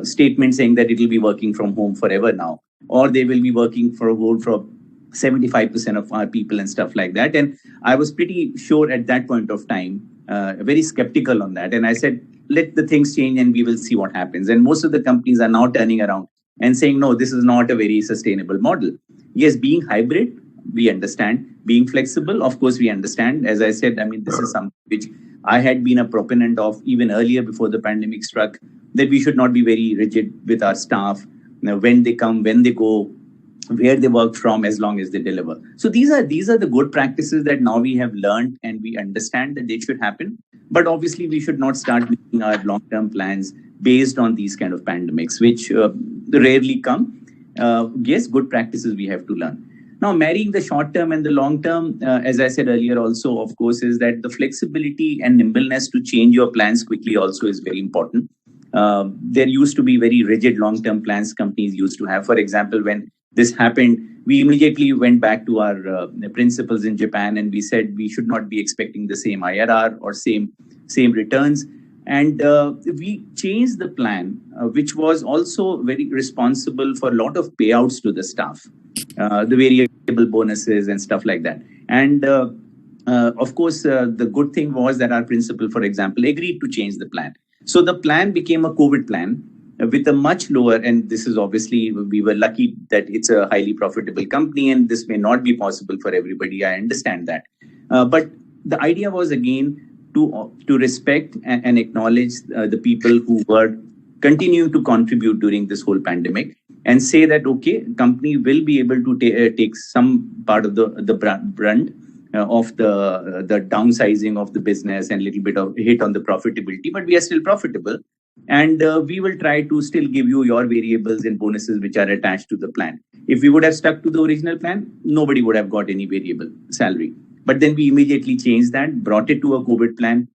statements saying that it will be working from home forever now, or they will be working from home for 75% of our people and stuff like that. And I was pretty sure at that point of time, very skeptical on that. And I said, let the things change and we will see what happens. And most of the companies are now turning around and saying, no, this is not a very sustainable model. Yes, being hybrid, we understand. Being flexible, of course, we understand. As I said, I mean, this is something which I had been a proponent of even earlier before the pandemic struck, that we should not be very rigid with our staff, when they come, when they go, where they work from, as long as they deliver. So these are the good practices that now we have learned and we understand that they should happen. But obviously, we should not start making our long-term plans based on these kind of pandemics, which rarely come. Yes, good practices we have to learn. Now, marrying the short term and the long term, as I said earlier also, of course, is that the flexibility and nimbleness to change your plans quickly also is very important. There used to be very rigid long-term plans companies used to have. For example, when this happened, we immediately went back to our principals in Japan and we said we should not be expecting the same IRR or same returns. And we changed the plan, which was also very responsible for a lot of payouts to the staff, the variable bonuses and stuff like that. And of course, the good thing was that our principal, for example, agreed to change the plan. So the plan became a COVID plan with a much lower, and this is obviously, we were lucky that it's a highly profitable company and this may not be possible for everybody. I understand that. But the idea was, again, to respect and acknowledge the people who were continuing to contribute during this whole pandemic and say that, okay, company will be able to take some part of the brunt of the downsizing of the business and a little bit of hit on the profitability, but we are still profitable. And we will try to still give you your variables and bonuses which are attached to the plan. If we would have stuck to the original plan, nobody would have got any variable salary. But then we immediately changed that, brought it to a COVID plan,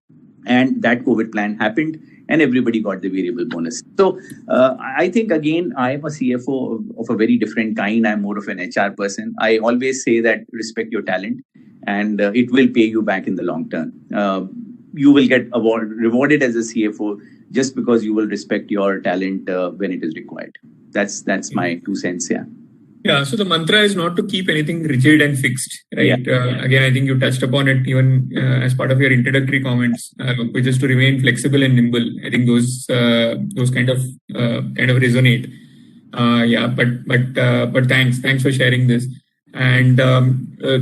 and that COVID plan happened, and everybody got the variable bonus. So I think, again, I am a CFO of a very different kind. I'm more of an HR person. I always say that respect your talent, and it will pay you back in the long term. You will get rewarded as a CFO just because you will respect your talent when it is required. That's my 2 cents. Yeah. Yeah, so the mantra is not to keep anything rigid and fixed, right? Yeah. Again, I think you touched upon it even as part of your introductory comments, which is to remain flexible and nimble. I think those kind of resonate. But thanks for sharing this. And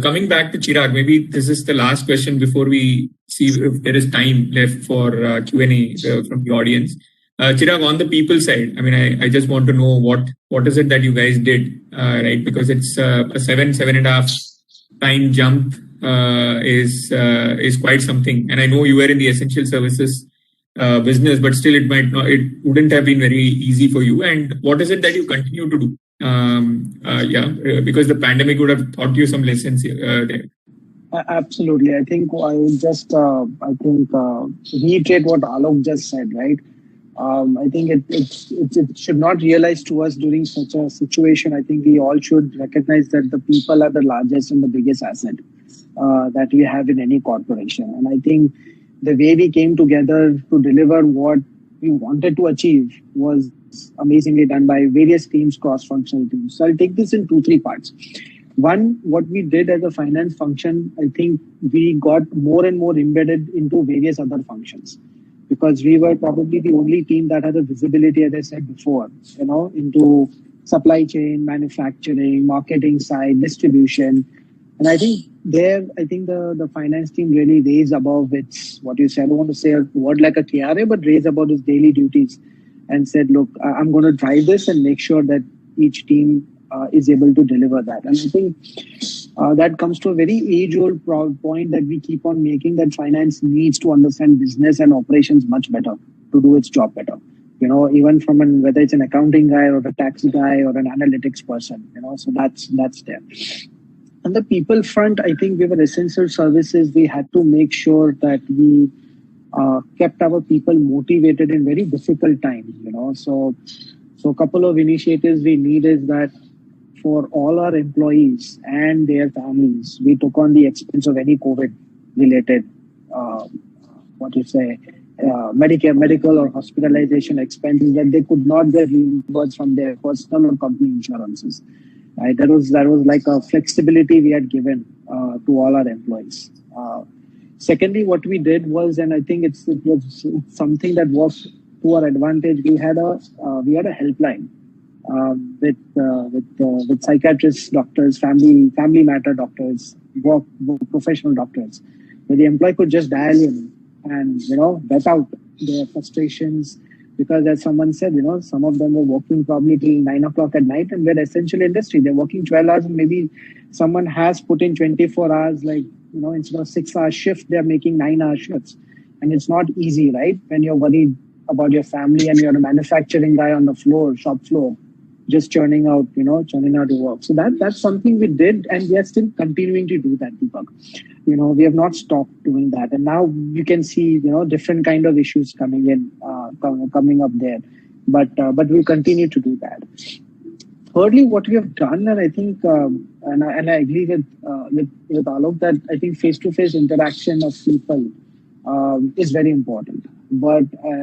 coming back to Chirag, maybe this is the last question before we see if there is time left for Q&A from the audience. Chirag, on the people side, I mean, I just want to know what is it that you guys did, right? Because it's a 7.5 time jump is quite something. And I know you were in the essential services business, but still it wouldn't have been very easy for you. And what is it that you continue to do? Because the pandemic would have taught you some lessons there. Absolutely. I think I would just reiterate what Alok just said, right? I think it should not realize to us during such a situation. I think we all should recognize that the people are the largest and the biggest asset that we have in any corporation. And I think the way we came together to deliver what we wanted to achieve was amazingly done by various teams, cross-functional teams. So I'll take this in 2-3 parts. One, what we did as a finance function, I think we got more and more embedded into various other functions, because we were probably the only team that had a visibility, as I said before, into supply chain, manufacturing, marketing side, distribution. And I think the finance team really raised above its, what you said, I don't want to say a word like a KRA, but raised above its daily duties and said, look, I'm going to drive this and make sure that each team is able to deliver that. And I think that comes to a very age-old point that we keep on making, that finance needs to understand business and operations much better to do its job better. Even from whether it's an accounting guy or a tax guy or an analytics person, so that's there. On the people front, I think we were essential services. We had to make sure that we kept our people motivated in very difficult times, So a couple of initiatives we need is that for all our employees and their families, we took on the expense of any COVID-related, medical or hospitalization expenses that they could not get reimbursed from their personal or company insurances. Right? That was like a flexibility we had given to all our employees. Secondly, what we did was, and I think it was something that was to our advantage. We had a helpline with psychiatrists, doctors, family matter doctors, work professional doctors, where the employee could just dial in and vet out their frustrations. Because as someone said, some of them were working probably till 9 o'clock at night, and we're essential industry. They're working 12 hours, and maybe someone has put in 24 hours, instead of 6-hour shift, they're making 9-hour shifts. And it's not easy, right? When you're worried about your family and you're a manufacturing guy on the floor, shop floor, just churning out your work. So that's something we did, and we are still continuing to do that, Deepak. We have not stopped doing that, and now you can see different kind of issues coming in, coming up there. But we continue to do that. Thirdly, what we have done, and I think, and I agree with Alok, that I think face-to-face interaction of people is very important. But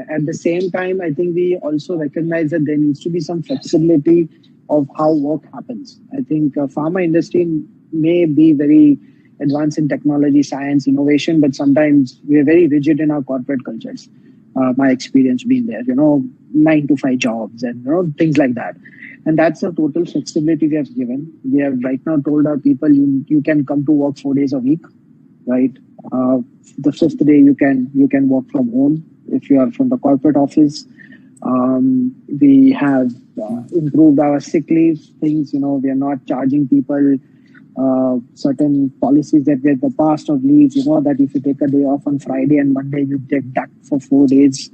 at the same time, I think we also recognize that there needs to be some flexibility of how work happens. I think pharma industry may be very advanced in technology, science, innovation, but sometimes we are very rigid in our corporate cultures. My experience being there, 9-to-5 jobs and things like that. And that's a total flexibility we have given. We have right now told our people, you can come to work 4 days a week, right? The 5th day you can work from home if you are from the corporate office. We have improved our sick leave things. We are not charging people certain policies that we had the past of leaves. That if you take a day off on Friday and Monday, you take that for 4 days.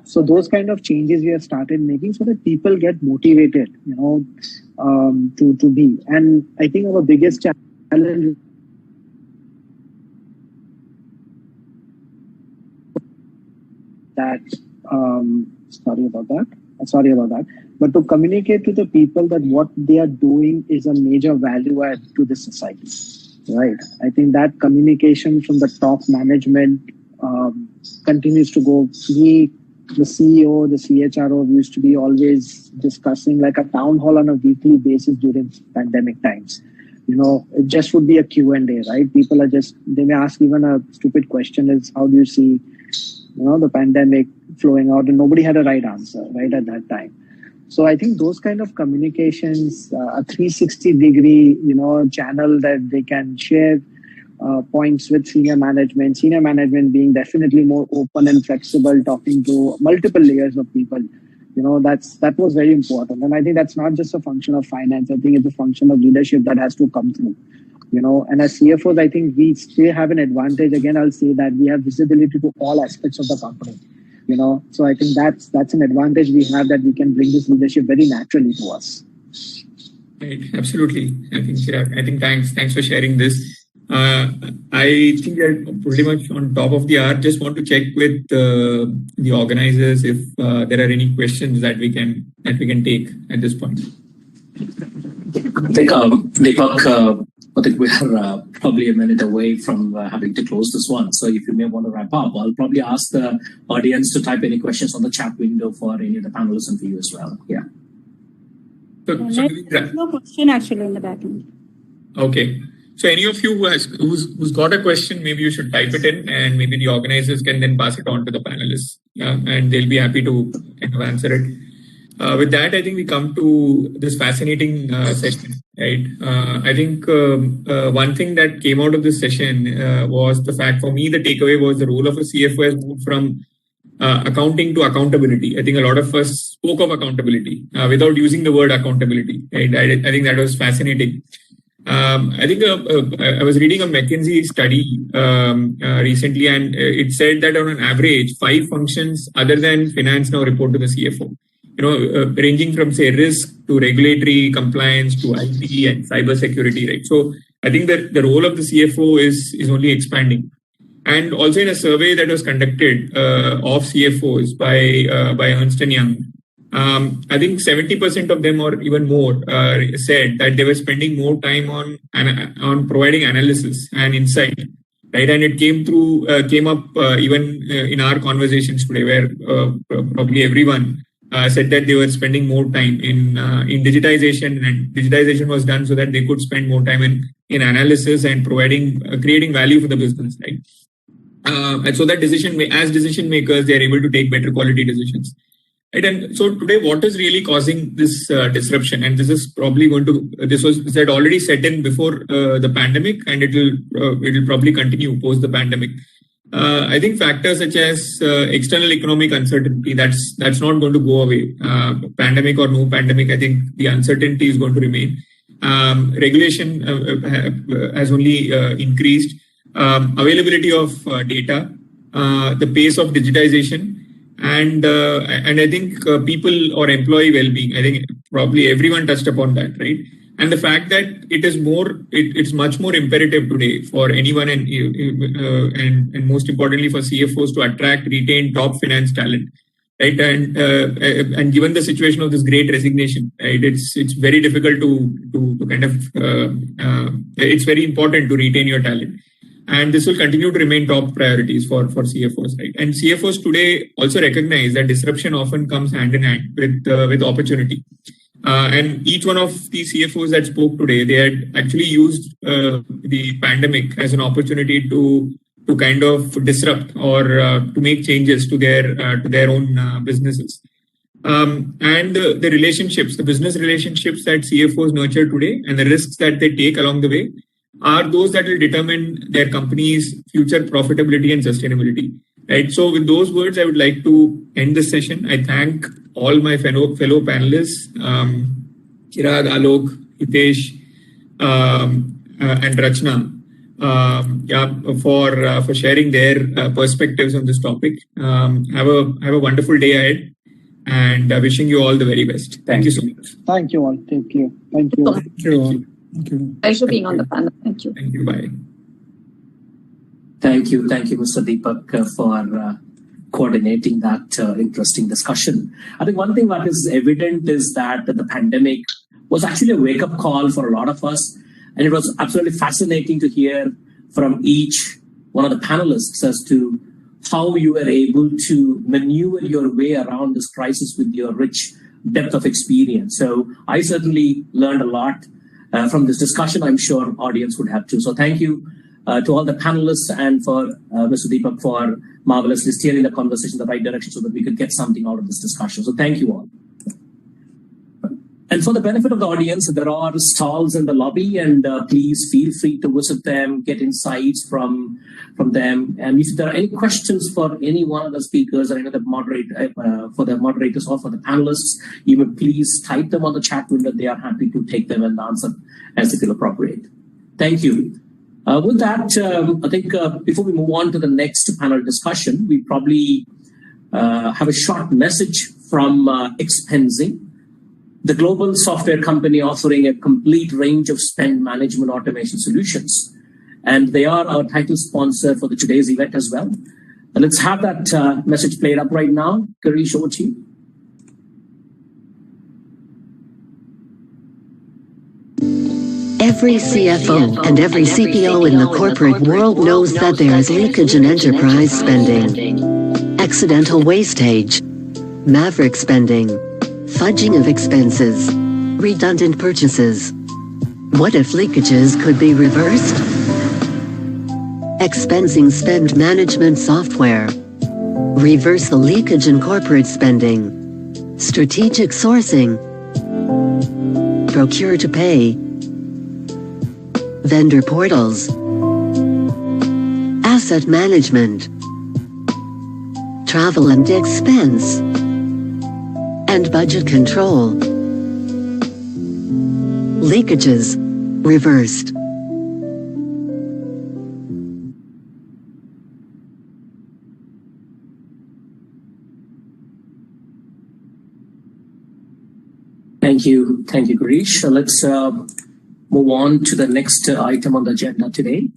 So those kind of changes we have started making so that people get motivated, to be. And I think our biggest challenge that sorry about that, but to communicate to the people that what they are doing is a major value add to the society, right? I think that communication from the top management continues to go. The CEO, the CHRO used to be always discussing like a town hall on a weekly basis during pandemic times. It just would be a Q&A, right? People they may ask even a stupid question is, how do you see the pandemic flowing out, and nobody had a right answer right at that time. So I think those kind of communications, a 360-degree, channel that they can share points with senior management being definitely more open and flexible, talking to multiple layers of people. That was very important. And I think that's not just a function of finance. I think it's a function of leadership that has to come through. And as CFOs, I think we still have an advantage. Again, I'll say that we have visibility to all aspects of the company. So I think that's an advantage we have, that we can bring this leadership very naturally to us. Right, absolutely. I think thanks for sharing this. I think we're pretty much on top of the hour. Just want to check with the organizers if there are any questions that we can take at this point. I think Deepak, I think we are probably a minute away from having to close this one. So if you may want to wrap up, I'll probably ask the audience to type any questions on the chat window for any of the panelists and for you as well. Yeah. There's no question actually in the back end. Okay. So any of you who's got a question, maybe you should type it in, and maybe the organizers can then pass it on to the panelists. Yeah, and they'll be happy to answer it. With that, I think we come to this fascinating session, right? I think one thing that came out of this session was the fact, for me, the takeaway was the role of a CFO has moved from accounting to accountability. I think a lot of us spoke of accountability without using the word accountability, right? I think that was fascinating. I think I was reading a McKinsey study recently, and it said that on an average, 5 functions other than finance now report to the CFO. Ranging from, say, risk to regulatory compliance to IT and cybersecurity, right? So I think that the role of the CFO is only expanding. And also in a survey that was conducted of CFOs by Ernst & Young, I think 70% of them or even more said that they were spending more time on providing analysis and insight, right? And it came up even in our conversations today, where probably everyone said that they were spending more time in digitization, and digitization was done so that they could spend more time in analysis and creating value for the business, right? And so that as decision makers, they are able to take better quality decisions. Right, and so today, what is really causing this disruption? And this is probably this had already set in before the pandemic, and it will probably continue post the pandemic. I think factors such as external economic uncertainty, that's not going to go away. Pandemic or no pandemic, I think the uncertainty is going to remain. Regulation has only increased. Availability of data, the pace of digitization, and I think people or employee well-being. I think probably everyone touched upon that, right? And the fact that it's much more imperative today for anyone and most importantly for CFOs to attract, retain top finance talent, right? And given the situation of this great resignation, right, it's very difficult to kind of it's very important to retain your talent. And this will continue to remain top priorities for CFOs, right? And CFOs today also recognize that disruption often comes hand in hand with opportunity. And each one of these CFOs that spoke today, they had actually used the pandemic as an opportunity to kind of disrupt or to make changes to their own businesses. And the relationships, the business relationships that CFOs nurture today, and the risks that they take along the way, are those that will determine their company's future profitability and sustainability, right? So with those words, I would like to end this session. I thank all my fellow panelists, Chirag, Alok, Hitesh, and Rachna, for sharing their perspectives on this topic. Have a wonderful day ahead, and wishing you all the very best. Thank you so much. Thank you all. Thank you. Thank you. Thank you all. Thank you. Pleasure being on the panel. Thank you. Thank you. Bye. Thank you, Mr. Deepak, for coordinating that interesting discussion. I think one thing that is evident is that the pandemic was actually a wake-up call for a lot of us, and it was absolutely fascinating to hear from each one of the panelists as to how you were able to maneuver your way around this crisis with your rich depth of experience. So I certainly learned a lot from this discussion. I'm sure audience would have too. So thank you to all the panelists and for Mr. Deepak for marvelously steering the conversation in the right direction so that we could get something out of this discussion. So thank you all. And for the benefit of the audience, there are stalls in the lobby, and please feel free to visit them, get insights from them. And if there are any questions for any one of the speakers or any of the for the moderators or for the panelists, you may please type them on the chat window. They are happy to take them and answer as they feel appropriate. Thank you. With that, I think before we move on to the next panel discussion, we probably have a short message from Expensing, the global software company offering a complete range of spend management automation solutions. And they are our title sponsor for today's event as well. And let's have that message played up right now. Girish, over to you. Every CFO and every CPO in the corporate world knows that there is leakage in enterprise spending, accidental wastage, maverick spending, fudging of expenses, redundant purchases. What if leakages could be reversed? Expensing spend management software. Reverse the leakage in corporate spending. Strategic sourcing. Procure to pay. Vendor portals. Asset management. Travel and expense. And budget control. Leakages reversed. Thank you, Girish. So let's move on to the next item on the agenda today,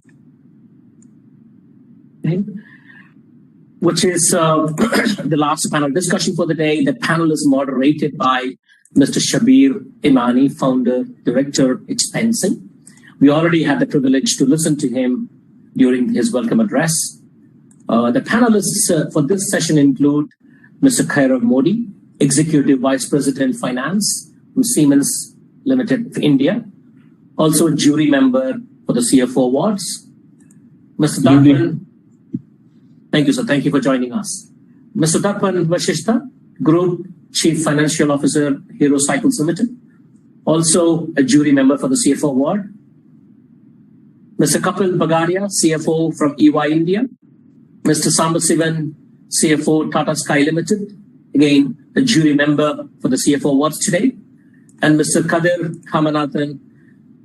okay, which is the last panel discussion for the day. The panel is moderated by Mr. Shabir Imani, founder, director, Expensing. We already had the privilege to listen to him during his welcome address. The panelists for this session include Mr. Kairav Modi, Executive Vice President Finance from Siemens Limited of India, also a jury member for the CFO Awards. Mr. Darpan, thank you, sir. Thank you for joining us. Mr. Darpan Vashishta, Group Chief Financial Officer, Hero Cycles Limited, also a jury member for the CFO Award. Mr. Kapil Bagaria, CFO from EY India. Mr. Sambasivan, CFO Tata Sky Limited, again a jury member for the CFO Awards today. And Mr. Kadir Hamanathan,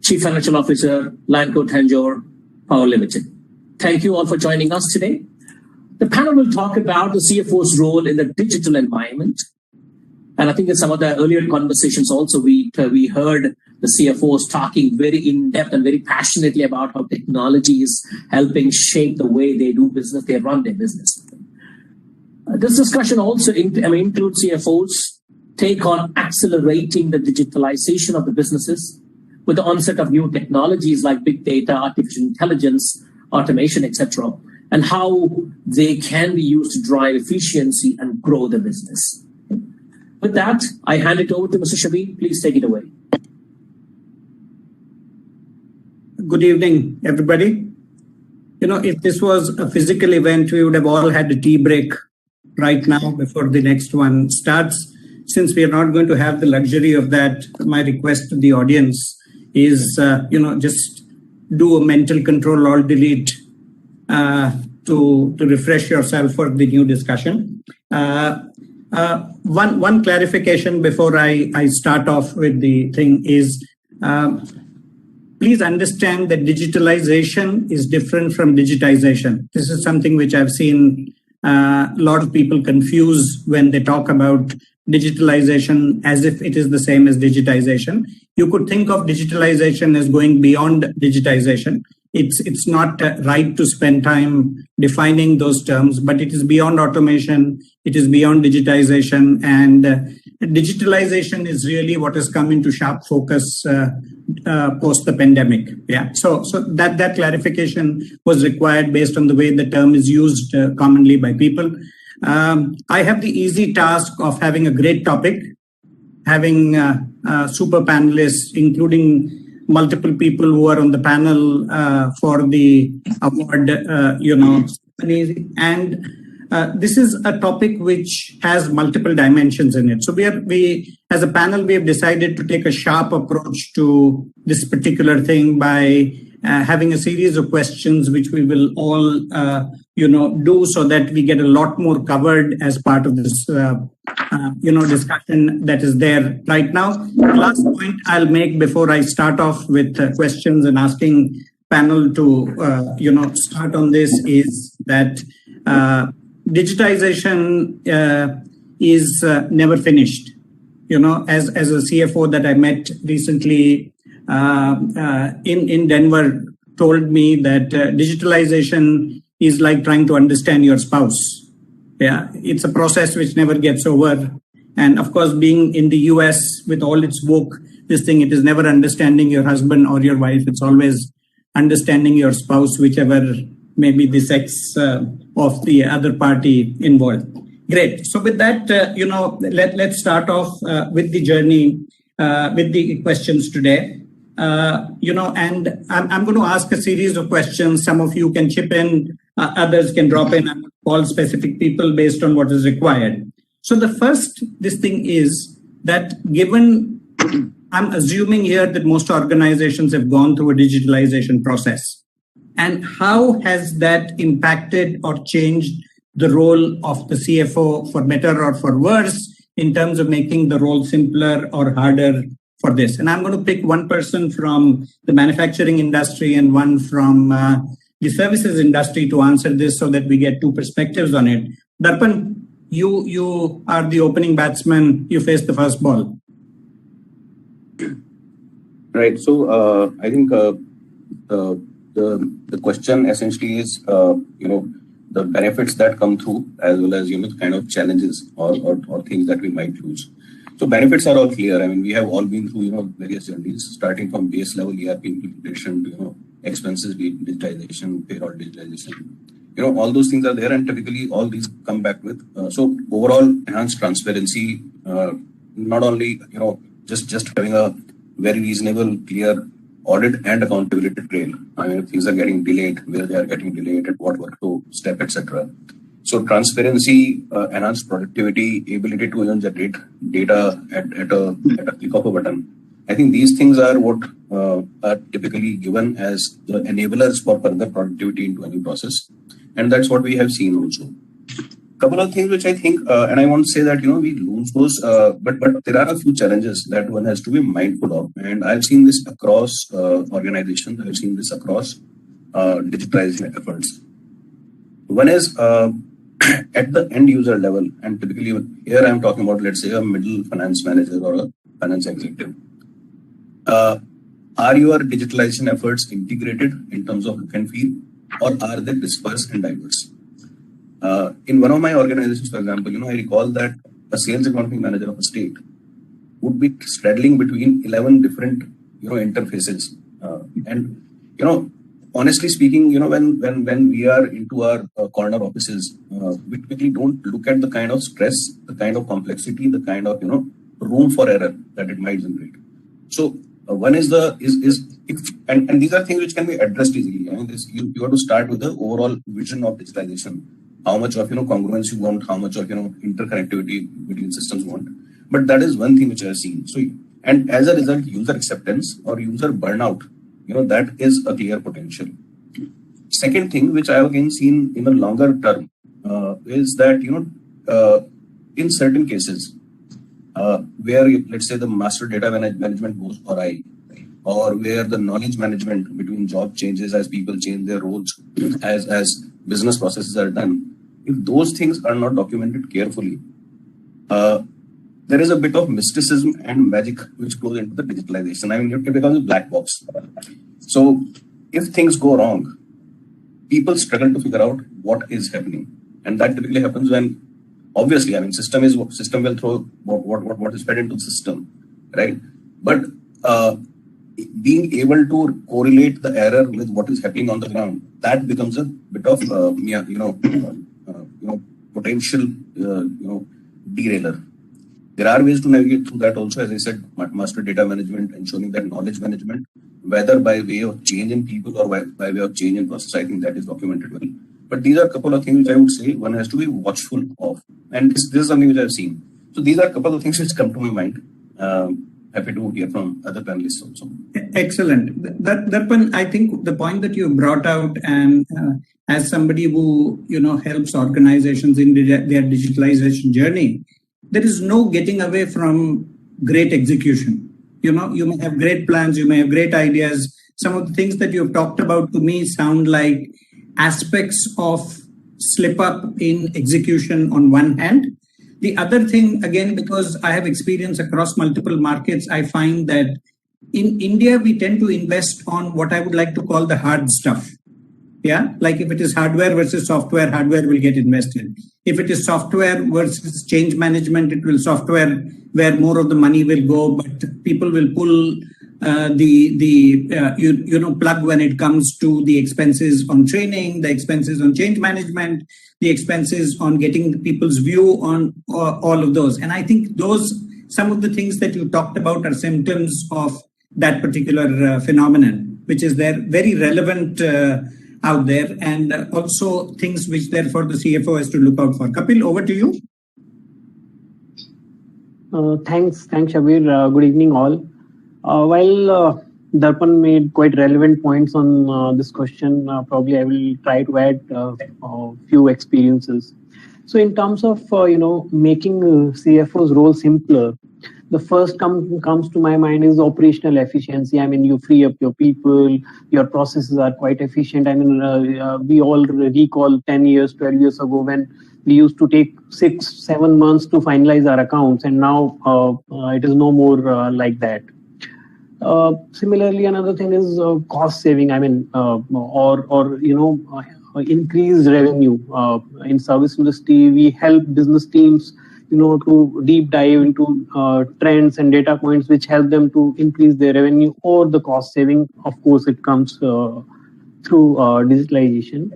Chief Financial Officer, Lanco Tanjore Power Limited. Thank you all for joining us today. The panel will talk about the CFO's role in the digital environment. And I think in some of the earlier conversations also, we heard the CFOs talking very in-depth and very passionately about how technology is helping shape the way they do business, they run their business. This discussion also includes CFOs' take on accelerating the digitalization of the businesses with the onset of new technologies like big data, artificial intelligence, automation, etc., and how they can be used to drive efficiency and grow the business. With that, I hand it over to Mr. Shabir. Please take it away. Good evening, everybody. If this was a physical event, we would have all had a tea break right now before the next one starts. Since we are not going to have the luxury of that, my request to the audience is, just do a mental control alt delete to refresh yourself for the new discussion. One clarification before I start off with the thing is, please understand that digitalization is different from digitization. This is something which I've seen a lot of people confuse when they talk about digitalization as if it is the same as digitization. You could think of digitalization as going beyond digitization. It's not right to spend time defining those terms, but it is beyond automation. It is beyond digitization, and digitalization is really what has come into sharp focus post the pandemic. Yeah. So that clarification was required based on the way the term is used commonly by people. I have the easy task of having a great topic, having super panelists, including multiple people who are on the panel for the award, and this is a topic which has multiple dimensions in it. So we as a panel, we have decided to take a sharp approach to this particular thing by having a series of questions which we will all do so that we get a lot more covered as part of this discussion that is there right now. The last point I'll make before I start off with questions and asking panel to start on this is that digitization is never finished. As a CFO that I met recently in Denver told me that digitalization is like trying to understand your spouse. Yeah, it's a process which never gets over. And of course, being in the US with all its woke, it is never understanding your husband or your wife. It's always understanding your spouse, whichever may be the sex of the other party involved. Great. So with that, let's start off with the journey, with the questions today. And I'm going to ask a series of questions. Some of you can chip in, others can drop in and call specific people based on what is required. So the first, this thing is that given, I'm assuming here that most organizations have gone through a digitalization process. And how has that impacted or changed the role of the CFO for better or for worse in terms of making the role simpler or harder for this? And I'm going to pick one person from the manufacturing industry and one from the services industry to answer this so that we get two perspectives on it. Darpan, you are the opening batsman. You face the first ball. Right. So I think the question essentially is, the benefits that come through as well as, the kind of challenges or things that we might lose. So benefits are all clear. I mean, we have all been through, various journeys, starting from base level ERP implementation to, expenses, digitization, payroll digitization, all those things are there, and typically all these come back with so overall enhanced transparency. Not only just having a very reasonable, clear audit and accountability trail. I mean, if things are getting delayed, where they are getting delayed, at what workflow step, etc. So transparency, enhanced productivity, ability to generate data at a click of a button. I think these things are what are typically given as the enablers for further productivity into any process, and that's what we have seen also. Couple of things which I think, and I won't say that we lose those, but there are a few challenges that one has to be mindful of, and I've seen this across organizations. I've seen this across digitization efforts. One is at the end user level, and typically here I'm talking about, let's say, a middle finance manager or a finance executive. Are your digitalization efforts integrated in terms of look and feel, or are they dispersed and diverse? In one of my organizations, for example, I recall that a sales accounting manager of a state would be straddling between 11 different, interfaces. And, honestly speaking, when we are into our corner offices, we typically don't look at the kind of stress, the kind of complexity, the kind of, room for error that it might generate. So one is and these are things which can be addressed easily. I mean, you have to start with the overall vision of digitalization. How much of congruence you want, how much of interconnectivity between systems you want. But that is one thing which I have seen. So, and as a result, user acceptance or user burnout, that is a clear potential. Second thing which I have again seen in a longer term is that in certain cases where let's say the master data management goes awry, or where the knowledge management between job changes as people change their roles, as business processes are done, if those things are not documented carefully, there is a bit of mysticism and magic which goes into the digitalization. I mean, it becomes a black box. So if things go wrong, people struggle to figure out what is happening. And that typically happens when, obviously, I mean, system will throw what is fed into the system, right? But being able to correlate the error with what is happening on the ground, that becomes a bit of potential derailer. There are ways to navigate through that also, as I said, master data management, ensuring that knowledge management, whether by way of change in people or by way of change in process, I think that is documented well. But these are a couple of things which I would say one has to be watchful of, and this is something which I've seen. So these are a couple of things which come to my mind. Happy to hear from other panelists also. Excellent. That one, I think the point that you brought out, and as somebody who helps organizations in their digitalization journey, there is no getting away from great execution. You may have great plans, you may have great ideas. Some of the things that you've talked about to me sound like aspects of slip up in execution on one hand. The other thing, again, because I have experience across multiple markets, I find that in India, we tend to invest on what I would like to call the hard stuff. Yeah, like if it is hardware versus software, hardware will get invested. If it is software versus change management, it will software where more of the money will go, but people will pull plug when it comes to the expenses on training, the expenses on change management, the expenses on getting people's view on all of those. And I think some of the things that you talked about are symptoms of that particular phenomenon, which is there very relevant out there, and also things which therefore the CFO has to look out for. Kapil, over to you. Thanks, Shabir. Good evening, all. While Darpan made quite relevant points on this question, probably I will try to add a few experiences. So in terms of making CFO's role simpler, the first comes to my mind is operational efficiency. I mean, you free up your people, your processes are quite efficient. I mean, we all recall 10 years, 12 years ago when we used to take 6-7 months to finalize our accounts, and now it is no more like that. Similarly, another thing is cost saving. I mean, increased revenue. In service industry, we help business teams to deep dive into trends and data points which help them to increase their revenue or the cost saving. Of course, it comes through digitalization.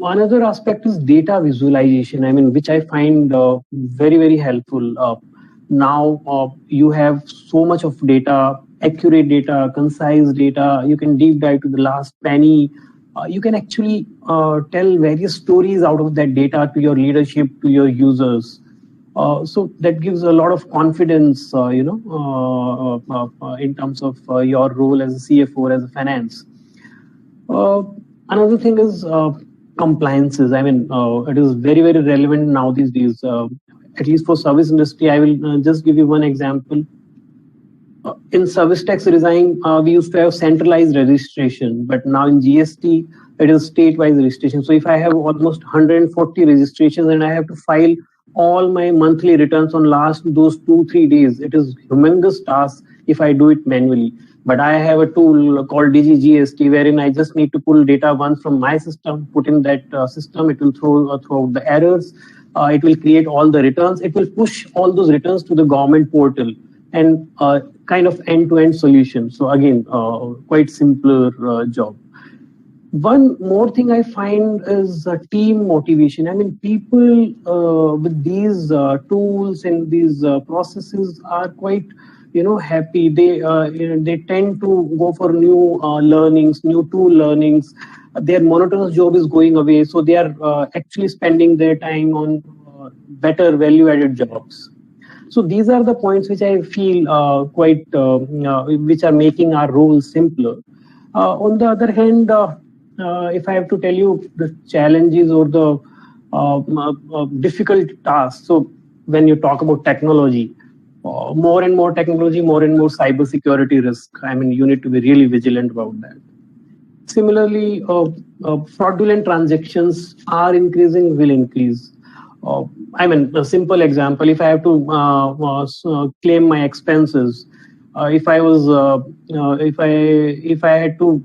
Another aspect is data visualization, which I find very, very helpful. Now you have so much of data, accurate data, concise data. You can deep dive to the last penny. You can actually tell various stories out of that data to your leadership, to your users. So that gives a lot of confidence, in terms of your role as a CFO or as a finance. Another thing is compliances. It is very, very relevant now these days. At least for service industry, I will just give you one example. In service tax design, we used to have centralized registration, but now in GST, it is state-wise registration. So if I have almost 140 registrations and I have to file all my monthly returns on those 2-3 days, it is humongous task if I do it manually. But I have a tool called DigiGST wherein I just need to pull data once from my system, put in that system, it will throw out the errors, it will create all the returns, it will push all those returns to the government portal, and kind of end-to-end solution. So again, quite simpler job. One more thing I find is team motivation. People with these tools and these processes are quite, happy. They tend to go for new learnings, new tool learnings. Their monotonous job is going away, so they are actually spending their time on better value-added jobs. So these are the points which I feel which are making our role simpler. On the other hand, if I have to tell you the challenges or the difficult tasks, so when you talk about technology, more and more technology, more and more cybersecurity risk. You need to be really vigilant about that. Similarly, fraudulent transactions are increasing, will increase. A simple example, if I have to claim my expenses, if I had to,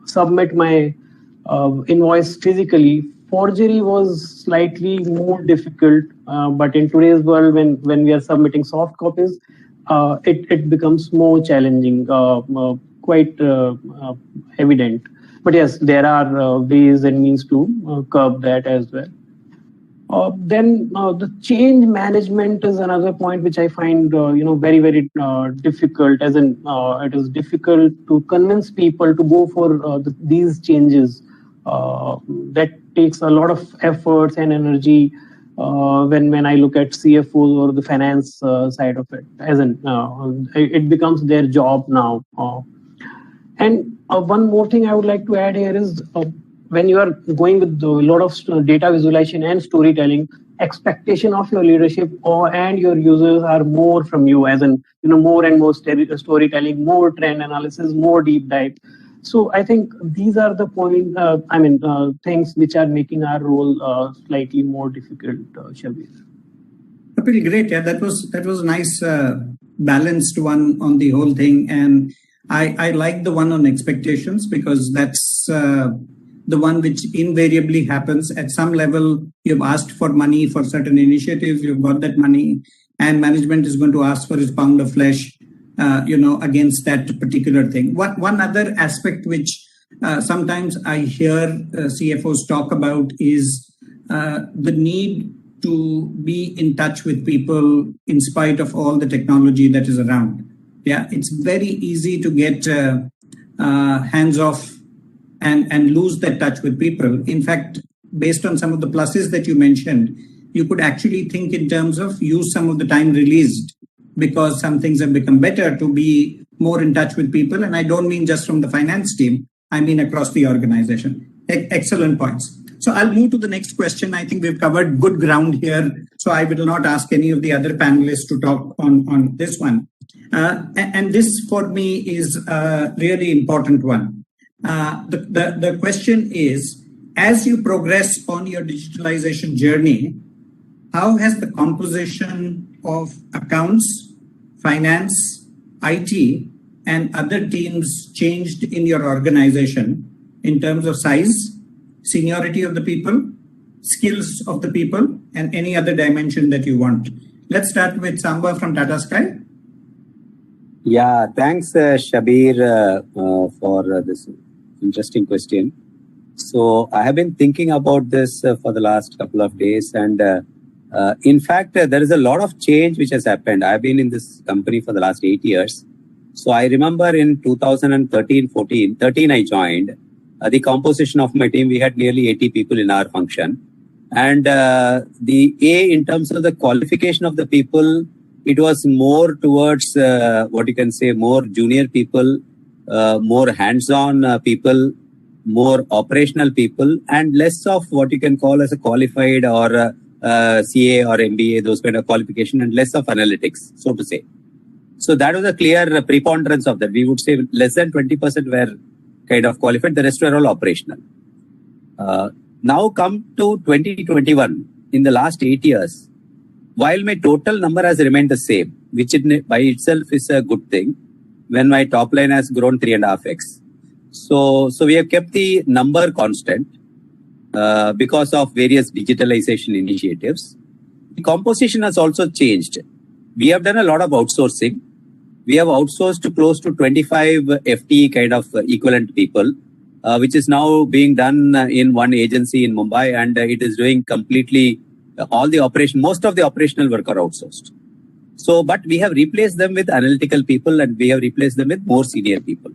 submit my invoice physically, forgery was slightly more difficult. But in today's world, when we are submitting soft copies, it becomes more challenging, quite evident. But yes, there are ways and means to curb that as well. Then the change management is another point which I find very, very difficult. As in, it is difficult to convince people to go for these changes. That takes a lot of efforts and energy when I look at CFOs or the finance side of it. As in, it becomes their job now. And one more thing I would like to add here is, when you are going with a lot of data visualization and storytelling, expectation of your leadership and your users are more from you, as in, more and more storytelling, more trend analysis, more deep dive. So I think these are the things which are making our role slightly more difficult, Shabir. Pretty great. Yeah, that was a nice balanced one on the whole thing. And I like the one on expectations, because that's the one which invariably happens. At some level, you've asked for money for certain initiatives, you've got that money, and management is going to ask for its pound of flesh, against that particular thing. One other aspect which sometimes I hear CFOs talk about is the need to be in touch with people in spite of all the technology that is around. Yeah, it's very easy to get hands off and lose that touch with people. In fact, based on some of the pluses that you mentioned, you could actually think in terms of use some of the time released, because some things have become better, to be more in touch with people. And I don't mean just from the finance team, I mean across the organization. Excellent points. So I'll move to the next question. I think we've covered good ground here, so I will not ask any of the other panelists to talk on this one. And this for me is a really important one. The question is, as you progress on your digitalization journey, how has the composition of accounts, finance, IT, and other teams changed in your organization in terms of size, seniority of the people, skills of the people, and any other dimension that you want? Let's start with Samba from Tata Sky. Yeah, thanks, Shabir, for this interesting question. So I have been thinking about this for the last couple of days, and in fact, there is a lot of change which has happened. I've been in this company for the last 8 years. So I remember in 13 I joined. The composition of my team, we had nearly 80 people in our function. And in terms of the qualification of the people, it was more towards more junior people, more hands-on people, more operational people, and less of what you can call as a qualified or CA or MBA, those kind of qualification, and less of analytics, so to say. So that was a clear preponderance of that. We would say less than 20% were kind of qualified, the rest were all operational. Now come to 2021, in the last 8 years, while my total number has remained the same, which by itself is a good thing, when my top line has grown 3.5x. So we have kept the number constant because of various digitalization initiatives. The composition has also changed. We have done a lot of outsourcing. We have outsourced close to 25 FTE kind of equivalent people, which is now being done in one agency in Mumbai, and it is doing completely all the operation. Most of the operational work are outsourced. So, but we have replaced them with analytical people, and we have replaced them with more senior people.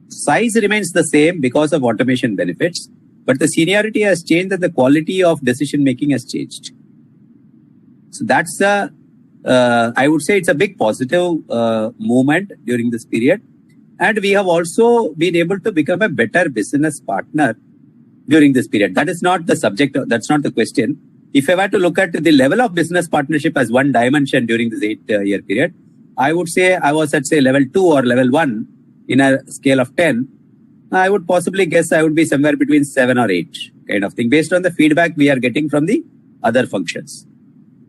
Size remains the same because of automation benefits, but the seniority has changed and the quality of decision making has changed. So that's I would say it's a big positive movement during this period. And we have also been able to become a better business partner during this period. That is not the subject. That's not the question. If I were to look at the level of business partnership as one dimension during this 8-year period, I would say I was at, say, level 2 or level 1 in a scale of 10. I would possibly guess I would be somewhere between 7 or 8 kind of thing, based on the feedback we are getting from the other functions.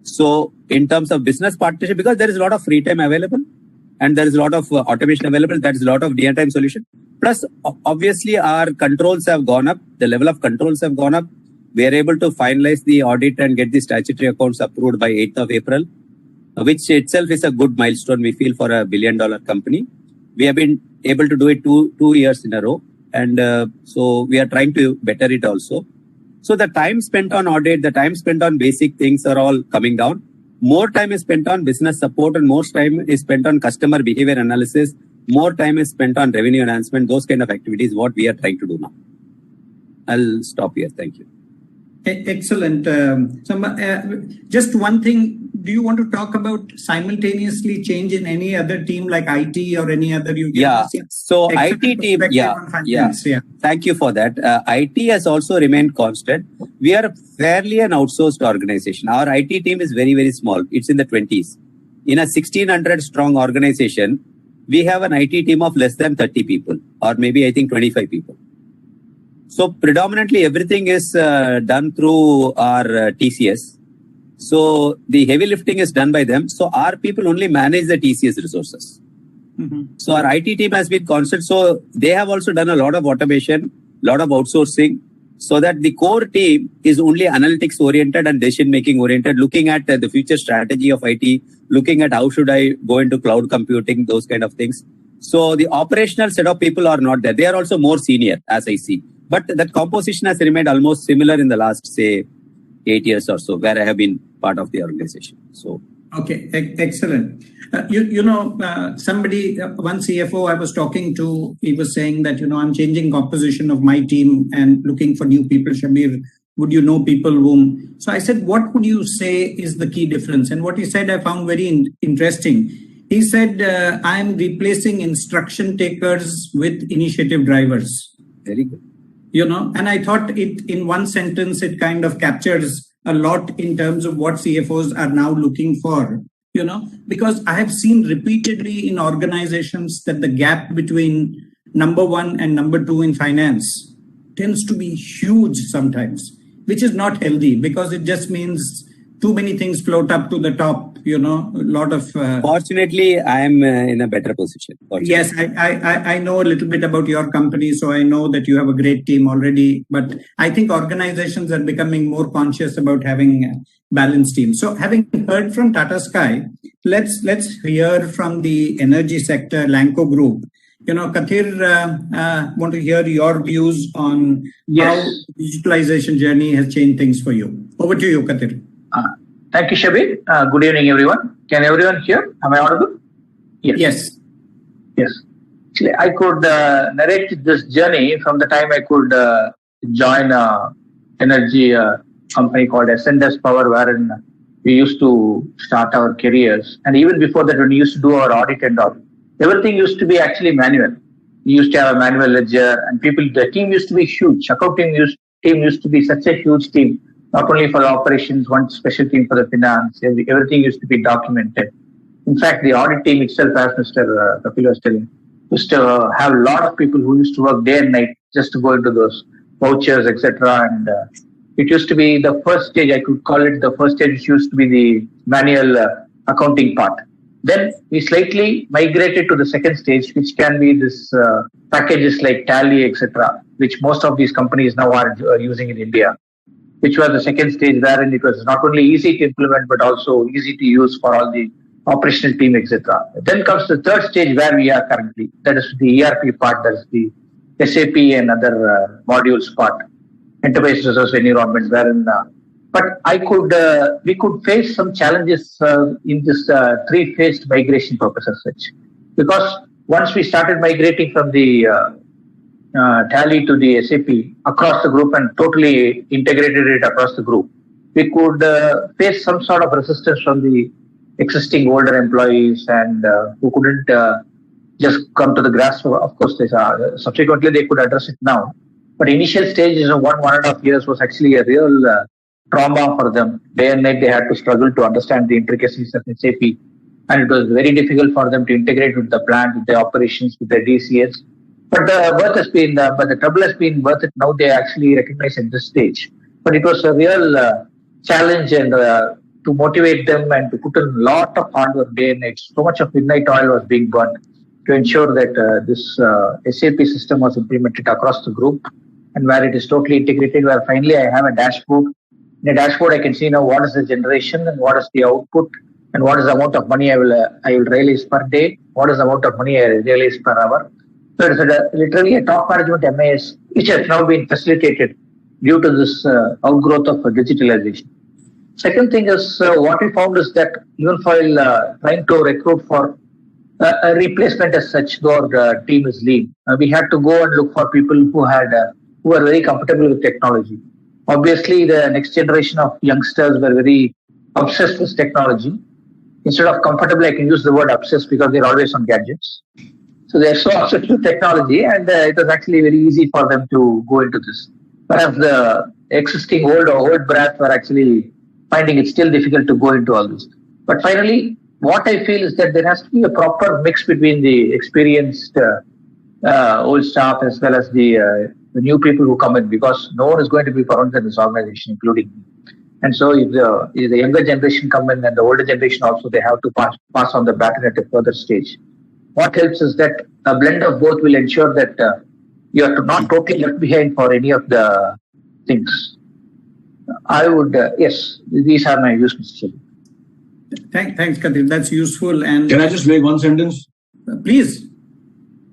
So in terms of business partnership, because there is a lot of free time available and there is a lot of automation available, there is a lot of near-time solution. Plus, obviously, our controls have gone up. The level of controls have gone up. We are able to finalize the audit and get the statutory accounts approved by 8th of April, which itself is a good milestone, we feel, for a $1 billion company. We have been able to do it two years in a row. And so we are trying to better it also. So the time spent on audit, the time spent on basic things are all coming down. More time is spent on business support and more time is spent on customer behavior analysis. More time is spent on revenue enhancement, those kind of activities, what we are trying to do now. I'll stop here. Thank you. Excellent. Just one thing, do you want to talk about simultaneously change in any other team like IT or any other? So IT team, yeah. Thank you for that. IT has also remained constant. We are fairly an outsourced organization. Our IT team is very, very small. It's in the 20s. In a 1,600 strong organization, we have an IT team of less than 30 people, or maybe I think 25 people. So predominantly everything is done through our TCS. So the heavy lifting is done by them. So our people only manage the TCS resources. So our IT team has been constant. So they have also done a lot of automation, a lot of outsourcing, so that the core team is only analytics oriented and decision making oriented, looking at the future strategy of IT, looking at how should I go into cloud computing, those kind of things. So the operational set of people are not there. They are also more senior, as I see. But that composition has remained almost similar in the last, say, 8 years or so, where I have been part of the organization. So, okay, excellent. Somebody, one CFO I was talking to, he was saying that, I'm changing composition of my team and looking for new people. Shabir, would you know people whom? So I said, what would you say is the key difference? And what he said, I found very interesting. He said, I'm replacing instruction takers with initiative drivers. Very good. And I thought it in one sentence, it kind of captures a lot in terms of what CFOs are now looking for, because I have seen repeatedly in organizations that the gap between number 1 and number 2 in finance tends to be huge sometimes, which is not healthy because it just means too many things float up to the top, a lot of... Fortunately, I am in a better position. Yes, I know a little bit about your company, so I know that you have a great team already. But I think organizations are becoming more conscious about having a balanced team. So having heard from Tata Sky, let's hear from the energy sector, Lanco Group. Kathir, want to hear your views on how digitalization journey has changed things for you. Over to you, Kathir. Thank you, Shabir. Good evening, everyone. Can everyone hear? Am I audible? Yes. Actually, I could narrate this journey from the time I could join an energy company called S&S Power, wherein we used to start our careers. And even before that, when we used to do our audit and all, everything used to be actually manual. We used to have a manual ledger, and the team used to be huge. Accounting team used to be such a huge team. Not only for the operations, one special team for the finance. Everything used to be documented. In fact, the audit team itself, as Mr. Kapil was telling, used to have a lot of people who used to work day and night just to go into those vouchers, etc. And it used to be the first stage, I could call it the first stage, which used to be the manual accounting part. Then we slightly migrated to the second stage, which can be this packages like Tally, etc., which most of these companies now are using in India, which was the second stage wherein it was not only easy to implement, but also easy to use for all the operational team, etc. Then comes the third stage where we are currently. That is the ERP part, that is the SAP and other modules part, enterprise resource environment, wherein but we could face some challenges in this three-phased migration purpose as such. Because once we started migrating from the Tally to the SAP across the group and totally integrated it across the group, we could face some sort of resistance from the existing older employees and who couldn't just come to the grasp. Of course, subsequently they could address it now. But initial stages of 1.5 years was actually a real trauma for them. Day and night they had to struggle to understand the intricacies of SAP, and it was very difficult for them to integrate with the plant, with the operations, with the DCS. But the trouble has been worth it. Now they actually recognize at this stage. But it was a real challenge and to motivate them and to put in a lot of hard work day and night. So much of midnight oil was being burnt to ensure that this SAP system was implemented across the group, and where it is totally integrated, where finally I have a dashboard. In a dashboard, I can see now what is the generation and what is the output and what is the amount of money I will realize per day, what is the amount of money I realize per hour. So it's literally a top management MIS, which has now been facilitated due to this outgrowth of digitalization. Second thing is what we found is that even while trying to recruit for a replacement as such, though our team is lean, we had to go and look for people who were very comfortable with technology. Obviously, the next generation of youngsters were very obsessed with technology. Instead of comfortable, I can use the word obsessed because they're always on gadgets. So they're so obsessed with technology, and it was actually very easy for them to go into this. Whereas the existing old brats were actually finding it still difficult to go into all this. But finally, what I feel is that there has to be a proper mix between the experienced old staff as well as the new people who come in, because no one is going to be permanent in this organization, including me. And so if the younger generation come in and the older generation also, they have to pass on the baton at a further stage. What helps is that a blend of both will ensure that you are not totally left behind for any of the things. I would, yes, these are my views, Mr. Chairman. Thanks, Kathir. That's useful. And can I just make one sentence? Please.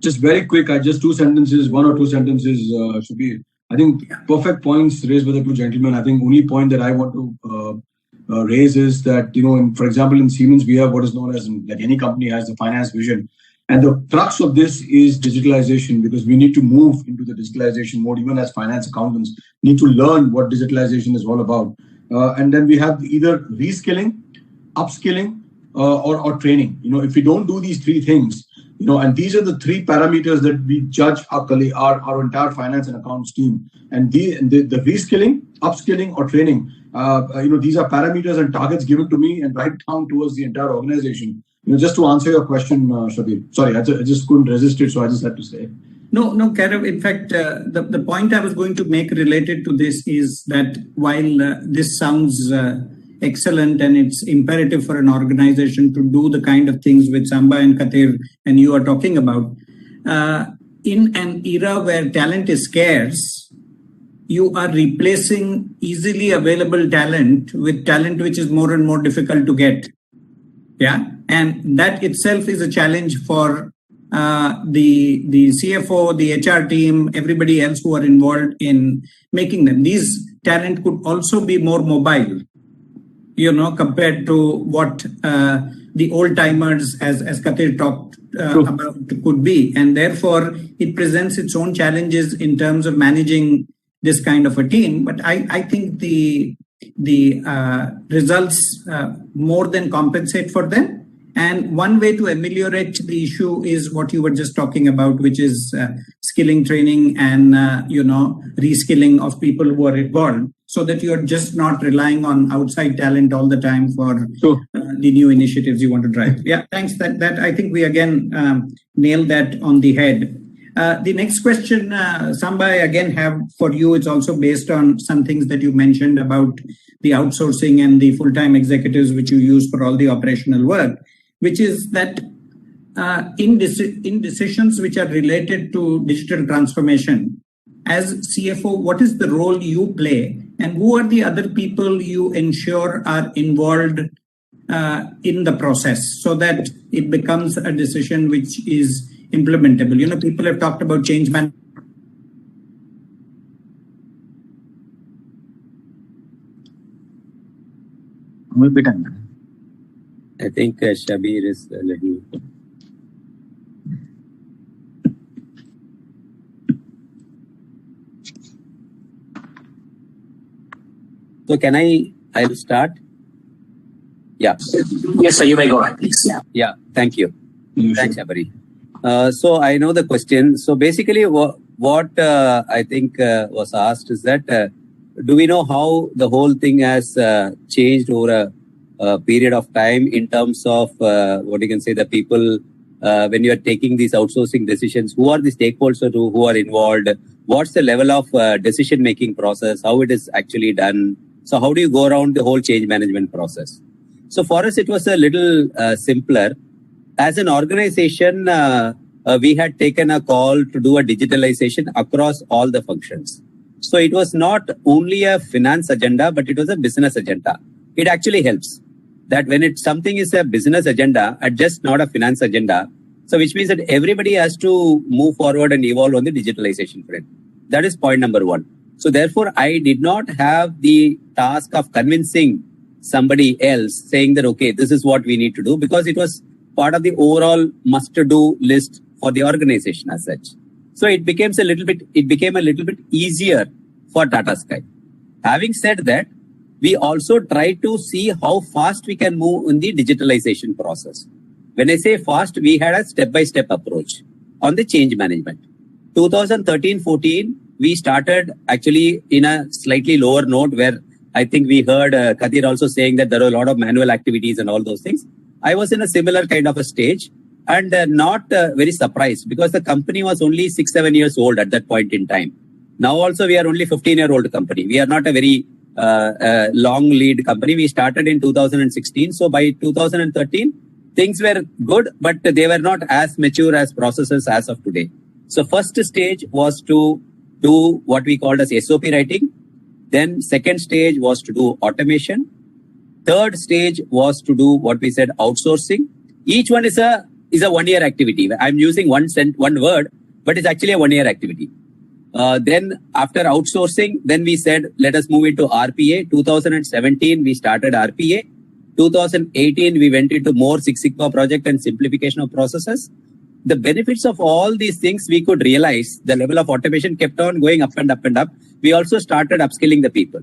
Just very quick, just one or two sentences, Shabir. I think perfect points raised by the two gentlemen. I think only point that I want to raise is that, for example, in Siemens, we have what is known as, like any company has the finance vision. And the crux of this is digitalization, because we need to move into the digitalization mode. Even as finance accountants, need to learn what digitalization is all about. And then we have either reskilling, upskilling, or training. If we don't do these three things, and these are the three parameters that we judge our entire finance and accounts team. And the reskilling, upskilling, or training, these are parameters and targets given to me and right down towards the entire organization. Just to answer your question, Shabir. Sorry, I just couldn't resist it, so I just had to say. No, Kairav. In fact, the point I was going to make related to this is that while this sounds excellent and it's imperative for an organization to do the kind of things which Samba and Kathir and you are talking about, in an era where talent is scarce, you are replacing easily available talent with talent which is more and more difficult to get. Yeah. And that itself is a challenge for the CFO, the HR team, everybody else who are involved in making them. These talent could also be more mobile, compared to what the old timers, as Katir talked about, could be. And therefore, it presents its own challenges in terms of managing this kind of a team. But I think the results more than compensate for them. And one way to ameliorate the issue is what you were just talking about, which is skilling training and, reskilling of people who are involved, so that you're just not relying on outside talent all the time for the new initiatives you want to drive. Yeah, thanks. That I think we again nailed that on the head. The next question, Samba, I again have for you. It's also based on some things that you mentioned about the outsourcing and the full-time executives which you use for all the operational work, which is that in decisions which are related to digital transformation, as CFO, what is the role you play, and who are the other people you ensure are involved in the process so that it becomes a decision which is implementable? People have talked about change management. I think Shabir is a little... So I'll start? Yeah. Yes, sir, you may go ahead, please. Yeah, thank you. Thanks, Shabari. So I know the question. So basically what I think was asked is that, do we know how the whole thing has changed over a period of time in terms of what you can say, the people, when you are taking these outsourcing decisions, who are the stakeholders who are involved? What's the level of decision-making process? How it is actually done? So how do you go around the whole change management process? So for us, it was a little simpler. As an organization, we had taken a call to do a digitalization across all the functions. So it was not only a finance agenda, but it was a business agenda. It actually helps that when something is a business agenda and just not a finance agenda, so which means that everybody has to move forward and evolve on the digitalization front. That is point number one. So therefore, I did not have the task of convincing somebody else saying that, okay, this is what we need to do, because it was part of the overall must-do list for the organization as such. So it became a little bit easier for Tata Sky. Having said that, we also try to see how fast we can move in the digitalization process. When I say fast, we had a step-by-step approach on the change management. 2013-14, we started actually in a slightly lower note where I think we heard Kadir also saying that there were a lot of manual activities and all those things. I was in a similar kind of a stage and not very surprised because the company was only 6-7 years old at that point in time. Now also we are only 15-year-old company. We are not a very long lead company. We started in 2016. So by 2013, things were good, but they were not as mature as processes as of today. So first stage was to do what we called as SOP writing. Then second stage was to do automation. Third stage was to do what we said outsourcing. Each one is a 1-year activity. I'm using one word, but it's actually a 1-year activity. Then after outsourcing, then we said, let us move into RPA. 2017, we started RPA. 2018, we went into more Six Sigma project and simplification of processes. The benefits of all these things we could realize, the level of automation kept on going up and up and up. We also started upskilling the people.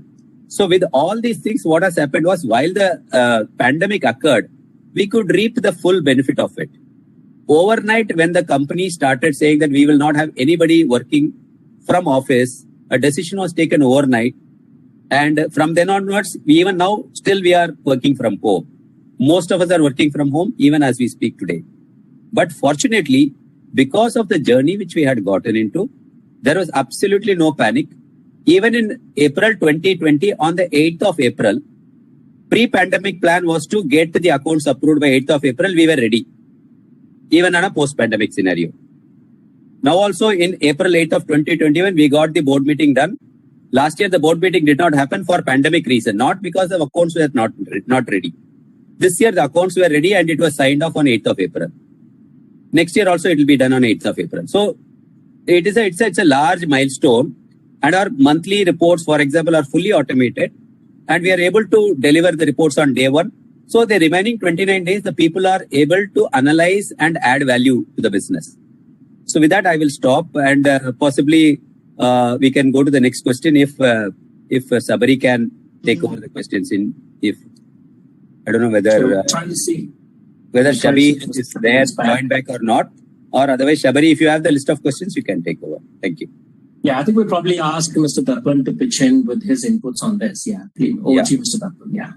So with all these things, what has happened was while the pandemic occurred, we could reap the full benefit of it. Overnight, when the company started saying that we will not have anybody working from office, a decision was taken overnight. And from then onwards, even now, still we are working from home. Most of us are working from home, even as we speak today. But fortunately, because of the journey which we had gotten into, there was absolutely no panic. Even in April 2020, on the 8th of April, pre-pandemic plan was to get the accounts approved by 8th of April. We were ready, even on a post-pandemic scenario. Now also in April 8th of 2021, we got the board meeting done. Last year, the board meeting did not happen for pandemic reason, not because the accounts were not ready. This year, the accounts were ready and it was signed off on 8th of April. Next year also it will be done on 8th of April. So it's a large milestone, and our monthly reports, for example, are fully automated, and we are able to deliver the reports on day one. So the remaining 29 days, the people are able to analyze and add value to the business. So with that, I will stop, and possibly we can go to the next question if Sabari can take over the questions. I don't know whether trying to see whether Shabi is there, joined back or not, or otherwise, Shabari, if you have the list of questions, you can take over. Thank you. Yeah, I think we'll probably ask Mr. Darpan to pitch in with his inputs on this. Yeah, please, over to you, Mr. Darpan. Yeah.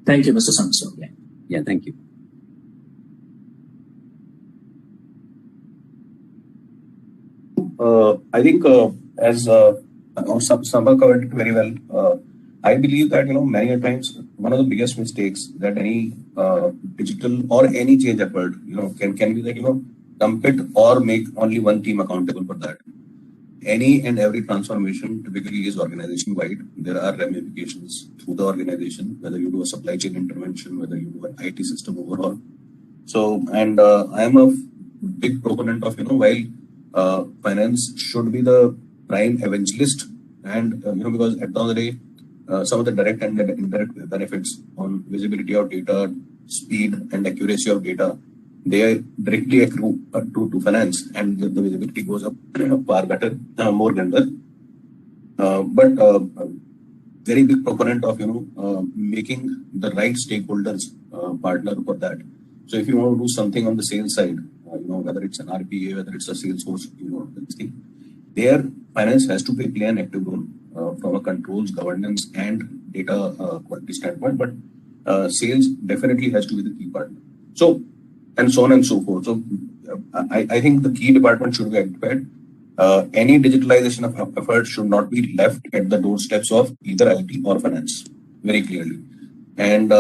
Thank you, Mr. Samso. Yeah, thank you. I think as Samba covered it very well, I believe that many times one of the biggest mistakes that any digital or any change effort can be that dump it or make only one team accountable for that. Any and every transformation typically is organization wide. There are ramifications through the organization, whether you do a supply chain intervention, whether you do an IT system overhaul. So, and I am a big proponent of while finance should be the prime evangelist, and because at the end of the day, some of the direct and indirect benefits on visibility of data, speed and accuracy of data, they directly accrue to finance, and the visibility goes up far better, more granular. But very big proponent of making the right stakeholders partner for that. So if you want to do something on the sales side, whether it's an RPA, whether it's a Salesforce, this thing, there finance has to play an active role from a controls, governance, and data quality standpoint. But sales definitely has to be the key partner. So, and so on and so forth. So, I think the key department should be identified. Any digitalization of effort should not be left at the doorsteps of either IT or finance, very clearly. And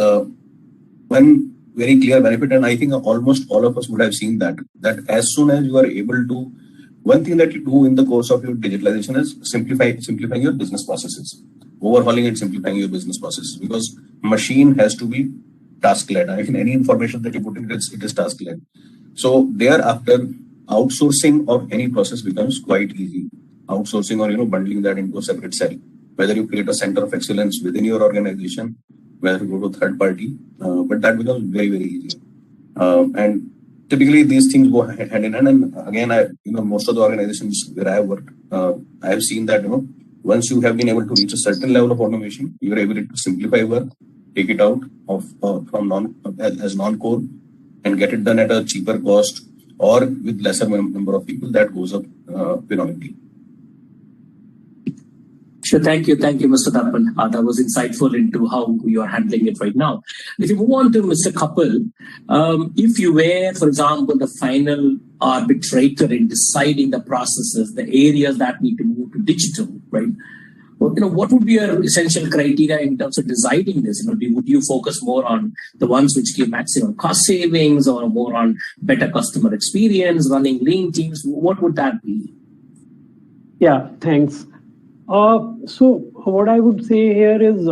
one very clear benefit, and I think almost all of us would have seen that as soon as you are able to, one thing that you do in the course of your digitalization is simplifying your business processes, overhauling and simplifying your business processes, because machine has to be task-led. I mean, any information that you put in, it is task-led. So thereafter, outsourcing of any process becomes quite easy. Outsourcing or bundling that into a separate cell. Whether you create a center of excellence within your organization, whether you go to third party, but that becomes very, very easy. And typically these things go hand in hand. And again, most of the organizations where I have worked, I have seen that once you have been able to reach a certain level of automation, you are able to simplify work, take it out from as non-core, and get it done at a cheaper cost or with lesser number of people. That goes up phenomenally. Sure, thank you, Mr. Darpan. That was insightful into how you are handling it right now. If you move on to Mr. Kapil, if you were, for example, the final arbitrator in deciding the processes, the areas that need to move to digital, right? What would be your essential criteria in terms of deciding this? Would you focus more on the ones which give maximum cost savings, or more on better customer experience, running lean teams? What would that be? Yeah, thanks. So what I would say here is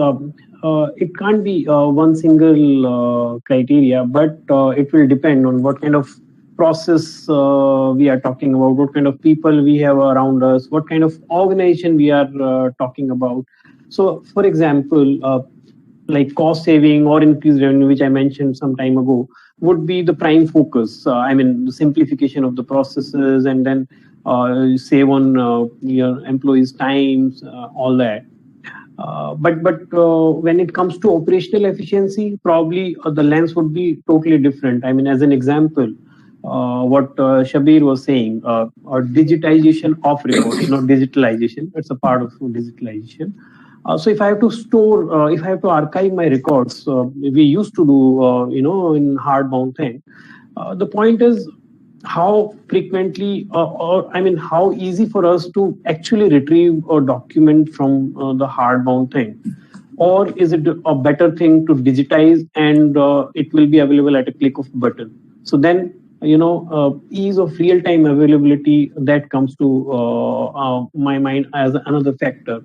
it can't be one single criteria, but it will depend on what kind of process we are talking about, what kind of people we have around us, what kind of organization we are talking about. So, for example, like cost saving or increased revenue, which I mentioned some time ago, would be the prime focus. The simplification of the processes, and then save on your employees' times, all that. But when it comes to operational efficiency, probably the lens would be totally different. As an example, what Shabir was saying, or digitization of reports, not digitalization. It's a part of digitalization. So if I have to store, if I have to archive my records, we used to do, in hardbound thing. The point is how frequently, how easy for us to actually retrieve a document from the hardbound thing. Or is it a better thing to digitize and it will be available at a click of a button? So then, ease of real-time availability, that comes to my mind as another factor.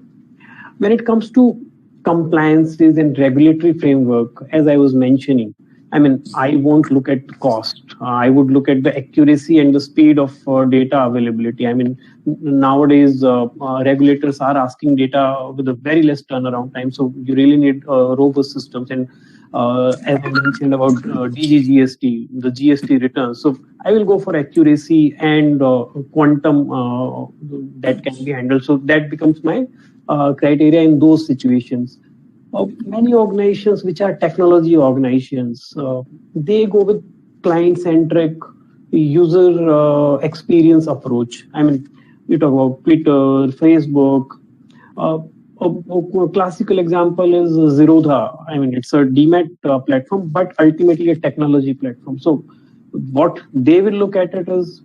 When it comes to compliances and regulatory framework, as I was mentioning, I mean, I won't look at cost. I would look at the accuracy and the speed of data availability. I mean, nowadays, regulators are asking data with a very less turnaround time. So you really need robust systems. And as I mentioned about DGGST, the GST returns. So I will go for accuracy and quantum that can be handled. So that becomes my criteria in those situations. Many organizations which are technology organizations, they go with client-centric user experience approach. I mean, you talk about Twitter, Facebook. A classical example is Zerodha. I mean, it's a DMAT platform, but ultimately a technology platform. So what they will look at it is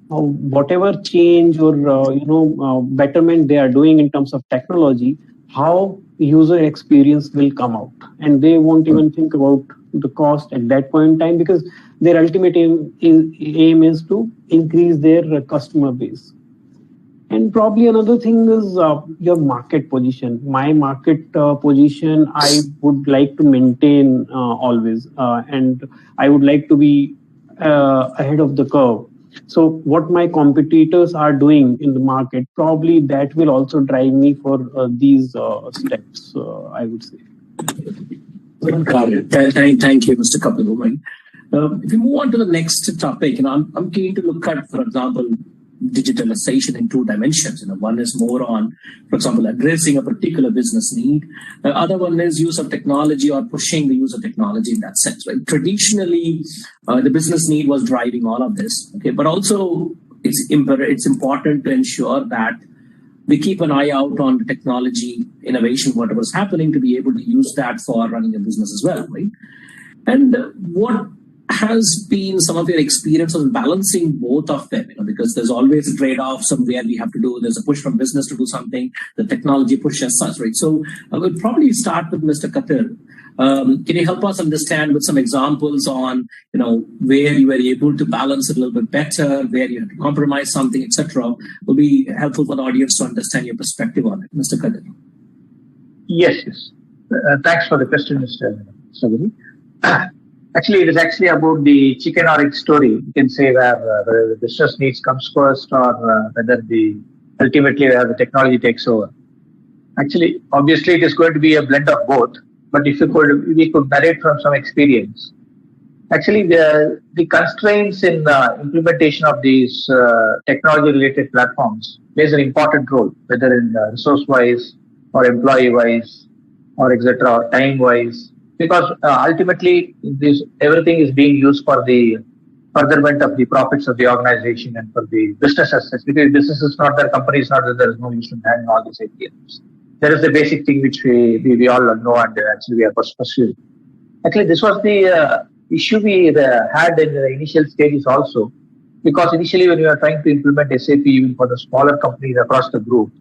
whatever change or betterment they are doing in terms of technology, how user experience will come out, and they won't even think about the cost at that point in time, because their ultimate aim is to increase their customer base. And probably another thing is your market position. My market position, I would like to maintain always, and I would like to be ahead of the curve. So what my competitors are doing in the market, probably that will also drive me for these steps, I would say. Got it. Thank you, Mr. Kapil. If we move on to the next topic, I'm keen to look at, for example, digitalization in two dimensions. One is more on, for example, addressing a particular business need. The other one is use of technology or pushing the use of technology in that sense, right? Traditionally, the business need was driving all of this, okay? But also it's important to ensure that we keep an eye out on the technology innovation, whatever's happening, to be able to use that for running a business as well, right? And what has been some of your experience of balancing both of them, because there's always a trade-off somewhere we have to do. There's a push from business to do something, the technology push as such, right? So I would probably start with Mr. Katir. Can you help us understand with some examples on, where you were able to balance it a little bit better, where you had to compromise something, etc. Will be helpful for the audience to understand your perspective on it, Mr. Katir. Yes. Thanks for the question, Mr. Savani. Actually, it is actually about the chicken or egg story. You can say where the business needs comes first, or whether ultimately where the technology takes over. Actually, obviously, it is going to be a blend of both. But if we could narrate from some experience. Actually, the constraints in the implementation of these technology-related platforms plays an important role, whether in resource-wise or employee-wise or etc. or time-wise. Because ultimately, everything is being used for the furtherment of the profits of the organization and for the business assets. Because business is not there, company is not there, there is no use in having all these APIs. There is the basic thing which we all know and actually we are pursuing. Actually, this was the issue we had in the initial stages also. Because initially, when we were trying to implement SAP even for the smaller companies across the group,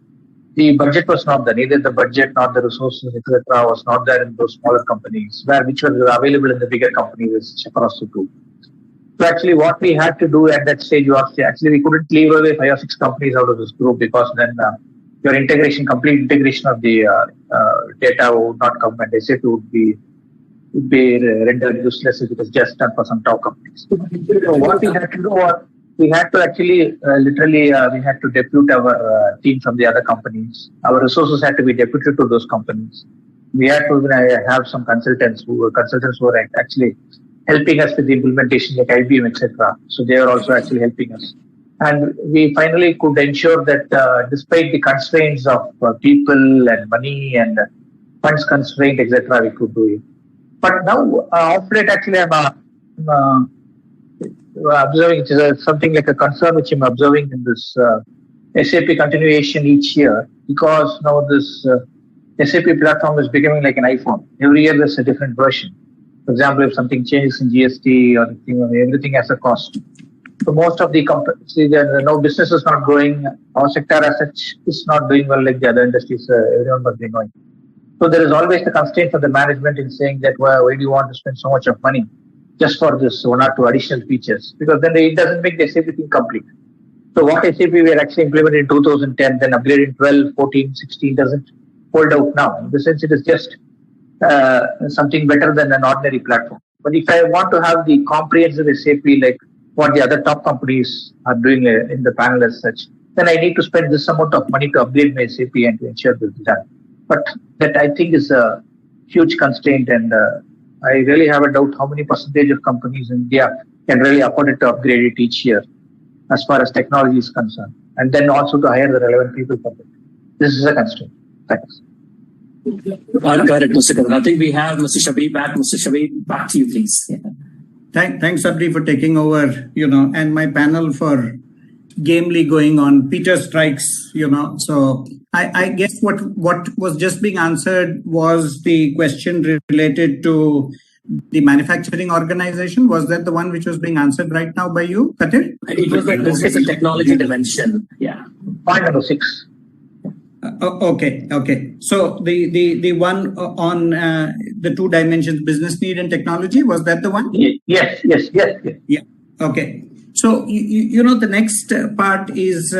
the budget was not there. Neither the budget nor the resources, etc., was not there in those smaller companies, which were available in the bigger companies across the group. So actually, what we had to do at that stage was actually we couldn't leave away 5 or 6 companies out of this group, because then your complete integration of the data would not come, and SAP would be rendered useless if it was just done for some top companies. So what we had to do was, we had to actually, we had to depute our team from the other companies. Our resources had to be deputed to those companies. We had to have some consultants who were actually helping us with the implementation, like IBM, etc. So they are also actually helping us. And we finally could ensure that despite the constraints of people and money and funds constraint, etc., we could do it. But now, of late, actually, I'm observing, it is something like a concern which I'm observing in this SAP continuation each year, because now this SAP platform is becoming like an iPhone. Every year there's a different version. For example, if something changes in GST or everything has a cost. So most of the companies, no business is not growing. Our sector as such is not doing well like the other industries. Everyone must be knowing. So there is always the constraint for the management in saying that, why do you want to spend so much of money just for this 1 or 2 additional features? Because then it doesn't make the SAP thing complete. So what SAP we were actually implemented in 2010, then upgraded in 12, 14, 16 doesn't hold out now. In the sense, it is just something better than an ordinary platform. But if I want to have the comprehensive SAP, like what the other top companies are doing in the panel as such, then I need to spend this amount of money to upgrade my SAP and to ensure this is done. But that I think is a huge constraint, and I really have a doubt how many percentage of companies in India can really afford it to upgrade it each year as far as technology is concerned, and then also to hire the relevant people for it. This is a constraint. Thanks. Got it, Mr. Karan. I think we have Mr. Shabir back. Mr. Shabir, back to you, please. Yeah. Thanks, Sabri, for taking over, and my panel for gamely going on. Peter strikes, So I guess what was just being answered was the question related to the manufacturing organization. Was that the one which was being answered right now by you, Katir? It was the business and technology dimension. Yeah. Point number 6. Okay. So the one on the 2 dimensions, business need and technology, was that the one? Yes. Yeah. Okay. So the next part is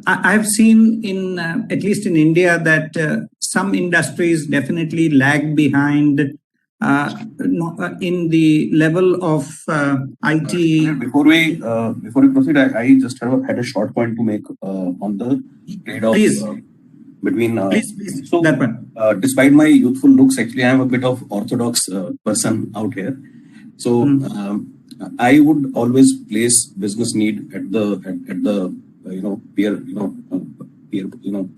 I've seen in at least in India that some industries definitely lag behind in the level of IT. Before we proceed, I just had a short point to make on the trade-off between. Please, so that one. Despite my youthful looks, actually, I am a bit of orthodox person out here. So I would always place business need at the peer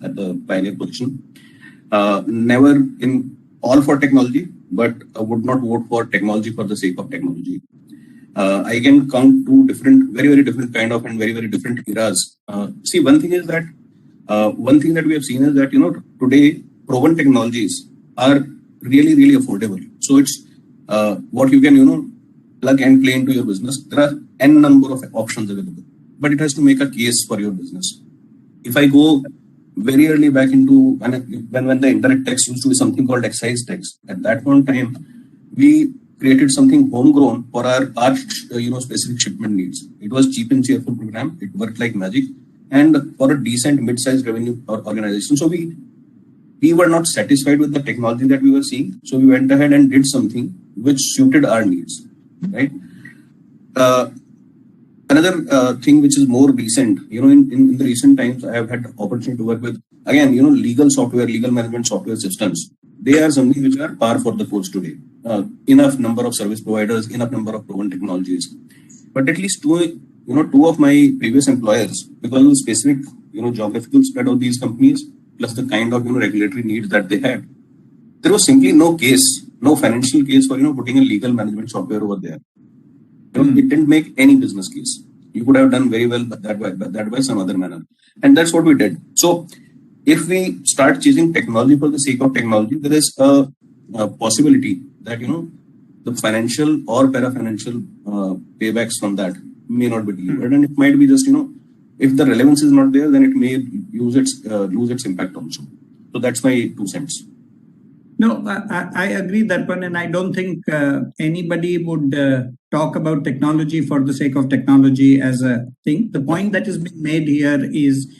at the pioneer position. Never in all for technology, but I would not vote for technology for the sake of technology. I can count 2 different, very, very different kind of and very, very different eras. See, one thing that we have seen is that, today proven technologies are really, really affordable. So it's what you can, plug and play into your business. There are n number of options available, but it has to make a case for your business. If I go very early back into when the indirect tax used to be something called excise tax, at that point in time, we created something homegrown for our specific shipment needs. It was cheap and cheerful program. It worked like magic, and for a decent mid-sized revenue organization. So we were not satisfied with the technology that we were seeing. So we went ahead and did something which suited our needs. Right. Another thing which is more recent, in the recent times, I have had the opportunity to work with, again, legal software, legal management software systems. They are something which are par for the course today. Enough number of service providers, enough number of proven technologies. But at least two of my previous employers, because of the specific, geographical spread of these companies, plus the kind of, regulatory needs that they had, there was simply no financial case for, putting a legal management software over there. It didn't make any business case. You could have done very well that way some other manner. And that's what we did. So if we start chasing technology for the sake of technology, there is a possibility that, the financial or para-financial paybacks from that may not be delivered. And it might be just, if the relevance is not there, then it may lose its impact also. So that's my 2 cents. No, I agree that one, and I don't think anybody would talk about technology for the sake of technology as a thing. The point that is being made here is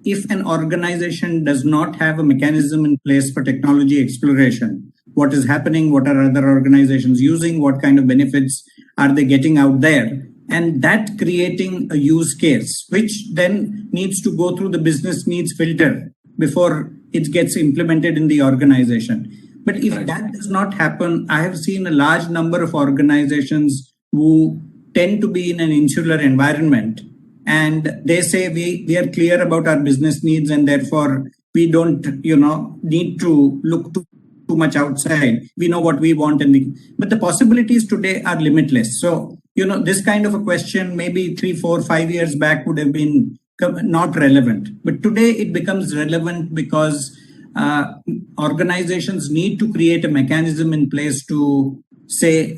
if an organization does not have a mechanism in place for technology exploration, what is happening, what are other organizations using, what kind of benefits are they getting out there, and that creating a use case, which then needs to go through the business needs filter before it gets implemented in the organization. But if that does not happen, I have seen a large number of organizations who tend to be in an insular environment, and they say we are clear about our business needs, and therefore we don't need to look too much outside. We know what we want, but the possibilities today are limitless. So this kind of a question maybe 3, 4, 5 years back would have been not relevant, but today it becomes relevant because organizations need to create a mechanism in place to say,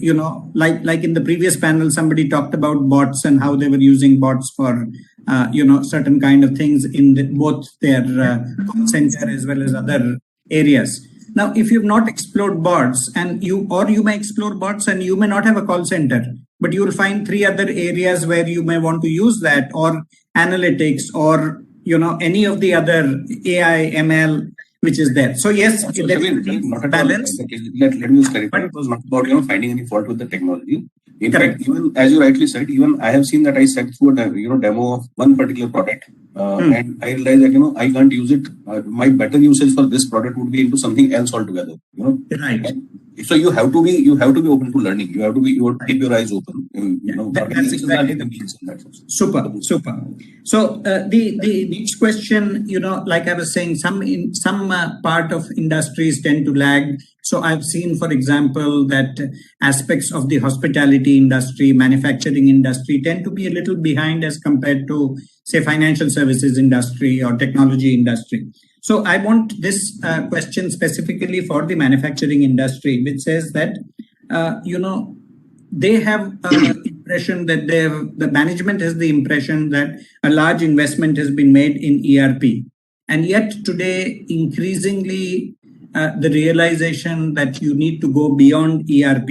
like in the previous panel, somebody talked about bots and how they were using bots for certain kind of things in both their call center as well as other areas. Now, if you've not explored bots, and you may explore bots and you may not have a call center, but you will find 3 other areas where you may want to use that, or analytics, or any of the other AI, ML, which is there. So yes, So, there Shabir, is not at balance. all. Let me just clarify. It was not about finding any fault with the technology. In Correct. fact, even as you rightly said, even I have seen that I sat through a demo of one particular product, and I realized that I can't use it. My better usage for this product would be into something else altogether. Right. So you have to be open to learning. You have to keep your eyes open. That's exactly the means. Super. So the next question, like I was saying, some part of industries tend to lag. So I've seen, for example, that aspects of the hospitality industry, manufacturing industry tend to be a little behind as compared to, say, financial services industry or technology industry. So I want this question specifically for the manufacturing industry, which says that, they have impression that the management has the impression that a large investment has been made in ERP. And yet today, increasingly, the realization that you need to go beyond ERP,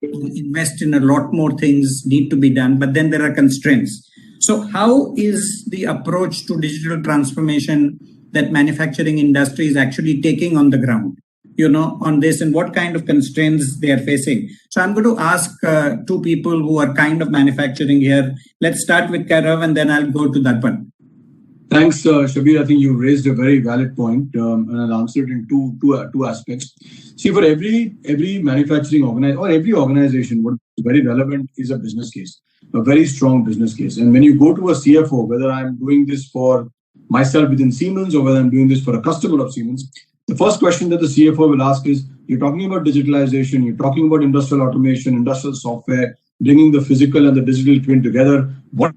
invest in a lot more things need to be done, but then there are constraints. So how is the approach to digital transformation that manufacturing industry is actually taking on the ground, on this, and what kind of constraints they are facing? So I'm going to ask two people who are kind of manufacturing here. Let's start with Kairav and then I'll go to Darpan. Thanks, Shabir. I think you raised a very valid point, and I'll answer it in two aspects. See, for every manufacturing every organization, what is very relevant is a business case, a very strong business case. And when you go to a CFO, whether I'm doing this for myself within Siemens or whether I'm doing this for a customer of Siemens, the first question that the CFO will ask is, you're talking about digitalization, you're talking about industrial automation, industrial software, bringing the physical and the digital twin together. What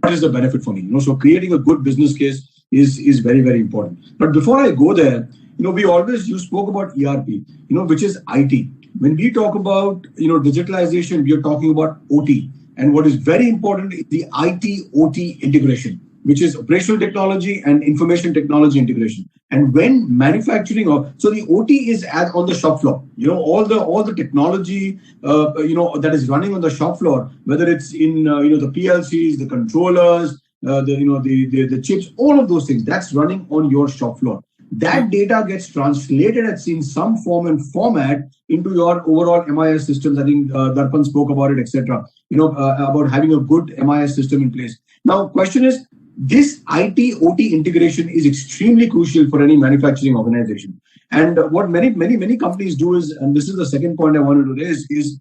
is the benefit for me? So creating a good business case is very, very important. But before I go there, you spoke about ERP, which is IT. When we talk about, digitalization, we are talking about OT. And what is very important is the IT-OT integration, which is operational technology and information technology integration. And when manufacturing, so the OT is on the shop floor. All the technology, that is running on the shop floor, whether it's in the PLCs, the controllers, the chips, all of those things, that's running on your shop floor. That data gets translated in some form and format into your overall MIS systems. I think Darpan spoke about it, etc. About having a good MIS system in place. Now, question is, this IT-OT integration is extremely crucial for any manufacturing organization. And what many companies do is, and this is the second point I wanted to raise, is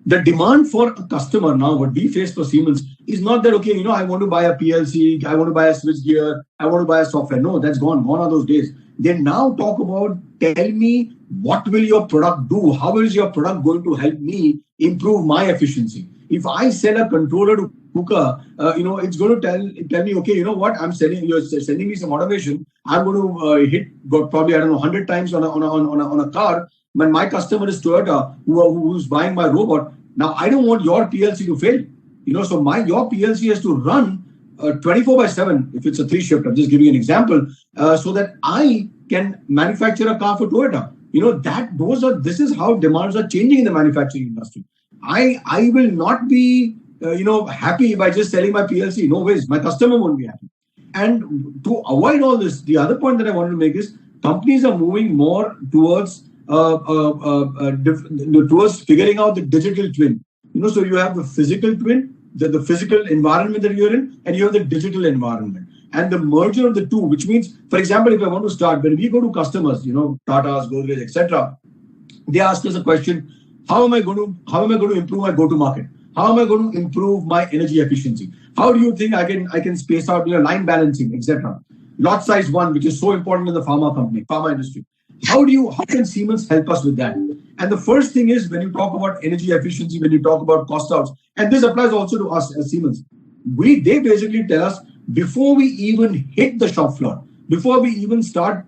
the demand for a customer now, what we face for Siemens, is not that, okay, I want to buy a PLC, I want to buy a switchgear, I want to buy a software. No, that's gone. Gone are those days. They now talk about, tell me, what will your product do? How is your product going to help me improve my efficiency? If I sell a controller to KUKA, it's going to tell me, okay, what I'm selling, you're sending me some automation. I'm going to hit probably, 100 times on a car. When my customer is Toyota, who's buying my robot, now I don't want your PLC to fail. So your PLC has to run 24/7 if it's a 3-shift. I'm just giving you an example, so that I can manufacture a car for Toyota. This is how demands are changing in the manufacturing industry. I will not be happy by just selling my PLC. No ways. My customer won't be happy. And to avoid all this, the other point that I wanted to make is companies are moving more towards figuring out the digital twin. So you have the physical twin, the physical environment that you're in, and you have the digital environment. And the merger of the two, which means, for example, if I want to start, when we go to customers, Tata's, Godrej, etc., they ask us a question: how am I going to improve my go-to-market? How am I going to improve my energy efficiency? How do you think I can space out line balancing, etc.? Lot size one, which is so important in the pharma industry. How can Siemens help us with that? And the first thing is, when you talk about energy efficiency, when you talk about cost outs, and this applies also to us as Siemens, they basically tell us, before we even hit the shop floor, before we even start,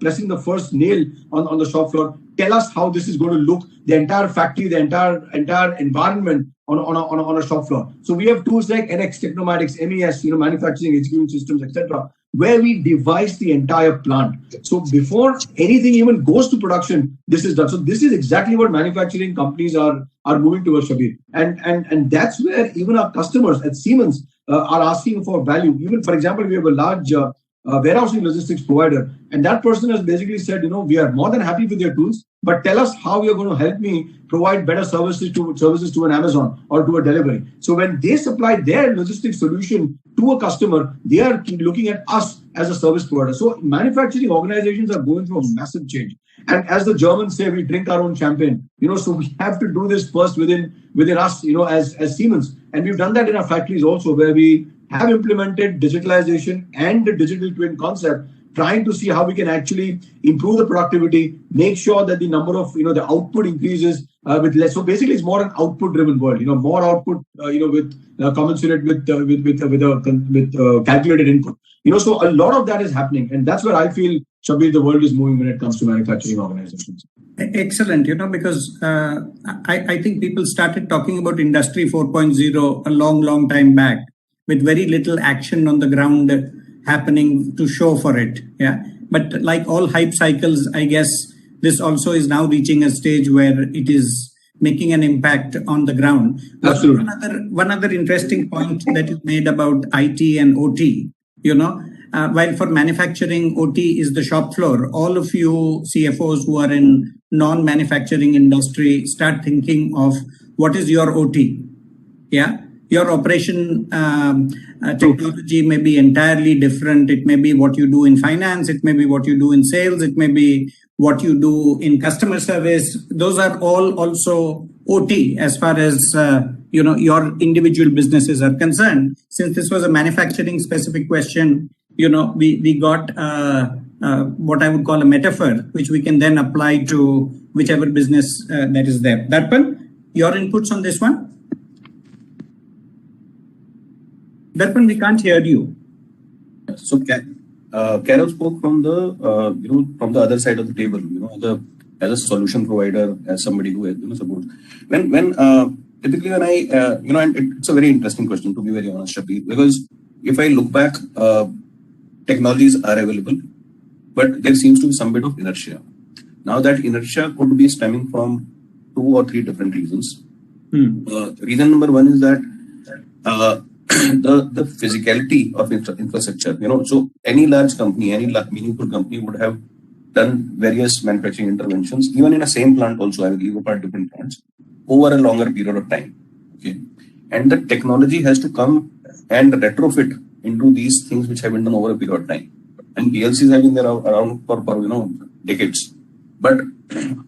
pressing the first nail on the shop floor, tell us how this is going to look, the entire factory, the entire environment on a shop floor. So we have tools like NX Technomatics, MES, manufacturing execution systems, etc., where we devise the entire plant. So before anything even goes to production, this is done. So this is exactly what manufacturing companies are moving towards, Shabir. And that's where even our customers at Siemens are asking for value. Even, for example, we have a large warehousing logistics provider. And that person has basically said, we are more than happy with your tools, but tell us how you're going to help me provide better services to an Amazon or to a delivery. So when they supply their logistics solution to a customer, they are looking at us as a service provider. So manufacturing organizations are going through a massive change. And as the Germans say, we drink our own champagne. So we have to do this first within us, as Siemens. And we've done that in our factories also, where we have implemented digitalization and the digital twin concept, trying to see how we can actually improve the productivity, make sure that the number of, the output increases with less. So basically, it's more an output-driven world. More output, with commensurate with calculated input. So a lot of that is happening, and that's where I feel, Shabir, the world is moving when it comes to manufacturing organizations. Excellent, because I think people started talking about Industry 4.0 a long time back, with very little action on the ground happening to show for it. Yeah. But like all hype cycles, I guess this also is now reaching a stage where it is making an impact on the ground. Absolutely. One other interesting point that you made about IT and OT, while for manufacturing, OT is the shop floor. All of you CFOs who are in non-manufacturing industry, start thinking of what is your OT. Yeah. Your operation technology may be entirely different. It may be what you do in finance. It may be what you do in sales. It may be what you do in customer service. Those are all also OT as far as your individual businesses are concerned. Since this was a manufacturing specific question, we got what I would call a metaphor, which we can then apply to whichever business that is there. Darpan, your inputs on this one? Darpan, we can't hear you. So Carol spoke from the from the other side of the table, as a solution provider, as somebody who supports. When typically when I and it's a very interesting question, to be very honest, Shabir, because if I look back, technologies are available, but there seems to be some bit of inertia. Now that inertia could be stemming from 2 or 3 different reasons. Reason number 1 is that the physicality of infrastructure, so any large company, any meaningful company would have done various manufacturing interventions, even in a same plant also, I will give apart different plants, over a longer period of time. Okay. And the technology has to come and retrofit into these things which have been done over a period of time. And PLCs have been there around for decades. But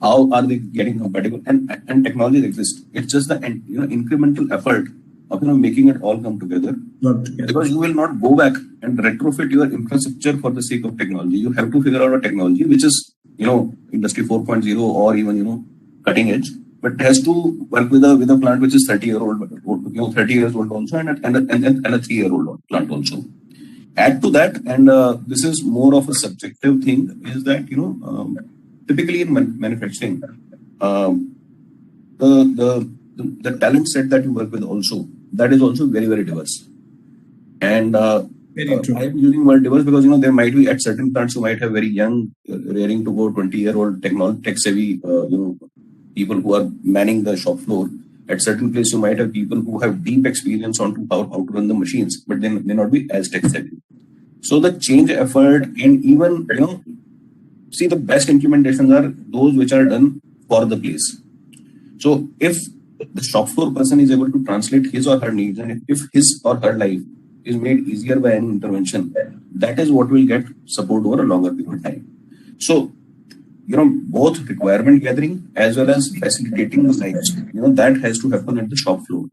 how are they getting compatible? And technologies exist. It's just the incremental effort of making it all come together. Because you will not go back and retrofit your infrastructure for the sake of technology. You have to figure out a technology which is Industry 4.0 or even cutting edge, but it has to work with a plant which is 30 years old, 30 years old also, and a 3-year-old plant also. Add to that, and this is more of a subjective thing, is that typically in manufacturing, the talent set that you work with also, that is also very, very diverse. And I'm using word diverse because there might be at certain plants you might have very young, raring to go 20-year-old tech savvy people who are manning the shop floor. At certain places you might have people who have deep experience on how to run the machines, but they may not be as tech savvy. So the change effort, and even see, the best implementations are those which are done for the place. So if the shop floor person is able to translate his or her needs, and if his or her life is made easier by any intervention, that is what will get support over a longer period of time. So, both requirement gathering as well as facilitating the lives, that has to happen at the shop floor.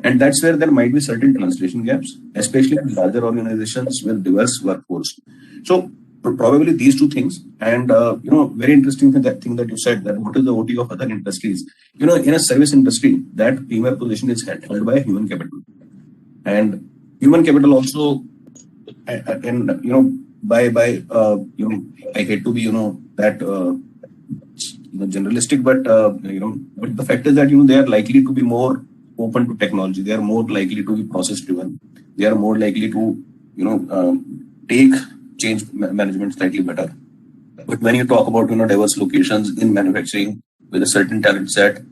And that's where there might be certain translation gaps, especially in larger organizations with diverse workforce. So probably these 2 things. And, very interesting thing that you said, that what is the OT of other industries? In a service industry, that premier position is held by human capital. And human capital also, by I hate to be, that, generalistic, but, but the fact is that, they are likely to be more open to technology. They are more likely to be process driven. They are more likely to, take change management slightly better. But when you talk about diverse locations in manufacturing with a certain talent set,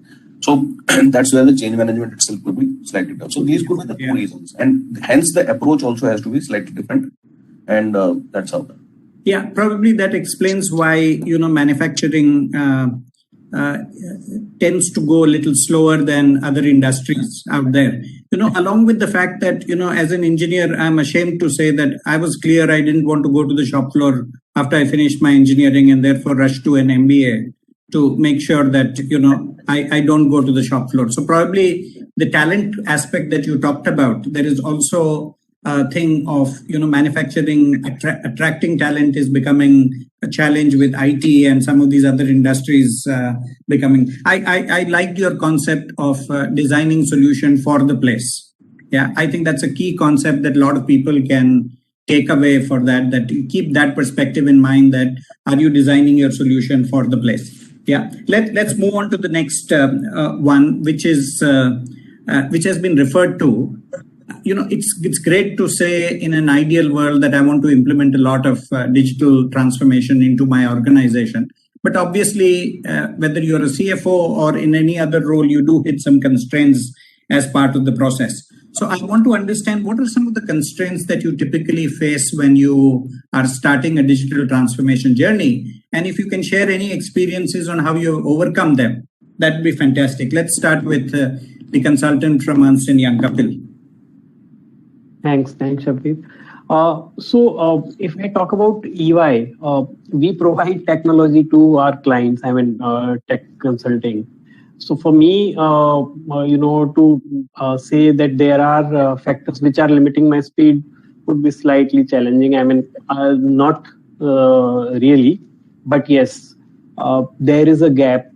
so that's where the change management itself could be slightly different. So these could be the 2 reasons, and hence the approach also has to be slightly different. and that's how. Yeah, probably that explains why, manufacturing tends to go a little slower than other industries out there. Along with the fact that, as an engineer, I'm ashamed to say that I was clear I didn't want to go to the shop floor after I finished my engineering and therefore rushed to an MBA to make sure that, I don't go to the shop floor. So probably the talent aspect that you talked about, there is also thing of manufacturing attracting talent is becoming a challenge with IT and some of these other industries becoming. I liked your concept of designing solution for the place. Yeah, I think that's a key concept that a lot of people can take away for that you keep that perspective in mind, that are you designing your solution for the place. Yeah, let's move on to the next one, which has been referred to. It's great to say in an ideal world that I want to implement a lot of digital transformation into my organization. But obviously, whether you're a CFO or in any other role, you do hit some constraints as part of the process. So I want to understand what are some of the constraints that you typically face when you are starting a digital transformation journey? And if you can share any experiences on how you overcome them, that'd be fantastic. Let's start with the consultant from Ernst & Young, Kapil. Thanks, Shabir. So if I talk about EY, we provide technology to our clients, tech consulting. So for me, to say that there are factors which are limiting my speed would be slightly challenging. Not really, but yes, there is a gap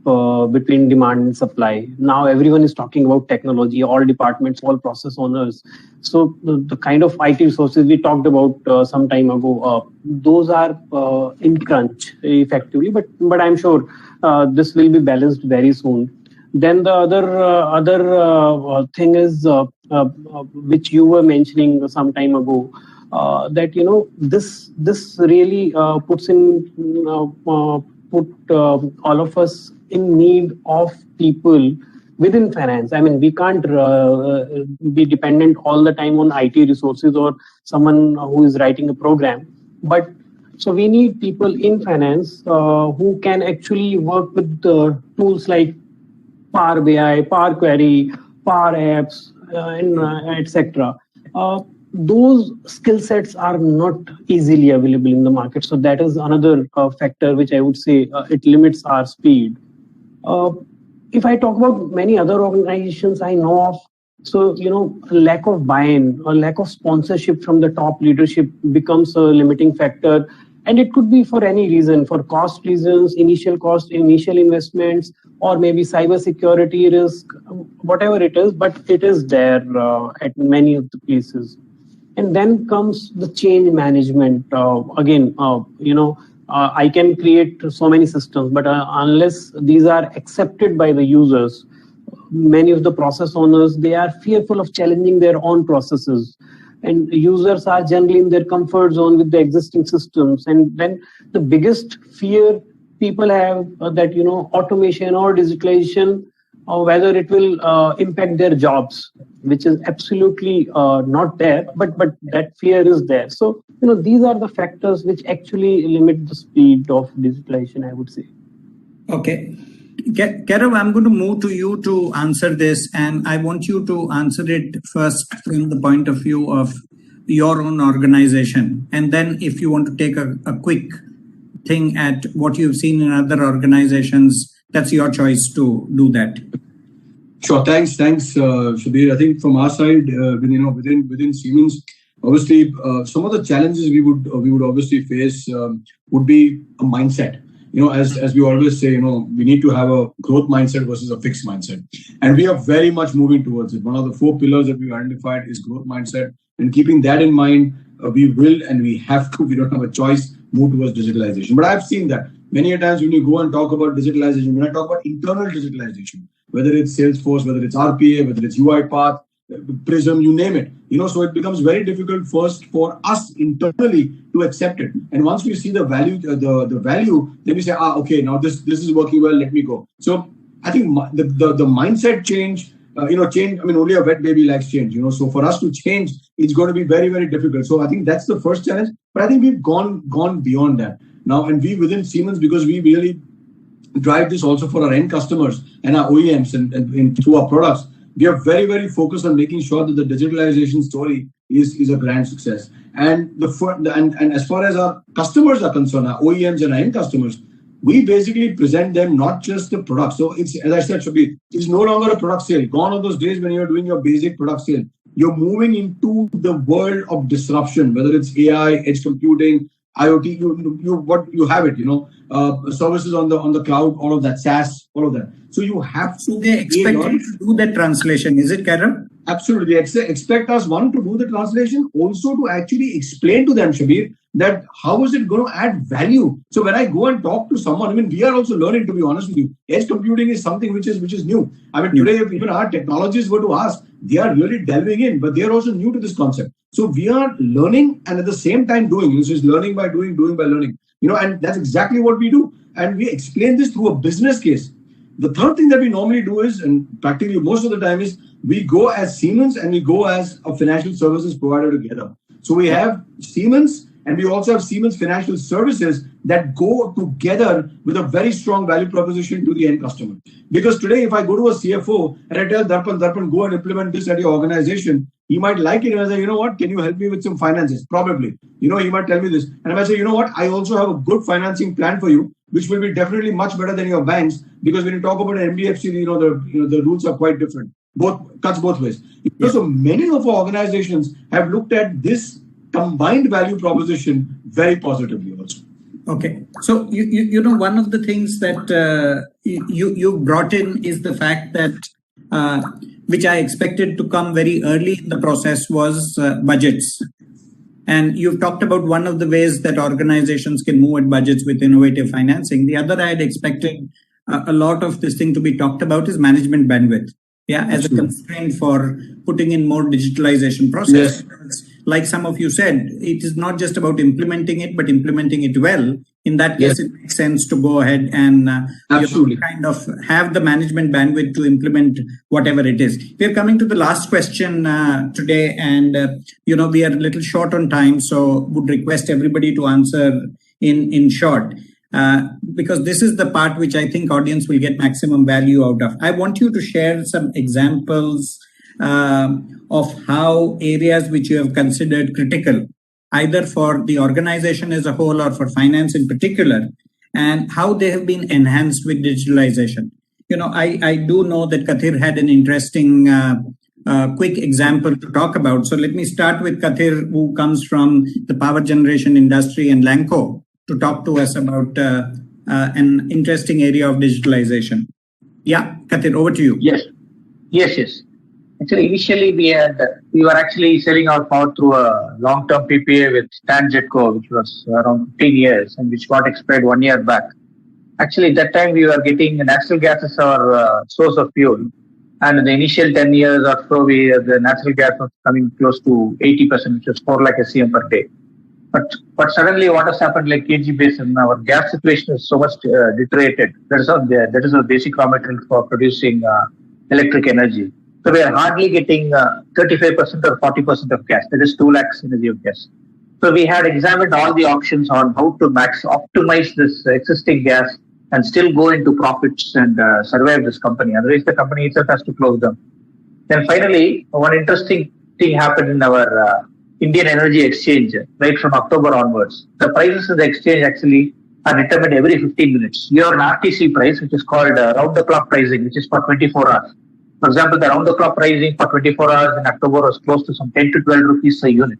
between demand and supply. Now everyone is talking about technology, all departments, all process owners. So the kind of IT resources we talked about some time ago, those are in crunch effectively, but I'm sure this will be balanced very soon. Then the other thing is which you were mentioning some time ago, that this really put all of us in need of people within finance. We can't be dependent all the time on IT resources or someone who is writing a program. But so we need people in finance who can actually work with tools like Power BI, Power Query, Power Apps, etc. Those skill sets are not easily available in the market. So that is another factor which I would say it limits our speed. If I talk about many other organizations I know of, so, lack of buy-in or lack of sponsorship from the top leadership becomes a limiting factor. And it could be for any reason, for cost reasons, initial cost, initial investments, or maybe cyber security risk, whatever it is, but it is there at many of the places. And then comes the change management. I can create so many systems, but unless these are accepted by the users, many of the process owners, they are fearful of challenging their own processes. And users are generally in their comfort zone with the existing systems. And then the biggest fear people have that, automation or digitalization, or whether it will impact their jobs, which is absolutely not there, but that fear is there. So, these are the factors which actually limit the speed of digitalization, I would say. Okay. Kairav, I'm going to move to you to answer this, and I want you to answer it first from the point of view of your own organization. And then if you want to take a quick thing at what you've seen in other organizations, that's your choice to do that. Sure. Thanks, Shabir. I think from our side, within Siemens, obviously, some of the challenges we would obviously face would be a mindset. As we always say, we need to have a growth mindset versus a fixed mindset. And we are very much moving towards it. One of the 4 pillars that we've identified is growth mindset. And keeping that in mind, we will and we have to, we don't have a choice, move towards digitalization. But I've seen that many a times when you go and talk about digitalization, when I talk about internal digitalization, whether it's Salesforce, whether it's RPA, whether it's UiPath, Prism, you name it. So it becomes very difficult first for us internally to accept it. And once we see the value, then we say, okay, now this is working well, let me go. So I think the mindset change change. I mean, only a wet baby likes change. So for us to change, it's going to be very, very difficult. So I think that's the first challenge. But I think we've gone beyond that now, and we within Siemens, because we really drive this also for our end customers and our OEMs and through our products. We are very, very focused on making sure that the digitalization story is a grand success. And and as far as our customers are concerned, our OEMs and our end customers, we basically present them not just the product. So it's, as I said, Shabir, it's no longer a product sale. Gone are those days when you're doing your basic product sale. You're moving into the world of disruption, whether it's AI, edge computing, IoT, you have it, services on the cloud, all of that, SaaS, all of that. So you have to. They expect you to do that translation, is it, Karan? Absolutely. They expect us, one, to do the translation, also to actually explain to them, Shabir, that how is it going to add value. So when I go and talk to someone, I mean, we are also learning, to be honest with you. Edge computing is something which is new. I mean, today, if even our technologists were to ask, they are really delving in, but they are also new to this concept. So we are learning and at the same time doing. So it's learning by doing by learning. And that's exactly what we do. And we explain this through a business case. The third thing that we normally do is, and practically most of the time is, we go as Siemens and we go as a financial services provider together. So we have Siemens and we also have Siemens Financial Services that go together with a very strong value proposition to the end customer. Because today, if I go to a CFO and I tell Darpan, go and implement this at your organization, he might like it and I say, what, can you help me with some finances? Probably. He might tell me this. And I might say, what, I also have a good financing plan for you, which will be definitely much better than your banks, because when you talk about an MDFC, the rules are quite different. Cuts both ways. So many of our organizations have looked at this combined value proposition very positively also. Okay. So, one of the things that you brought in is the fact that, which I expected to come very early in the process, was budgets. And you've talked about one of the ways that organizations can move at budgets with innovative financing. The other I had expected a lot of this thing to be talked about is management bandwidth. Yeah, as a constraint for putting in more digitalization process. Yes. Like some of you said, it is not just about implementing it, but implementing it well. In that case, it makes sense to go ahead and kind of have the management bandwidth to implement whatever it is. We are coming to the last question today, and we are a little short on time, so would request everybody to answer in short. Because this is the part which I think audience will get maximum value out of. I want you to share some examples of how areas which you have considered critical, either for the organization as a whole or for finance in particular, and how they have been enhanced with digitalization. I do know that Kathir had an interesting quick example to talk about. So let me start with Kathir, who comes from the power generation industry and Lanco, to talk to us about an interesting area of digitalization. Yeah, Kathir, over to you. Yes. Actually, initially we were actually selling our power through a long-term PPA with Stangetco, which was around 15 years and which got expired 1 year back. Actually, at that time we were getting natural gas as our source of fuel, and in the initial 10 years or so, the natural gas was coming close to 80%, which was 4 lakh SCM per day. But suddenly, what has happened, like KG Basin, our gas situation is so much deteriorated. That is a basic raw material for producing electric energy. So we are hardly getting 35% or 40% of gas. That is 2 lakhs energy of gas. So we had examined all the options on how to optimize this existing gas and still go into profits and survive this company. Otherwise, the company itself has to close down. Then finally, one interesting thing happened in our Indian Energy Exchange right from October onwards. The prices in the exchange actually are determined every 15 minutes. You have an RTC price, which is called round-the-clock pricing, which is for 24 hours. For example, the round-the-clock pricing for 24 hours in October was close to some 10 to 12 rupees a unit.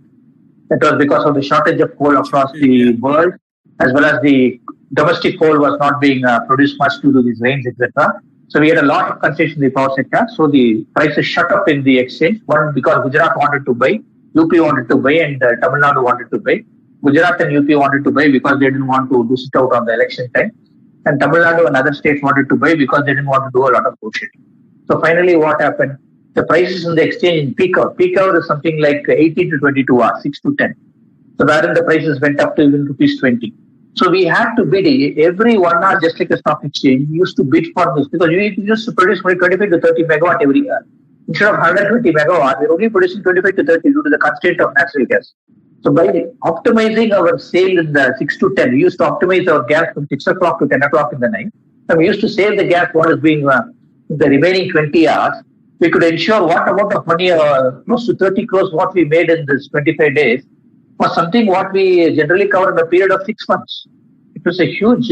That was because of the shortage of coal across the world, as well as the domestic coal was not being produced much due to these rains, etc. So we had a lot of concession in the power sector. So the prices shut up in the exchange. One, because Gujarat wanted to buy, UP wanted to buy, and Tamil Nadu wanted to buy. Gujarat and UP wanted to buy because they didn't want to lose it out on the election time. And Tamil Nadu and other states wanted to buy because they didn't want to do a lot of bullshit. So finally, what happened? The prices in the exchange in peak hour. Peak hour is something like 18 to 22 hours, 6 to 10. So wherein the prices went up to even rupees 20. So we had to bid every 1 hour, just like a stock exchange. We used to bid for this because we used to produce 25 to 30 megawatt every hour. instead of 120 megawatt, we're only producing 25 to 30 due to the constraint of natural gas. So by optimizing our sale in the 6 to 10, we used to optimize our gas from 6 o'clock to 10 o'clock in the night. And we used to save the gas what is being the remaining 20 hours. We could ensure what amount of money, close to 30 crores, what we made in this 25 days was something what we generally cover in a period of 6 months. It was a huge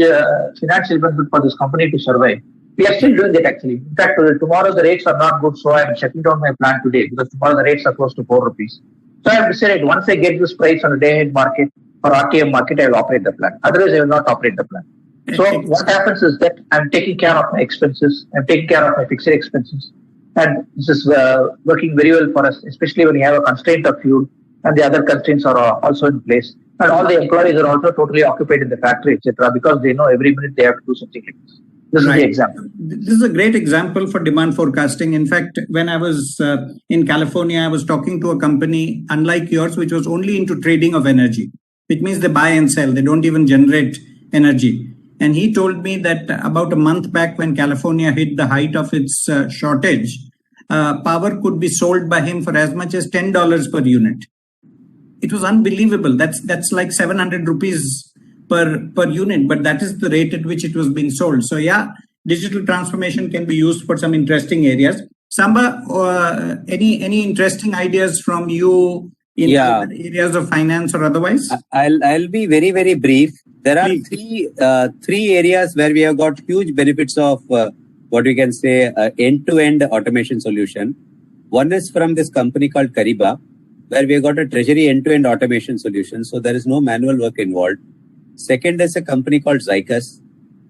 financial benefit for this company to survive. We are still doing that actually. In fact, tomorrow the rates are not good, so I am shutting down my plant today because tomorrow the rates are close to 4 rupees. So I have decided once I get this price on a day-ahead market or RTM market, I will operate the plant. Otherwise, I will not operate the plant. So what happens is that I'm taking care of my expenses, I'm taking care of my fixed expenses, and this is working very well for us, especially when you have a constraint of fuel and the other constraints are also in place. And all the employees are also totally occupied in the factory, etc., because they know every minute they have to do something like this. This is the example. This is a great example for demand forecasting. In fact, when I was in California, I was talking to a company unlike yours, which was only into trading of energy, which means they buy and sell. They don't even generate energy. And he told me that about a month back when California hit the height of its shortage, power could be sold by him for as much as $10 per unit. It was unbelievable. That's like 700 rupees per unit, but that is the rate at which it was being sold. So yeah, digital transformation can be used for some interesting areas. Samba, any interesting ideas from you in other areas of finance or otherwise? I'll be very, very brief. There are three areas where we have got huge benefits of what we can say end-to-end automation solution. One is from this company called Kariba, where we have got a treasury end-to-end automation solution. So there is no manual work involved. Second is a company called Zycus.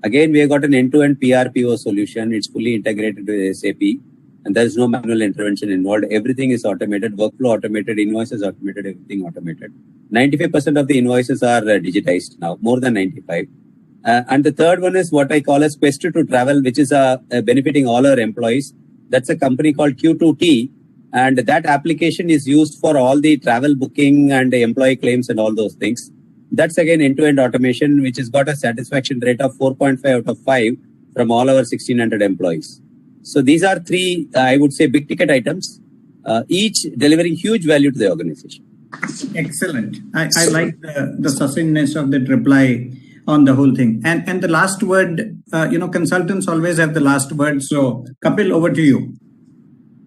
Again, we have got an end-to-end PRPO solution. It's fully integrated with SAP. And there is no manual intervention involved. Everything is automated, workflow automated, invoices automated, everything automated. 95% of the invoices are digitized now, more than 95. And the third one is what I call as Quest to Travel, which is benefiting all our employees. That's a company called Q2T. And that application is used for all the travel booking and the employee claims and all those things. That's again end-to-end automation, which has got a satisfaction rate of 4.5 out of 5 from all our 1,600 employees. So these are three, I would say, big ticket items, each delivering huge value to the organization. Excellent. I like the succinctness of that reply on the whole thing. And the last word, consultants always have the last word. So Kapil, over to you.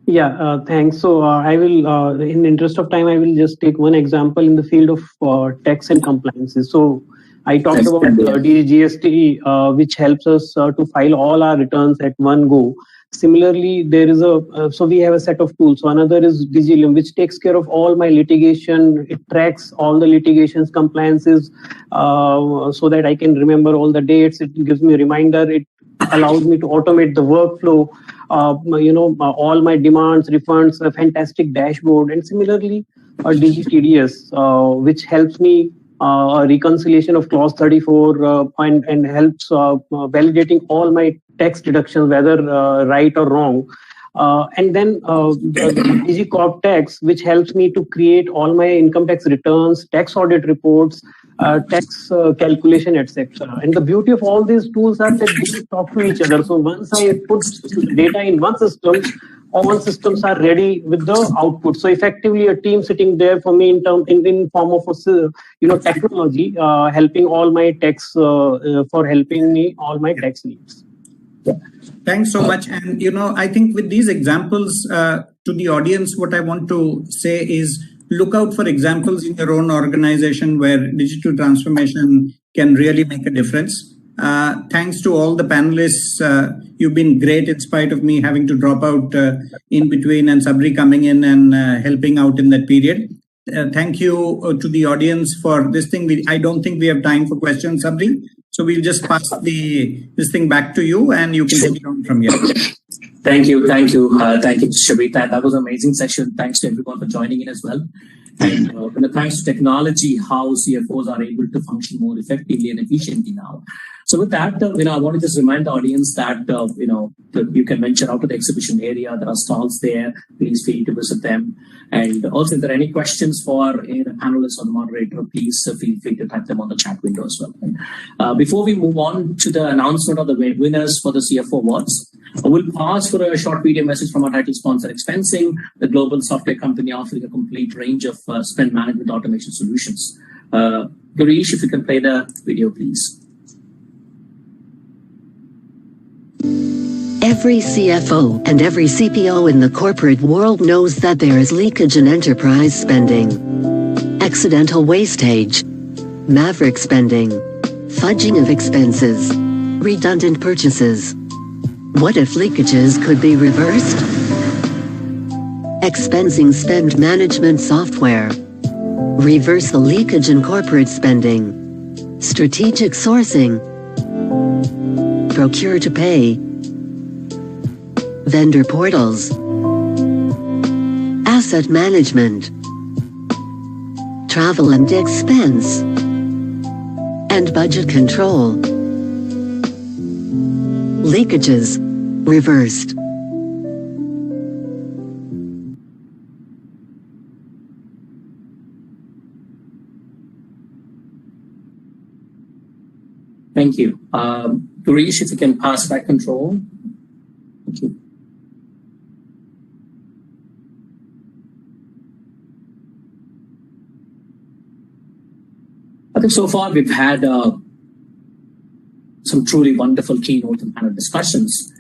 Yeah, thanks. So I will, in the interest of time, I will just take one example in the field of tax and compliances. So I talked about DGST, which helps us to file all our returns at one go. Similarly, there is so we have a set of tools. So another is Digilum, which takes care of all my litigation. It tracks all the litigations, compliances, so that I can remember all the dates. It gives me a reminder. It allows me to automate the workflow. All my demands, refunds, a fantastic dashboard. And similarly, DGTDS, which helps me reconciliation of clause 34 and helps validating all my tax deductions, whether right or wrong. And then the DG Corp Tax, which helps me to create all my income tax returns, tax audit reports, tax calculation, etc. And the beauty of all these tools are that they talk to each other. So once I put data in one system, all systems are ready with the output. So effectively, a team sitting there for me in form of technology, helping all my tax for helping me all my tax needs. Thanks so much. And I think with these examples to the audience, what I want to say is look out for examples in your own organization where digital transformation can really make a difference. Thanks to all the panelists. You've been great in spite of me having to drop out in between and Sabri coming in and helping out in that period. Thank you to the audience for this thing. I don't think we have time for questions, Sabri. So we'll just pass this thing back to you and you can take it on from here. Thank you, Shabir. That was an amazing session. Thanks to everyone for joining in as well. And thanks to technology, how CFOs are able to function more effectively and efficiently now. So with that, I want to just remind the audience that, you can venture out to the exhibition area. There are stalls there. Please feel to visit them. And also, if there are any questions for the panelists or the moderator, please feel free to type them on the chat window as well. Before we move on to the announcement of the winners for the CFO Awards, We'll pause for a short video message from our title sponsor, Expensing, the global software company offering a complete range of spend management automation solutions. Girish, if you can play the video, please. Every CFO and every CPO in the corporate world knows that there is leakage in enterprise spending. Accidental wastage, maverick spending, fudging of expenses, redundant purchases. What if leakages could be reversed? Expensing spend management software. Reverse the leakage in corporate spending. Strategic sourcing. Procure to pay. Vendor portals. Asset management. Travel and expense. And budget control. Leakages reversed. Thank you. Girish, if you can pass back control. Thank you. I think so far we've had some truly wonderful keynote and panel discussions.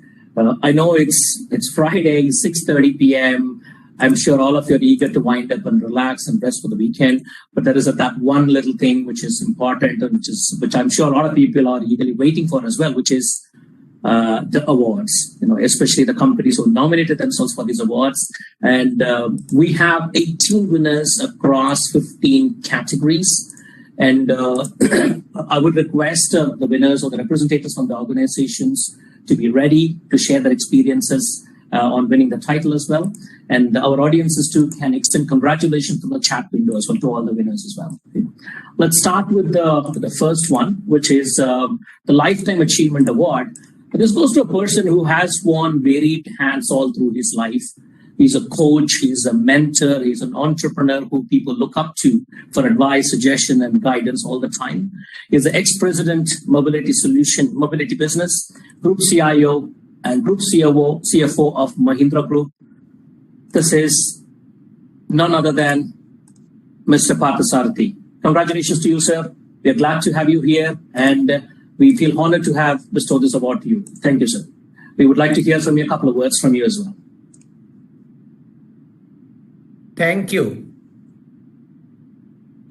I know it's Friday, 6:30 p.m. I'm sure all of you are eager to wind up and relax and rest for the weekend. But there is that one little thing which is important and which I'm sure a lot of people are eagerly waiting for as well, which is the awards. Especially the companies who nominated themselves for these awards. And we have 18 winners across 15 categories. And I would request the winners or the representatives from the organizations to be ready to share their experiences on winning the title as well. And our audiences too can extend congratulations to the chat window as well to all the winners as well. Okay. Let's start with the first one, which is the Lifetime Achievement Award. This goes to a person who has worn varied hats all through his life. He's a coach, he's a mentor, he's an entrepreneur who people look up to for advice, suggestion, and guidance all the time. He's the ex-president, mobility business, group CIO, and group CFO of Mahindra Group. This is none other than Mr. Parthasarathy. Congratulations to you, sir. We are glad to have you here, and we feel honored to have bestowed this award to you. Thank you, sir. We would like to hear from you a couple of words from you as well. Thank you.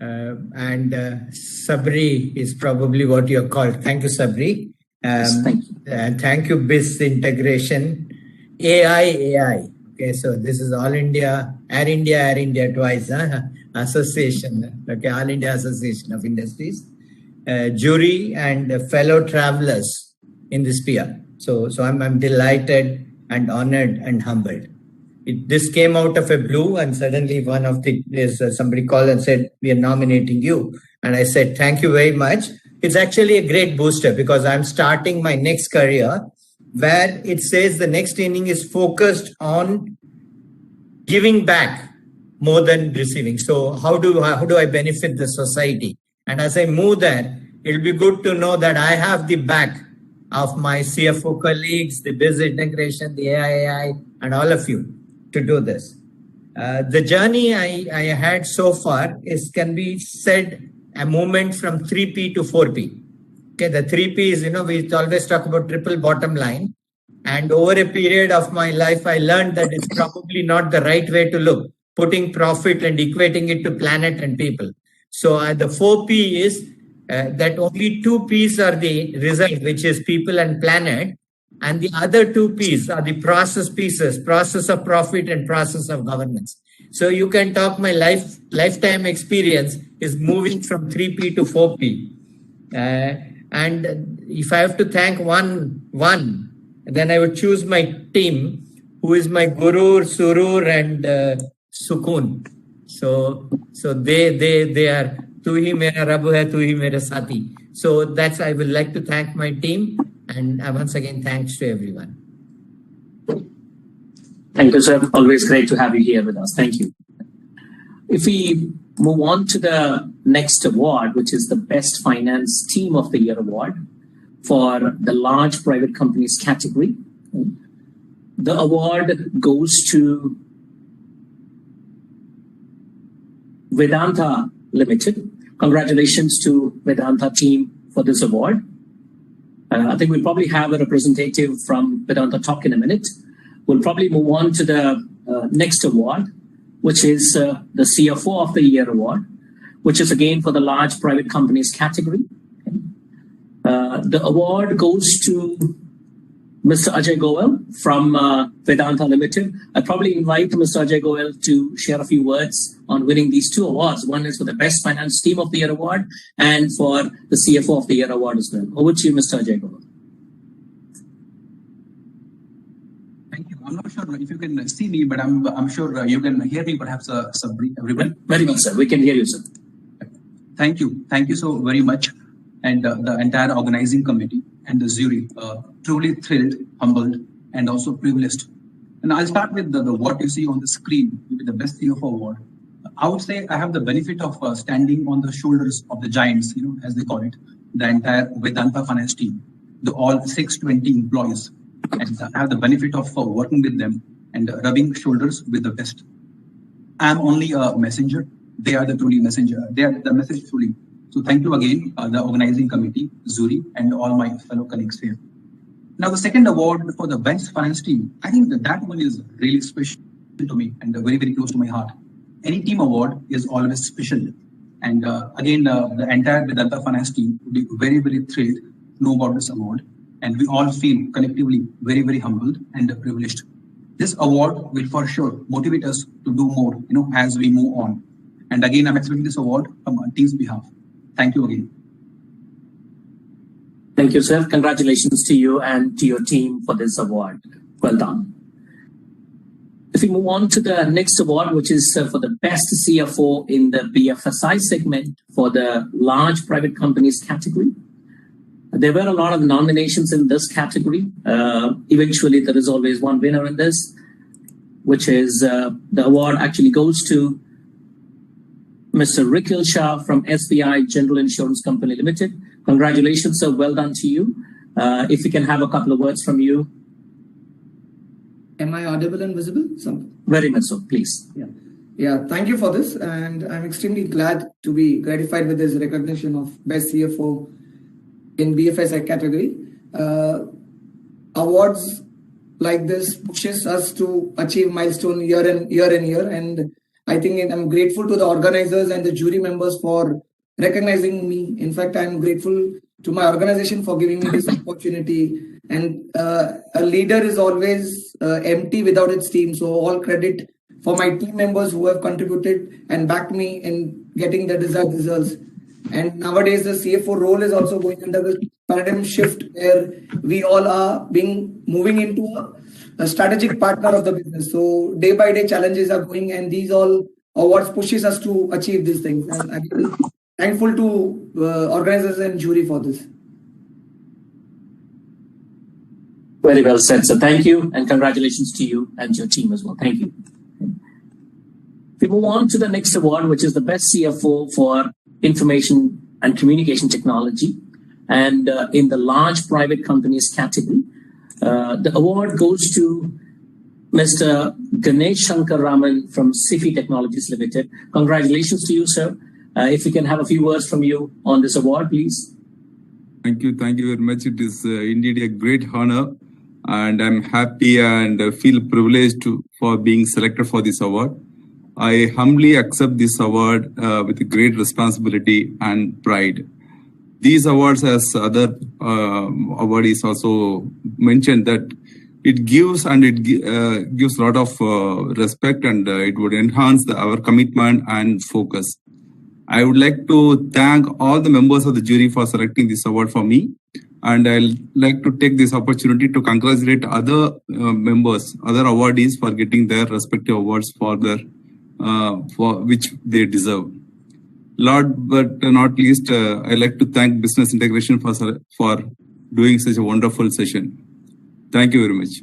Sabri is probably what you're called. Thank you, Sabri. Thank you. Thank you, BIS Integration. AI. Okay, so this is All India, Air India twice, association. Okay, All India Association of Industries. Jury and fellow travelers in this sphere. So I'm delighted and honored and humbled. This came out of a blue, and suddenly somebody called and said, "We are nominating you." And I said, "Thank you very much." It's actually a great booster because I'm starting my next career where it says the next inning is focused on giving back more than receiving. So how do I benefit the society? And as I move there, it'll be good to know that I have the back of my CFO colleagues, the BIS Integration, the AI, and all of you to do this. The journey I had so far can be said a movement from 3P to 4P. Okay, the 3P is, we always talk about triple bottom line. And over a period of my life, I learned that it's probably not the right way to look, putting profit and equating it to planet and people. So the 4P is that only 2 P's are the result, which is people and planet. And the other 2 P's are the process pieces, process of profit and process of governance. So you can talk my lifetime experience is moving from 3P to 4P. And if I have to thank one, then I would choose my team, who is my Gurur, Surur, and Sukun. So they are Tu hi mera Rabb hai, tu hi mera Sati. So I would like to thank my team, and once again, thanks to everyone. Thank you, sir. Always great to have you here with us. Thank you. If we move on to the next award, which is the Best Finance Team of the Year award for the large private companies category. the award goes to Vedanta Limited. Congratulations to Vedanta team for this award. I think we'll probably have a representative from Vedanta talk in a minute. We'll probably move on to the next award, which is the CFO of the Year Award, which is again for the large private companies category. The award goes to Mr. Ajay Goel from Vedanta Limited. I'd probably invite Mr. Ajay Goel to share a few words on winning these two awards. One is for the Best Finance Team of the Year Award and for the CFO of the Year Award as well. Over to you, Mr. Ajay Goel. Thank you. I'm not sure if you can see me, but I'm sure you can hear me, perhaps everyone. Very well, sir. We can hear you, sir. Thank you. Thank you so very much. And the entire organizing committee and the jury, truly thrilled, humbled, and also privileged. And I'll start with what you see on the screen with the Best CFO Award. I would say I have the benefit of standing on the shoulders of the giants, as they call it, the entire Vedanta finance team, the all 620 employees. And I have the benefit of working with them and rubbing shoulders with the best. I'm only a messenger. They are the truly messenger. They are the message truly. So thank you again, the organizing committee, jury, and all my fellow colleagues here. Now, the second award for the Best Finance Team, I think that one is really special to me and very, very close to my heart. Any team award is always special. And again, the entire Vedanta Finance team would be very, very thrilled to know about this award. And we all feel collectively very, very humbled and privileged. This award will for sure motivate us to do more, as we move on. And again, I'm expecting this award from our team's behalf. Thank you again. Thank you, sir. Congratulations to you and to your team for this award. Well done. If we move on to the next award, which is for the Best CFO in the BFSI segment for the large private companies category. There were a lot of nominations in this category. Eventually, there is always one winner in this, which is the award actually goes to Mr. Rikhil Shah from SBI General Insurance Company Limited. Congratulations, sir. Well done to you. If we can have a couple of words from you. Am I audible and visible? Very much so, please. Yeah. Thank you for this. And I'm extremely glad to be gratified with this recognition of Best CFO in BFSI category. Awards like this pushes us to achieve milestone year in year. And I think I'm grateful to the organizers and the jury members for recognizing me. In fact, I'm grateful to my organization for giving me this opportunity. And a leader is always empty without its team. So all credit for my team members who have contributed and backed me in getting the desired results. And nowadays, the CFO role is also going under the paradigm shift where we all are moving into a strategic partner of the business. So day by day challenges are going, and these all awards pushes us to achieve these things. And I'm thankful to organizers and jury for this. Very well said, sir. Thank you, and congratulations to you and your team as well. Thank you. We move on to the next award, which is the Best CFO for Information and Communication Technology, and in the large private companies category. The award goes to Mr. Ganesh Shankar Raman from Sifi Technologies Limited. Congratulations to you, sir. If we can have a few words from you on this award, please. Thank you very much. It is indeed a great honor, and I'm happy and feel privileged for being selected for this award. I humbly accept this award with great responsibility and pride. These awards, as other awardees also mentioned, that it gives a lot of respect, and it would enhance our commitment and focus. I would like to thank all the members of the jury for selecting this award for me. And I'd like to take this opportunity to congratulate other members, other awardees for getting their respective awards for which they deserve. Last but not least, I'd like to thank Business Integration for doing such a wonderful session. Thank you very much.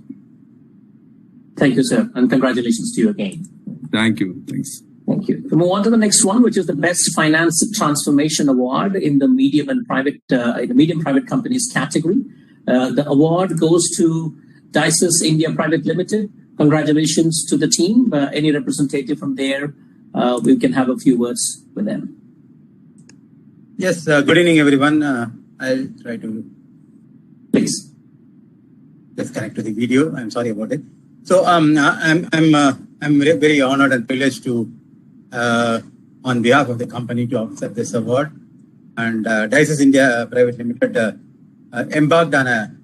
Thank you, sir, and congratulations to you again. Thank you. Thanks. Thank you. We move on to the next one, which is the Best Finance Transformation Award in the medium private companies category. The award goes to Dices India Private Limited. Congratulations to the team. Any representative from there, we can have a few words with them. Yes, good evening, everyone. I'll try to please just connect to the video. I'm sorry about it. So I'm very honored and privileged to, on behalf of the company, to accept this award. And Dices India Private Limited embarked on a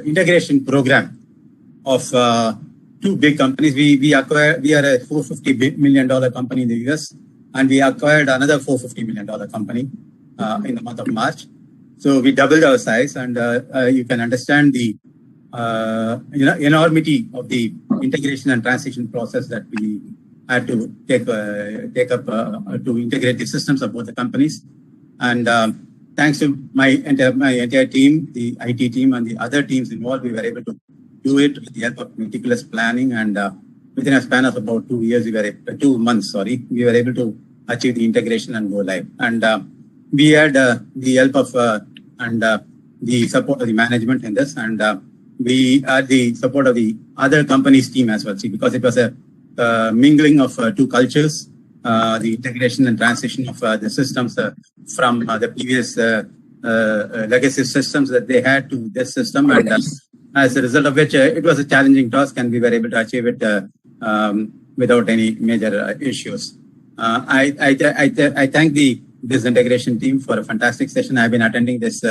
integration program of two big companies. We are a $450 million company in the US, and we acquired another $450 million company in the month of March. So we doubled our size, and you can understand the enormity of the integration and transition process that we had to take up to integrate the systems of both the companies. And thanks to my entire team, the IT team, and the other teams involved, we were able to do it with the help of meticulous planning. And within a span of about 2 months, we were able to achieve the integration and go live. And we had the help of and the support of the management in this, and we had the support of the other company's team as well. See, because it was a mingling of two cultures, the integration and transition of the systems from the previous legacy systems that they had to this system, and as a result of which it was a challenging task, and we were able to achieve it without any major issues. I thank this integration team for a fantastic session. I've been attending this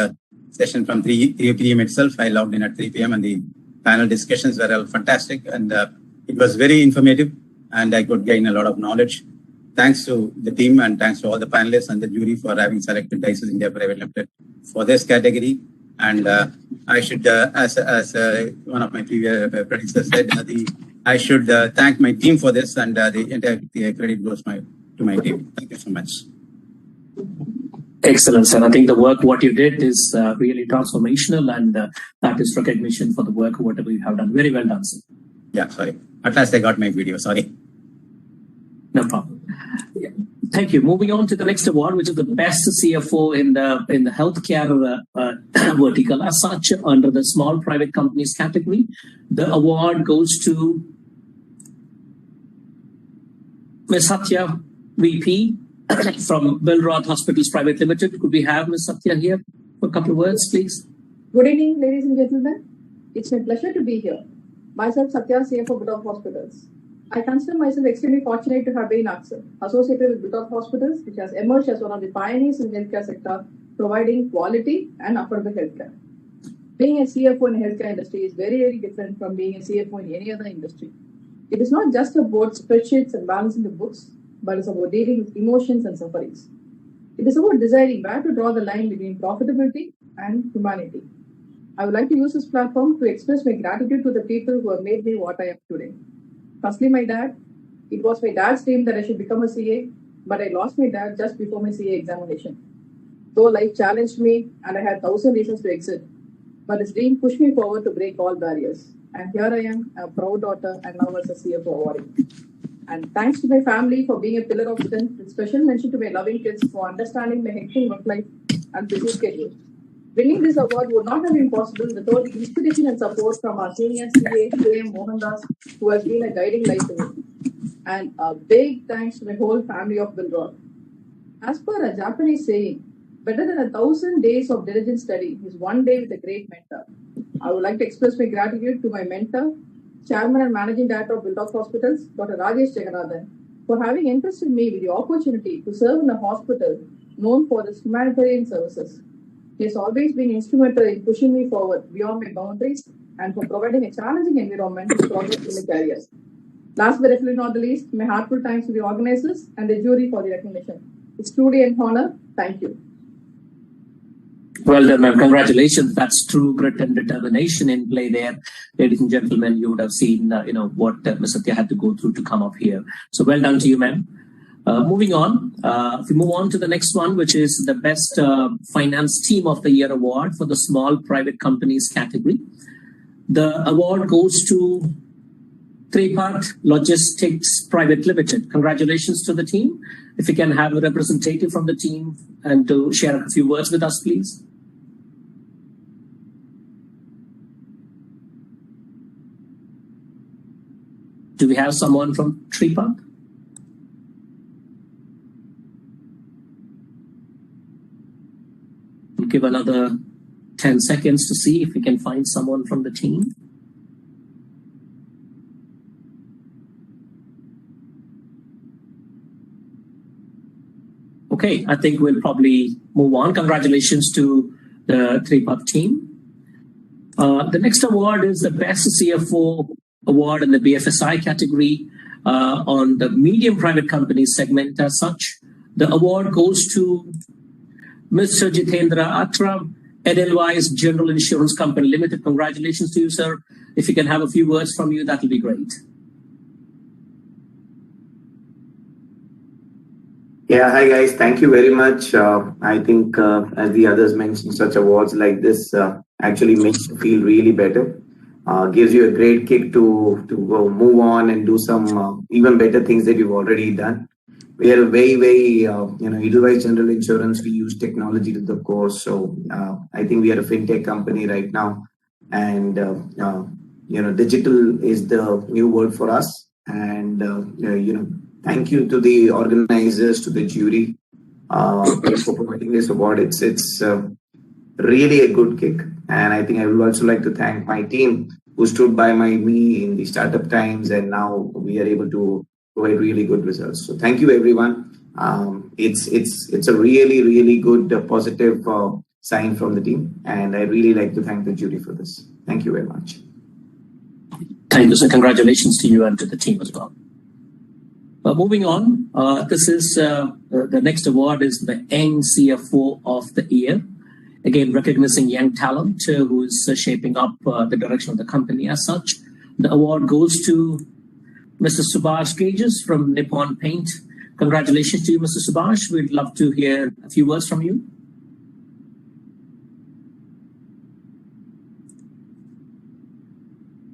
session from 3 p.m. itself. I logged in at 3 p.m. and the panel discussions were all fantastic, and it was very informative, and I could gain a lot of knowledge. Thanks to the team, and thanks to all the panelists and the jury for having selected Dices India Private Limited for this category. And I should, as one of my previous predecessors said, I should thank my team for this, and the entire credit goes to my team. Thank you so much. Excellent, sir. I think the work, what you did is really transformational, and that is recognition for the work, whatever you have done. Very well done, sir. Yeah, sorry. At last I got my video, sorry. No problem. Yeah. Thank you. Moving on to the next award, which is the best CFO in the healthcare vertical as such, under the small private companies category. The award goes to Ms. Satya, VP from Bilrod Hospitals Private Limited. Could we have Ms. Satya here for a couple of words, please? Good evening, ladies and gentlemen. It's my pleasure to be here. Myself, Satya, CFO Bilrod Hospitals. I consider myself extremely fortunate to have been associated with Bilrod Hospitals, which has emerged as one of the pioneers in the healthcare sector, providing quality and affordable healthcare. Being a CFO in the healthcare industry is very, very different from being a CFO in any other industry. It is not just about spreadsheets and balancing the books, but it's about dealing with emotions and sufferings. It is about deciding where to draw the line between profitability and humanity. I would like to use this platform to express my gratitude to the people who have made me what I am today. Firstly, my dad. It was my dad's dream that I should become a CA, but I lost my dad just before my CA examination. Though life challenged me and I had 1,000 reasons to exit, but his dream pushed me forward to break all barriers. And here I am, a proud daughter, and now as a CFO awardee. And thanks to my family for being a pillar of strength, with special mention to my loving kids for understanding my hectic work life and busy schedule. Winning this award would not have been possible without the inspiration and support from our senior CA, K.M. Mohandas, who has been a guiding light to me. And a big thanks to my whole family of Bilrod. As per a Japanese saying, better than 1,000 days of diligent study is one day with a great mentor. I would like to express my gratitude to my mentor, Chairman and Managing Director of Bilrod Hospitals, Dr. Rajesh Jagannathan, for having entrusted me with the opportunity to serve in a hospital known for its humanitarian services. He has always been instrumental in pushing me forward beyond my boundaries and for providing a challenging environment to progress in my careers. Last but definitely not the least, my heartfelt thanks to the organizers and the jury for the recognition. It's truly an honor. Thank you. Well done, ma'am. Congratulations. That's true grit and determination in play there. Ladies and gentlemen, you would have seen, what Ms. Satya had to go through to come up here. So well done to you, ma'am. Moving on, if we move on to the next one, which is the Best Finance Team of the Year Award for the Small Private Companies category. The award goes to Tripart Logistics Private Limited. Congratulations to the team. If you can have a representative from the team and to share a few words with us, please. Do we have someone from Tripa? We'll give another 10 seconds to see if we can find someone from the team. Okay, I think we'll probably move on. Congratulations to the Tripa team. The next award is the Best CFO Award in the BFSI category on the medium private company segment as such. The award goes to Mr. Jitendra Atra, Edelweiss General Insurance Company Limited. Congratulations to you, sir. If you can have a few words from you, that will be great. Yeah, hi guys. Thank you very much. I think, as the others mentioned, such awards like this actually makes you feel really better. Gives you a great kick to go move on and do some even better things that you've already done. We are a very, Edelweiss General Insurance. We use technology to the core. So I think we are a fintech company right now, and digital is the new word for us. And thank you to the organizers, to the jury, for providing this award. It's really a good kick. And I think I would also like to thank my team who stood by me in the startup times, and now we are able to provide really good results. So thank you, everyone. It's a really good positive sign from the team, and I really like to thank the jury for this. Thank you very much. Thank you, sir. Congratulations to you and to the team as well. Moving on, this is the next award is the Young CFO of the Year. Again, recognizing young talent who is shaping up the direction of the company as such. The award goes to Mr. Subhash Gages from Nippon Paint. Congratulations to you, Mr. Subhash. We'd love to hear a few words from you.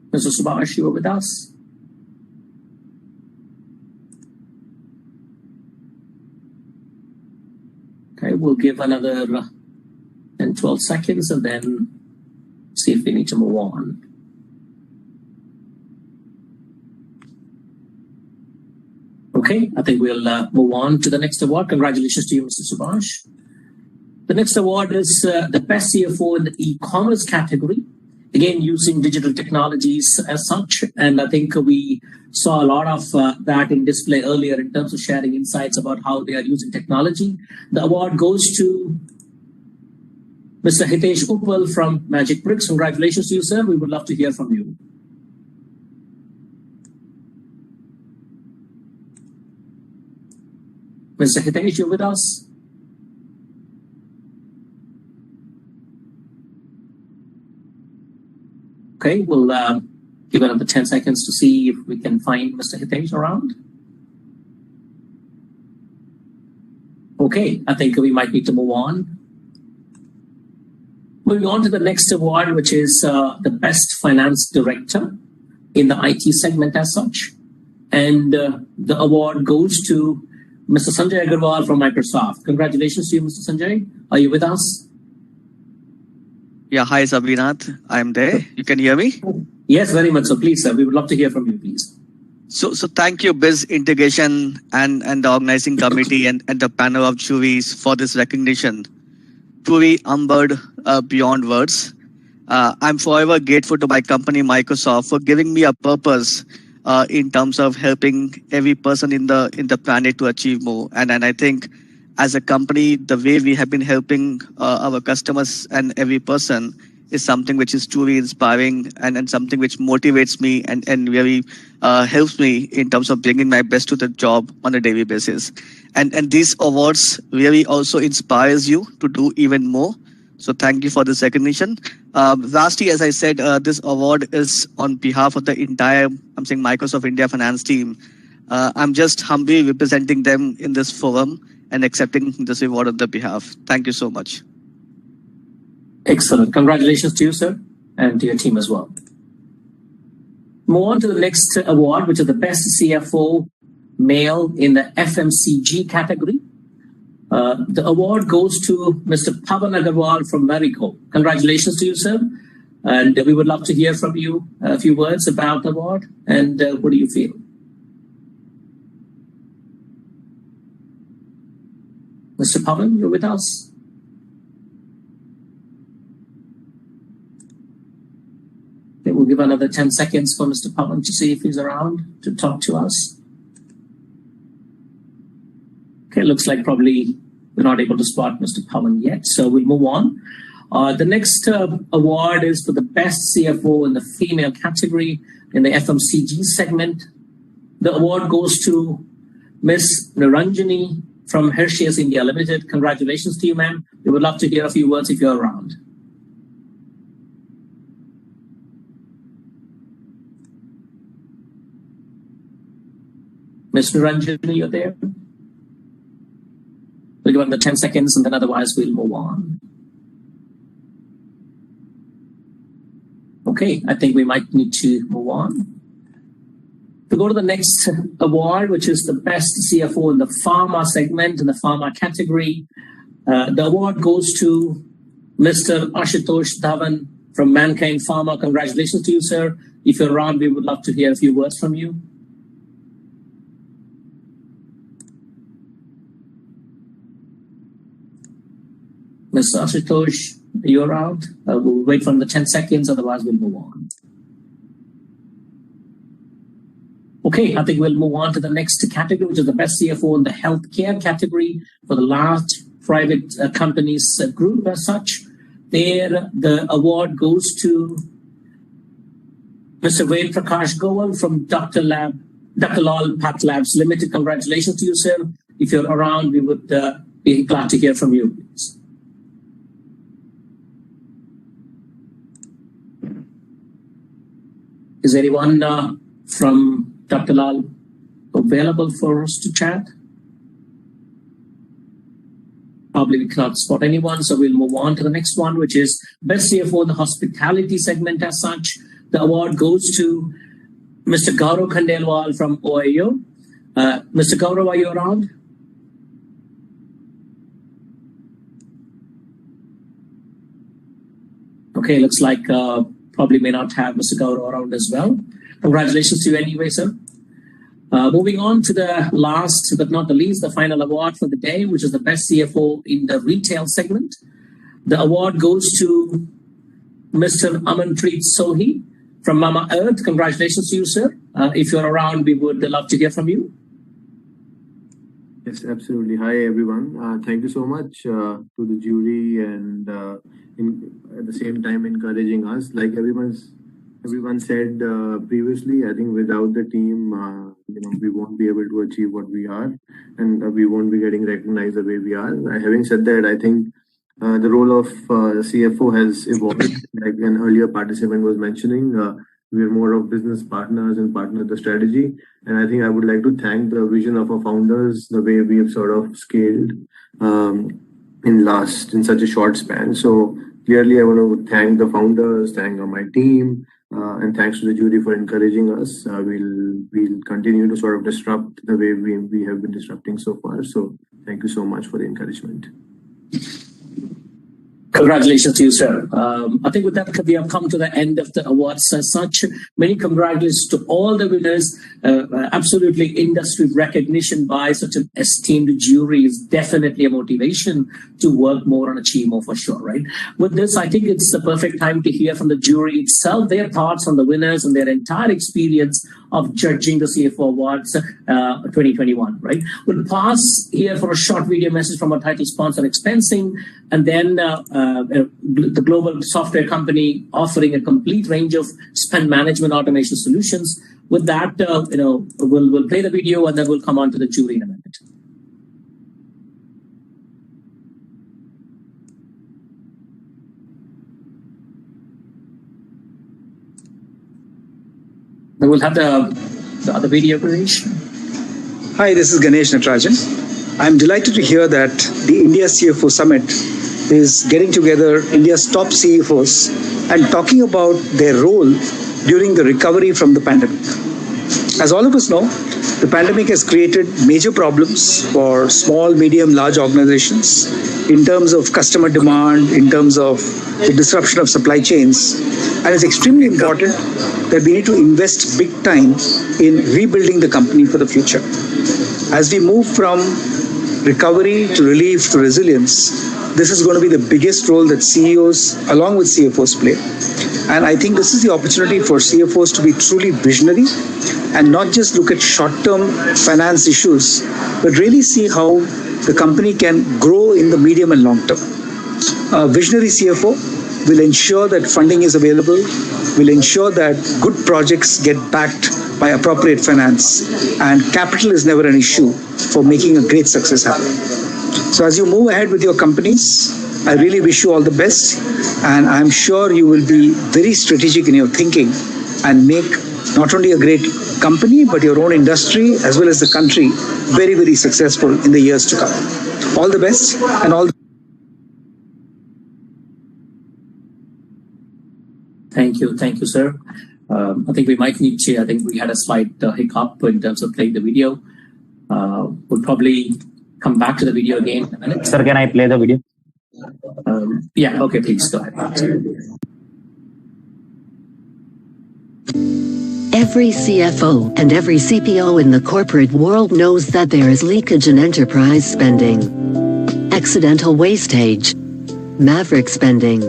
Mr. Subhash, you are with us? Okay, we'll give another 10, 12 seconds and then see if we need to move on. Okay, I think we'll move on to the next award. Congratulations to you, Mr. Subhash. The next award is the Best CFO in the e-commerce category. Again, using digital technologies as such. And I think we saw a lot of that in display earlier in terms of sharing insights about how they are using technology. The award goes to Mr. Hitesh Uppal from Magic Bricks. Congratulations to you, sir. We would love to hear from you. Mr. Hitesh, you're with us? Okay, we'll give another 10 seconds to see if we can find Mr. Hitesh around. Okay, I think we might need to move on. Moving on to the next award, which is the Best Finance Director in the IT segment as such. And the award goes to Mr. Sanjay Agarwal from Microsoft. Congratulations to you, Mr. Sanjay. Are you with us? Yeah, hi, Sabinath. I'm there. You can hear me? Yes, very much so. Please, sir. We would love to hear from you, please. So thank you, Biz Integration and the organizing committee and the panel of juries for this recognition. Truly humbled beyond words. I'm forever grateful to my company, Microsoft, for giving me a purpose in terms of helping every person in the planet to achieve more. And I think as a company, the way we have been helping our customers and every person is something which is truly inspiring and something which motivates me and really helps me in terms of bringing my best to the job on a daily basis. And these awards really also inspires you to do even more. So thank you for this recognition. Lastly, as I said, this award is on behalf of the entire, Microsoft India finance team. I'm just humbly representing them in this forum and accepting this award on their behalf. Thank you so much. Excellent. Congratulations to you, sir, and to your team as well. Move on to the next award, which is the Best CFO Male in the FMCG category. The award goes to Mr. Pavan Agarwal from Marico. Congratulations to you, sir. And we would love to hear from you a few words about the award. And what do you feel? Mr. Pavan, you're with us? Okay, we'll give another 10 seconds for Mr. Pavan to see if he's around to talk to us. Okay, looks like probably we're not able to spot Mr. Pavan yet, so we'll move on. The next award is for the best CFO in the female category in the FMCG segment. The award goes to Ms. Niranjani from Hershey's India Limited. Congratulations to you, ma'am. We would love to hear a few words if you're around. Ms. Niranjani, you're there? We'll give them the 10 seconds and then otherwise we'll move on. Okay, I think we might need to move on. To go to the next award, which is the best CFO in the pharma segment, in the pharma category. The award goes to Mr. Ashutosh Dhawan from Mankind Pharma. Congratulations to you, sir. If you're around, we would love to hear a few words from you. Mr. Ashutosh, are you around? We'll wait for the 10 seconds, otherwise we'll move on. Okay, I think we'll move on to the next category, which is the best CFO in the healthcare category for the large private companies group as such. There, the award goes to Mr. Ved Prakash Goel from Dr. Lal Path Labs Limited. Congratulations to you, sir. If you're around, we would be glad to hear from you, please. Is anyone from Dr. Lal available for us to chat? Probably we cannot spot anyone, so we'll move on to the next one, which is Best CFO in the Hospitality segment as such. The award goes to Mr. Gaurav Khandelwal from OIO. Mr. Gaurav, are you around? Okay, looks like probably may not have Mr. Gaurav around as well. Congratulations to you anyway, sir. Moving on to the last but not the least, the final award for the day, which is the best CFO in the retail segment. The award goes to Mr. Amanpreet Sohi from Mama Earth. Congratulations to you, sir. If you're around, we would love to hear from you. Yes, absolutely. Hi, everyone. Thank you so much to the jury and at the same time encouraging us. Like everyone said previously, I think without the team, we won't be able to achieve what we are, and we won't be getting recognized the way we are. Having said that, I think the role of CFO has evolved. Like an earlier participant was mentioning, we are more of business partners and partner the strategy. And I think I would like to thank the vision of our founders, the way we have sort of scaled in such a short span. So clearly, I want to thank the founders, thank my team, and thanks to the jury for encouraging us. We'll continue to sort of disrupt the way we have been disrupting so far. So thank you so much for the encouragement. Congratulations to you, sir. I think with that, we have come to the end of the awards as such. Many congratulations to all the winners. Absolutely industry recognition by such an esteemed jury is definitely a motivation to work more and achieve more for sure, right? With this, I think it's the perfect time to hear from the jury itself, their thoughts on the winners and their entire experience of judging the CFO Awards 2021, right? We'll pause here for a short video message from our title sponsor, Expensing, and then the global software company offering a complete range of spend management automation solutions. With that, we'll play the video and then we'll come on to the jury in a minute. Then we'll have the other video creation. Hi, this is Ganesh Natarajan. I'm delighted to hear that the India CFO Summit is getting together India's top CFOs and talking about their role during the recovery from the pandemic. As all of us know, The pandemic has created major problems for small, medium, large organizations in terms of customer demand, in terms of the disruption of supply chains. And it's extremely important that we need to invest big time in rebuilding the company for the future. As we move from recovery to relief to resilience, this is going to be the biggest role that CEOs along with CFOs play. And I think this is the opportunity for CFOs to be truly visionary and not just look at short-term finance issues, but really see how the company can grow in the medium and long term. A visionary CFO will ensure that funding is available, will ensure that good projects get backed by appropriate finance, and capital is never an issue for making a great success happen. So as you move ahead with your companies, I really wish you all the best, and I'm sure you will be very strategic in your thinking and make not only a great company, but your own industry as well as the country very, very successful in the years to come. All the best and all. Thank you, sir. I think we might need to, I think we had a slight hiccup in terms of playing the video. We'll probably come back to the video again in a minute. Sir, can I play the video? Yeah, okay, please go ahead. Every CFO and every CPO in the corporate world knows that there is leakage in enterprise spending, accidental wastage, maverick spending,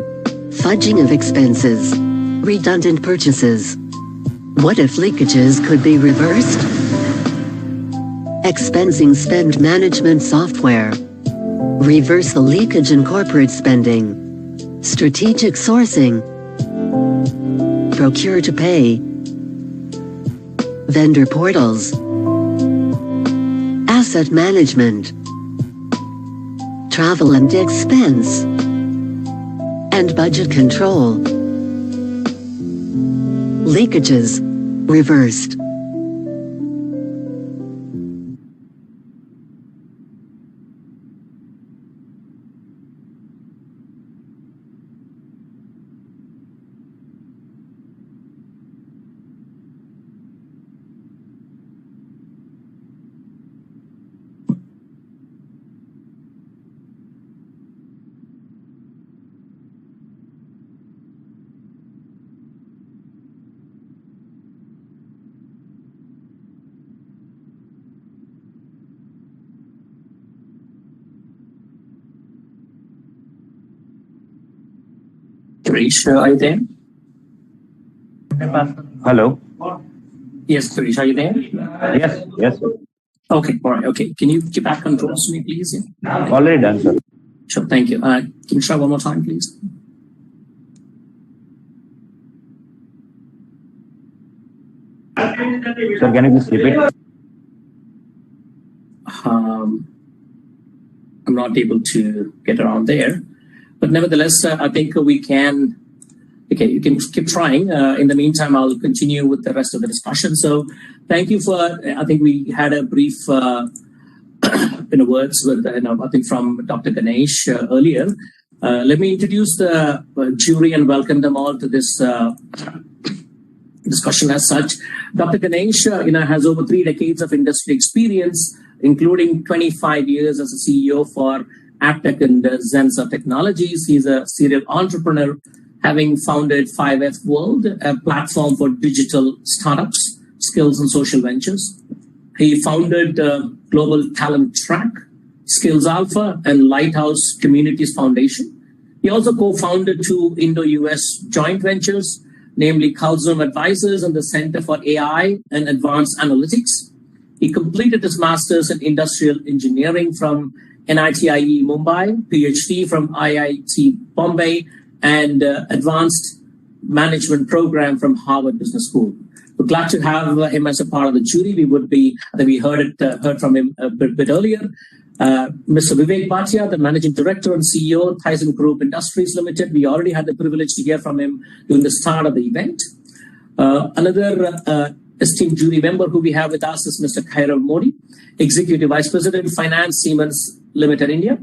fudging of expenses, redundant purchases. What if leakages could be reversed? Expensing spend management software. Reverse the leakage in corporate spending. Strategic sourcing. Procure to pay. Vendor portals. Asset management. Travel and expense. And budget control. Leakages reversed. Suresh, are you there? Hello. Yes, Suresh, are you there? Yes. Okay, all right, okay. Can you give back controls to me, please? Yeah. Already done, sir. Sure, thank you. Can you try one more time, please? Sir, can you please repeat? I'm not able to get around there. But nevertheless, I think we can, okay, you can keep trying. In the meantime, I'll continue with the rest of the discussion. So thank you for, I think we had a brief words with, I think from Dr. Ganesh earlier. Let me introduce the jury and welcome them all to this discussion as such. Dr. Ganesh, has over 3 decades of industry experience, including 25 years as a CEO for AppTech and Zensa Technologies. He's a serial entrepreneur, having founded 5F World, a platform for digital startups, skills and social ventures. He founded Global Talent Track, Skills Alpha, and Lighthouse Communities Foundation. He also co-founded 2 Indo-US joint ventures, namely Kalzum Advisors and the Center for AI and Advanced Analytics. He completed his master's in industrial engineering from NITIE Mumbai, PhD from IIT Bombay, and advanced management program from Harvard Business School. We're glad to have him as a part of the jury. We heard from him a bit earlier. Mr. Vivek Bhatia, the Managing Director and CEO, Tyson Group Industries Limited. We already had the privilege to hear from him during the start of the event. Another esteemed jury member who we have with us is Mr. Kairav Modi, Executive Vice President, Finance, Siemens Limited, India.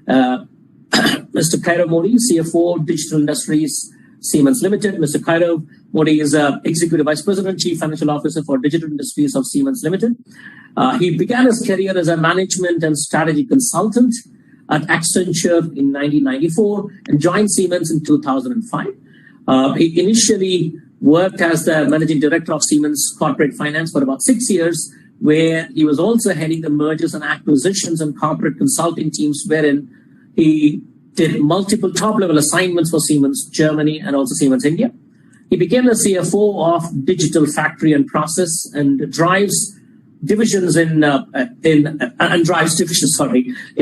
Mr. Kairav Modi, CFO, Digital Industries Siemens Limited. Mr. Kairav Modi is Executive Vice President, Chief Financial Officer for Digital Industries of Siemens Limited. He began his career as a management and strategy consultant at Accenture in 1994 and joined Siemens in 2005. He initially worked as the Managing Director of Siemens Corporate Finance for about 6 years, where he was also heading the mergers and acquisitions and corporate consulting teams, wherein he did multiple top-level assignments for Siemens Germany and also Siemens India. He became the CFO of Digital Factory and Process and drives divisions in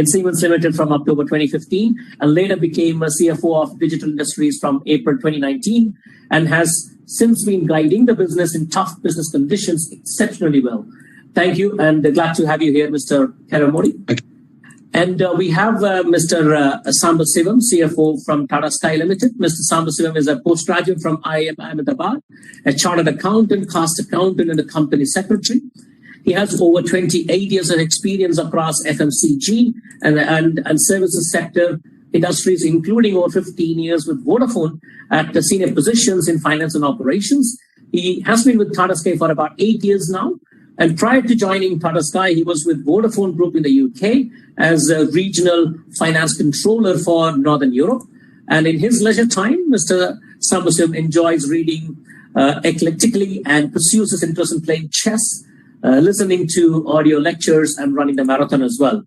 Siemens Limited from October 2015, and later became a CFO of Digital Industries from April 2019, and has since been guiding the business in tough business conditions exceptionally well. Thank you, and glad to have you here, Mr. Kairav Modi. And we have Mr. Sambasivam, CFO from Tata Sky Limited. Mr. Sambasivam is a postgraduate from IIM Ahmedabad, a chartered accountant, cost accountant, and a company secretary. He has over 28 years of experience across FMCG and services sector industries, including over 15 years with Vodafone at the senior positions in finance and operations. He has been with Tata Sky for about 8 years now. And prior to joining Tata Sky, he was with Vodafone Group in the UK as a regional finance controller for Northern Europe. And in his leisure time, Mr. Sambasivam enjoys reading eclectically and pursues his interest in playing chess, listening to audio lectures, and running the marathon as well.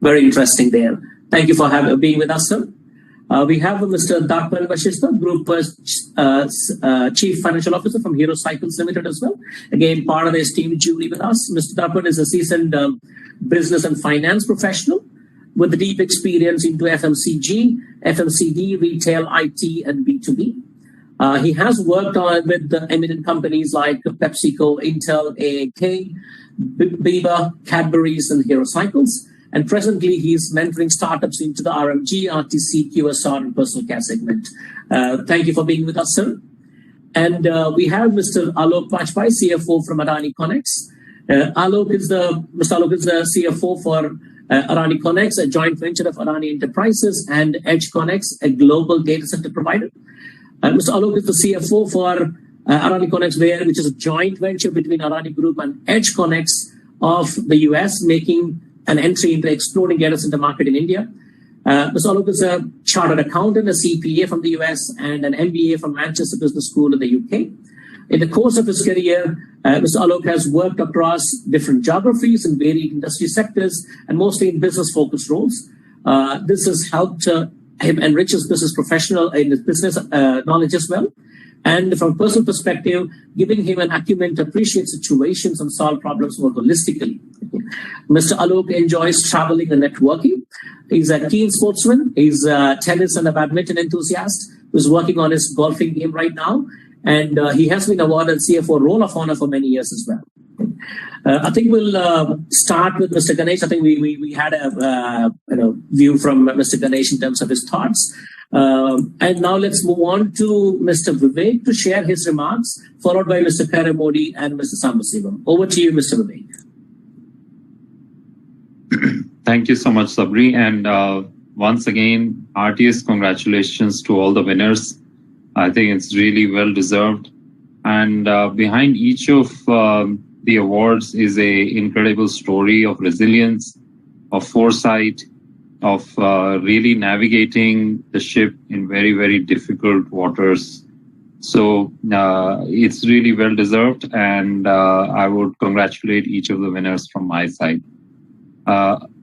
Very interesting there. Thank you for being with us, sir. We have Mr. Darpan Vashishta, Group Chief Financial Officer from Hero Cycles Limited as well. Again, part of the esteemed jury with us. Mr. Darpan is a seasoned business and finance professional with deep experience into FMCG, FMCD, retail, IT, and B2B. He has worked with eminent companies like PepsiCo, Intel, AAK, Biba, Cadbury's, and Hero Cycles. And presently, he's mentoring startups into the RMG, RTC, QSR, and personal care segment. Thank you for being with us, sir. And we have Mr. Alok Bajpai, CFO from Adani Connex. Mr. Alok is the CFO for Adani Connex, a joint venture of Adani Enterprises and Edge Connex, a global data center provider. Mr. Alok is the CFO for Adani Connex, which is a joint venture between Adani Group and Edge Connex of the US, making an entry into exploding data center market in India. Mr. Alok is a chartered accountant, a CPA from the US, and an MBA from Manchester Business School in the UK. In the course of his career, Mr. Alok has worked across different geographies and varied industry sectors, and mostly in business-focused roles. This has helped him enrich his business knowledge as well. And from a personal perspective, giving him an acumen to appreciate situations and solve problems more holistically. Mr. Alok enjoys traveling and networking. He's a keen sportsman. He's a tennis and a badminton enthusiast who's working on his golfing game right now. And he has been awarded CFO Roll of Honor for many years as well. I think we'll start with Mr. Ganesh. I think we had a view from Mr. Ganesh in terms of his thoughts. And now let's move on to Mr. Vivek to share his remarks, followed by Mr. Kairav Modi and Mr. Sambasivam. Over to you, Mr. Vivek. Thank you so much, Sabri. And once again, heartiest congratulations to all the winners. I think it's really well deserved. And behind each of the awards is a incredible story of resilience, of foresight, of really navigating the ship in very, very difficult waters. So it's really well deserved, and I would congratulate each of the winners from my side.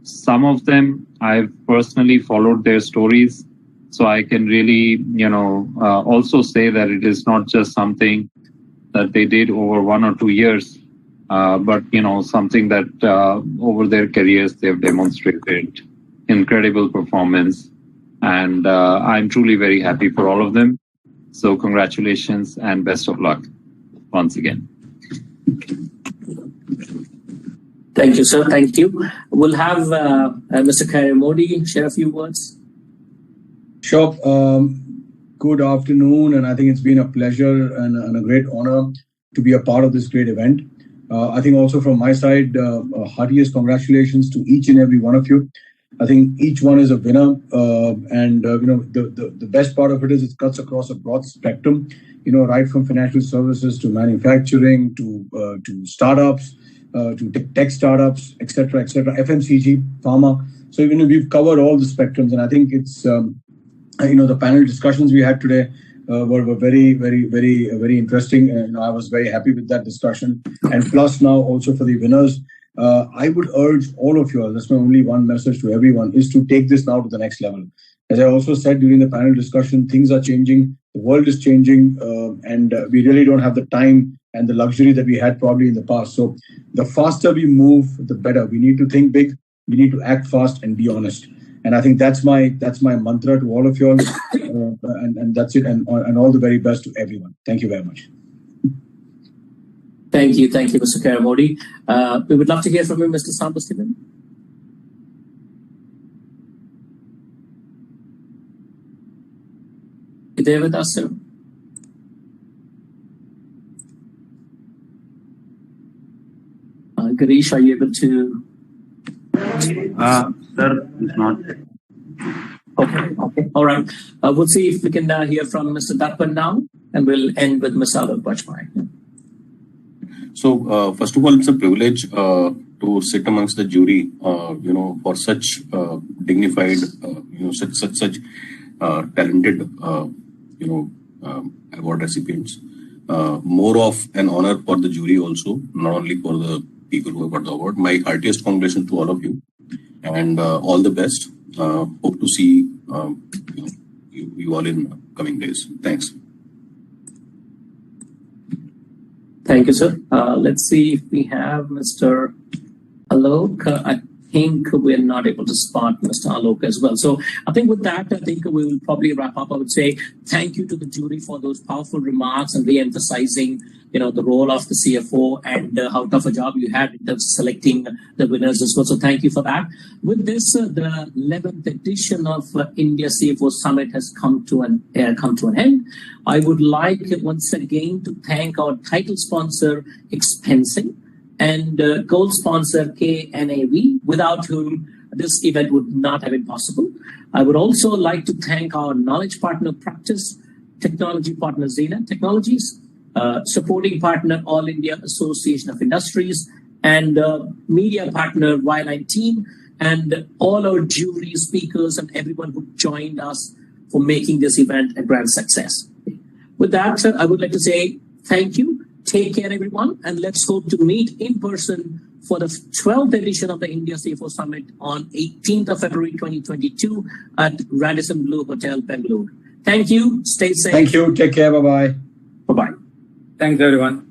Some of them, I've personally followed their stories, so I can really, also say that it is not just something that they did over 1 or 2 years, but, something that over their careers they've demonstrated incredible performance. And I'm truly very happy for all of them. So congratulations and best of luck once again. Thank you, sir. Thank you. We'll have Mr. Kairav Modi share a few words. Sure. Good afternoon, and I think it's been a pleasure and a great honor to be a part of this great event. I think also from my side, heartiest congratulations to each and every one of you. I think each one is a winner, and the best part of it is it cuts across a broad spectrum. Right from financial services to manufacturing to startups, to tech startups, etc., FMCG, pharma. So we've covered all the spectrums, and I think it's the panel discussions we had today were very, very, very, very interesting. I was very happy with that discussion, and plus now also for the winners. I would urge all of you all, that's my only one message to everyone, is to take this now to the next level. As I also said during the panel discussion, things are changing, the world is changing, and we really don't have the time and the luxury that we had probably in the past. So the faster we move, the better. We need to think big, we need to act fast and be honest. And I think that's my mantra to all of you all, and that's it, and all the very best to everyone. Thank you very much. Thank you, Mr. Karamodi. We would love to hear from you, Mr. Sambasthivan. You there with us, sir? Girish, are you able to? Sir, it's not. Okay. All right. We'll see if we can hear from Mr. Darpan now, and we'll end with Ms. Alok Bajpai. So, first of all, it's a privilege to sit amongst the jury, for such dignified, such talented, award recipients. More of an honor for the jury also, not only for the people who have got the award. My heartiest congratulations to all of you, and all the best. Hope to see you all in coming days. Thanks. Thank you, sir. Let's see if we have Mr. Alok. I think we're not able to spot Mr. Alok as well. So I think with that, I think we will probably wrap up. I would say thank you to the jury for those powerful remarks and re-emphasizing, the role of the CFO and how tough a job you had in terms of selecting the winners as well. So thank you for that. With this, the 11th edition of India CFO Summit has come to an end. I would like once again to thank our title sponsor, Expensing, and gold sponsor, KNAV, without whom this event would not have been possible. I would also like to thank our knowledge partner, Practice, technology partner, Zena Technologies, supporting partner, All India Association of Industries, and media partner, Wireline Team, and all our jury speakers and everyone who joined us for making this event a grand success. With that, I would like to say thank you. Take care, everyone, and let's hope to meet in person for the 12th edition of the India CFO Summit on 18th of February 2022 at Radisson Blu Hotel, Bengaluru. Thank you. Stay safe. Thank you. Take care. Bye-bye. Bye-bye. Thanks, everyone.